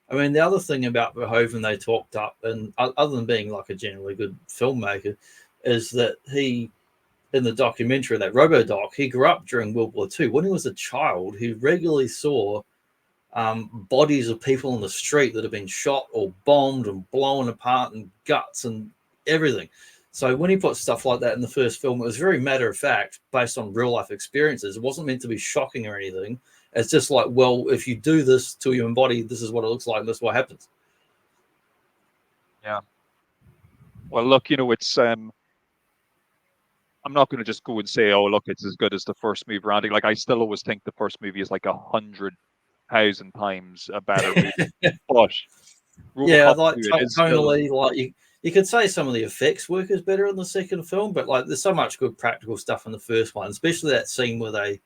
Speaker 1: I mean, the other thing about Verhoeven they talked up, and other than being like a generally good filmmaker, is that he, in the documentary, that RoboDoc, he grew up during World War II. When he was a child, he regularly saw bodies of people on the street that have been shot or bombed and blown apart and guts and everything. So when he put stuff like that in the first film, it was very matter of fact, based on real life experiences. It wasn't meant to be shocking or anything. It's just like, well, if you do this to your body, this is what it looks like, and this is what happens.
Speaker 2: Yeah. Well, look, it's I'm not going to just go and say, oh, look, it's as good as the first movie, Randy. Like, I still always think the first movie is like 100,000 times a better movie. But
Speaker 1: yeah,
Speaker 2: RoboCop
Speaker 1: like
Speaker 2: 2, it is
Speaker 1: tonally,
Speaker 2: still...
Speaker 1: like you could say some of the effects work is better in the second film, but like there's so much good practical stuff in the first one, especially that scene where they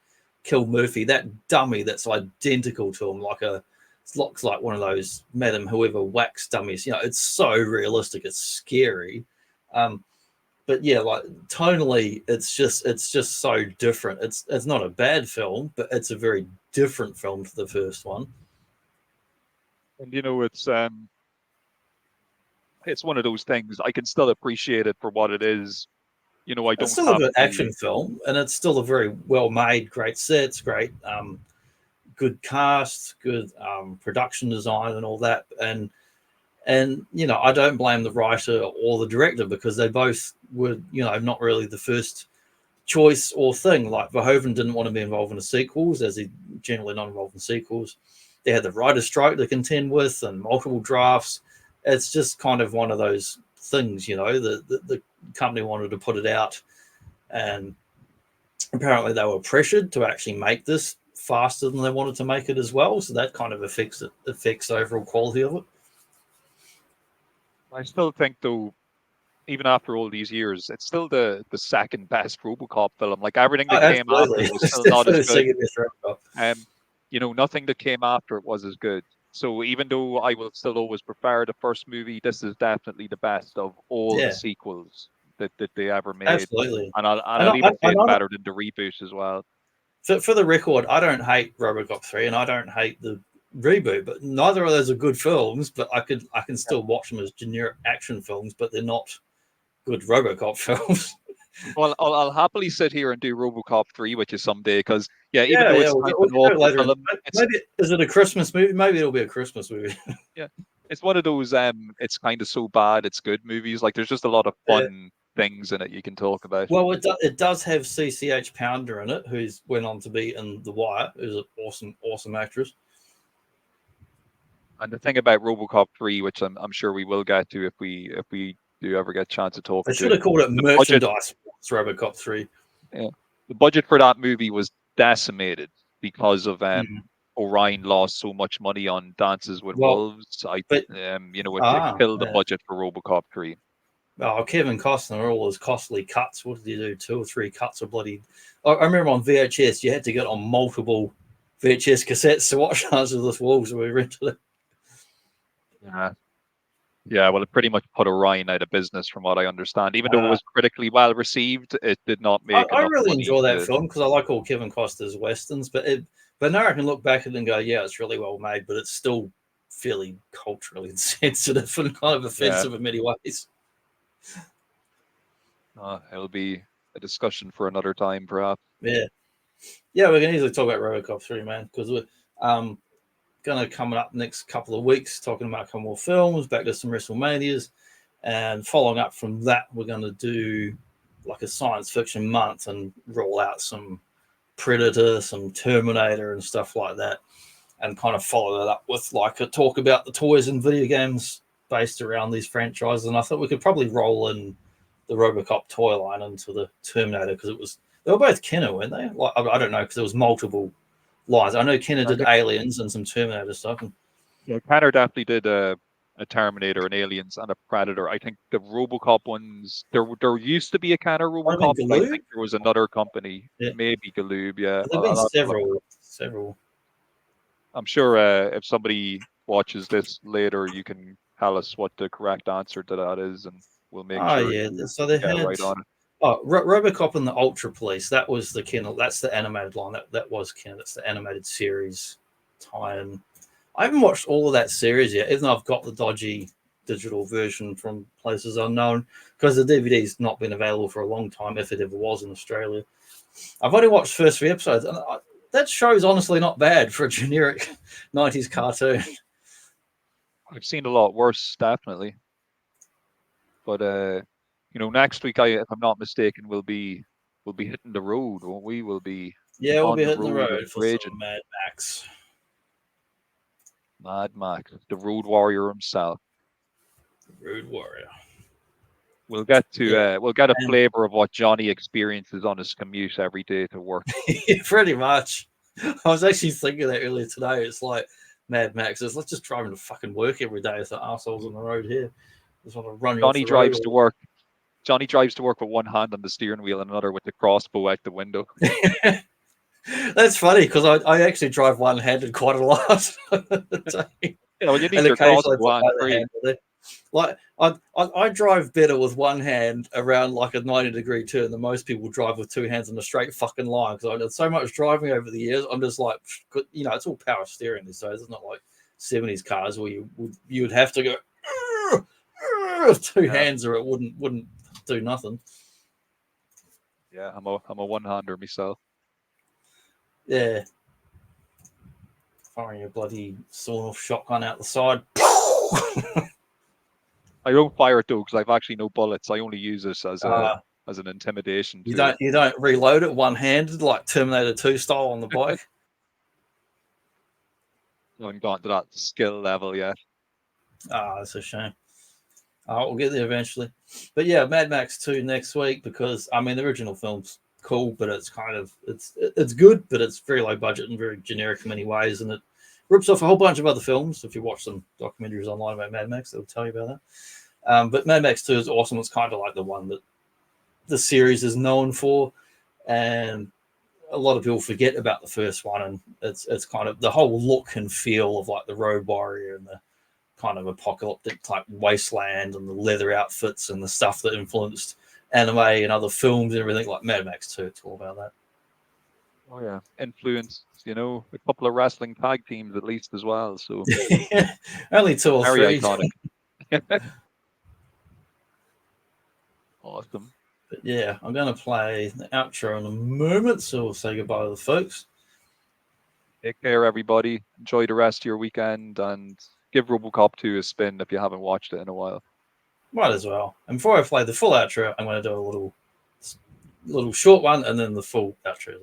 Speaker 1: kill Murphy, that dummy that's identical to him, it looks like one of those Madam Whoever wax dummies. It's so realistic, it's scary. But yeah, like tonally, it's just so different. It's not a bad film, but it's a very different film to the first one.
Speaker 2: And it's one of those things. I can still appreciate it for what it is. I don't.
Speaker 1: It's still a good action film, and it's still a very well made, great sets, great, good cast, good production design, and all that. And I don't blame the writer or the director, because they both were not really the first choice or thing. Like Verhoeven didn't want to be involved in the sequels, as he generally not involved in sequels. They had the writer's strike to contend with and multiple drafts. It's just kind of one of those things, the company wanted to put it out, and apparently they were pressured to actually make this faster than they wanted to make it as well. So that kind of affects the overall quality of it.
Speaker 2: I still think, though, even after all these years, it's still the second best RoboCop film. Like, everything that came after it was still not as good. Nothing that came after it was as good. So even though I will still always prefer the first movie, this is definitely the best of all the sequels that they ever made.
Speaker 1: Absolutely.
Speaker 2: And I'll even say it's better than the reboot as well.
Speaker 1: For the record, I don't hate RoboCop 3 and I don't hate the reboot, but neither of those are good films. But I can still watch them as generic action films, but they're not good RoboCop films.
Speaker 2: Well, I'll happily sit here and do RoboCop 3 with you someday, because even though it's kind of an awful film,
Speaker 1: maybe is it a Christmas movie? Maybe it'll be a Christmas movie.
Speaker 2: Yeah, it's one of those it's kind of so bad it's good movies. Like, there's just a lot of fun things in it you can talk about.
Speaker 1: Well, it does have CCH Pounder in it, who's went on to be in The Wire, who's an awesome actress.
Speaker 2: And the thing about RoboCop 3, which I'm sure we will get to if we do ever get a chance to talk.
Speaker 1: I should have called it merchandise. RoboCop 3.
Speaker 2: Yeah, the budget for that movie was decimated because of Orion lost so much money on Dances with Wolves. It killed the budget for RoboCop 3.
Speaker 1: Oh, Kevin Costner, all his costly cuts. What did he do? 2 or 3 cuts of bloody. I remember on VHS, you had to get on multiple VHS cassettes to watch Dances with Wolves when we rented it.
Speaker 2: Yeah, well, it pretty much put Orion out of business, from what I understand. Even though it was critically well received, it did not make.
Speaker 1: I really enjoy that film because I like all Kevin Costner's westerns. But now I can look back at it and go, yeah, it's really well made, but it's still fairly culturally insensitive and kind of offensive in many ways.
Speaker 2: It'll be a discussion for another time, perhaps.
Speaker 1: Yeah, we can easily talk about RoboCop 3, man, because we're going to come up next couple of weeks talking about a couple more films, back to some WrestleManias, and following up from that, we're going to do like a science fiction month and roll out some Predator, some Terminator and stuff like that, and kind of follow that up with like a talk about the toys and video games based around these franchises. And I thought we could probably roll in the RoboCop toy line into the Terminator, because they were both Kenner, weren't they? Like, I don't know, because there was multiple lines. I know Kenner did Aliens and some Terminator stuff.
Speaker 2: Yeah, Kenner definitely did a Terminator, an Aliens, and a Predator. I think the RoboCop ones, there used to be a Kenner RoboCop, but I think there was another company, maybe Galoob. Yeah,
Speaker 1: there have been several.
Speaker 2: I'm sure if somebody watches this later, you can tell us what the correct answer to that is, and we'll make sure.
Speaker 1: So they had
Speaker 2: right on it.
Speaker 1: RoboCop and the Ultra Police. That was the Kenner. That's the animated line. That was Kenner. That's the animated series tie-in. I haven't watched all of that series yet, even though I've got the dodgy digital version from places unknown, because the DVD's not been available for a long time, if it ever was in Australia. I've only watched the first 3 episodes, and that show's honestly not bad for a generic 90s cartoon.
Speaker 2: I've seen a lot worse, definitely. But next week, if I'm not mistaken, we'll be hitting the road, won't we? We'll be
Speaker 1: we'll
Speaker 2: on
Speaker 1: be
Speaker 2: the
Speaker 1: hitting the
Speaker 2: road
Speaker 1: road
Speaker 2: and
Speaker 1: for
Speaker 2: raging.
Speaker 1: some Mad Max.
Speaker 2: Mad Max, the road warrior himself.
Speaker 1: Road warrior.
Speaker 2: We'll get a
Speaker 1: And-
Speaker 2: flavor of what Johnny experiences on his commute every day to work.
Speaker 1: Pretty much. I was actually thinking that earlier today. It's like Mad Max. Let's just drive him to fucking work every day as the assholes on the road here. Just want to run you
Speaker 2: Johnny
Speaker 1: off the
Speaker 2: drives
Speaker 1: road.
Speaker 2: to work. Johnny drives to work with one hand on the steering wheel and another with the crossbow out the window.
Speaker 1: That's funny because I actually drive one-handed quite a lot.
Speaker 2: You need
Speaker 1: and
Speaker 2: your
Speaker 1: occasionally
Speaker 2: crossbow hand
Speaker 1: put my
Speaker 2: free.
Speaker 1: hand with it. Like I drive better with one hand around like a 90-degree turn than most people drive with two hands in a straight fucking line. Because I've done so much driving over the years, I'm just like, it's all power steering these days. It's not like 70s cars where you would have to go with two hands or it wouldn't do nothing.
Speaker 2: Yeah, I'm a one-hander myself.
Speaker 1: Yeah. Firing a bloody sawn-off shotgun out the side.
Speaker 2: I don't fire it though because I've actually no bullets. I only use this as an intimidation.
Speaker 1: You don't reload it one-handed like Terminator 2 style on the bike.
Speaker 2: I haven't gotten to that skill level yet.
Speaker 1: That's a shame. We'll get there eventually. But yeah, Mad Max 2 next week because the original film's cool, but it's kind of it's good, but it's very low budget and very generic in many ways, and it rips off a whole bunch of other films. If you watch some documentaries online about Mad Max, they'll tell you about that. But Mad Max 2 is awesome. It's kind of like the one that the series is known for, and a lot of people forget about the first one. And it's kind of the whole look and feel of like the Road Warrior and the kind of apocalyptic type wasteland and the leather outfits and the stuff that influenced anime and other films and everything like Mad Max 2. It's all about that.
Speaker 2: Oh yeah, influenced, a couple of wrestling tag teams at least as well. So
Speaker 1: only 2 or 3.
Speaker 2: Very iconic. Awesome.
Speaker 1: But yeah, I'm going to play the outro in a moment, so we'll say goodbye to the folks.
Speaker 2: Take care, everybody. Enjoy the rest of your weekend and give ROBOCOP 2 a spin if you haven't watched it in a while.
Speaker 1: Might as well. And before I play the full outro, I'm going to do a little short one and then the full outro.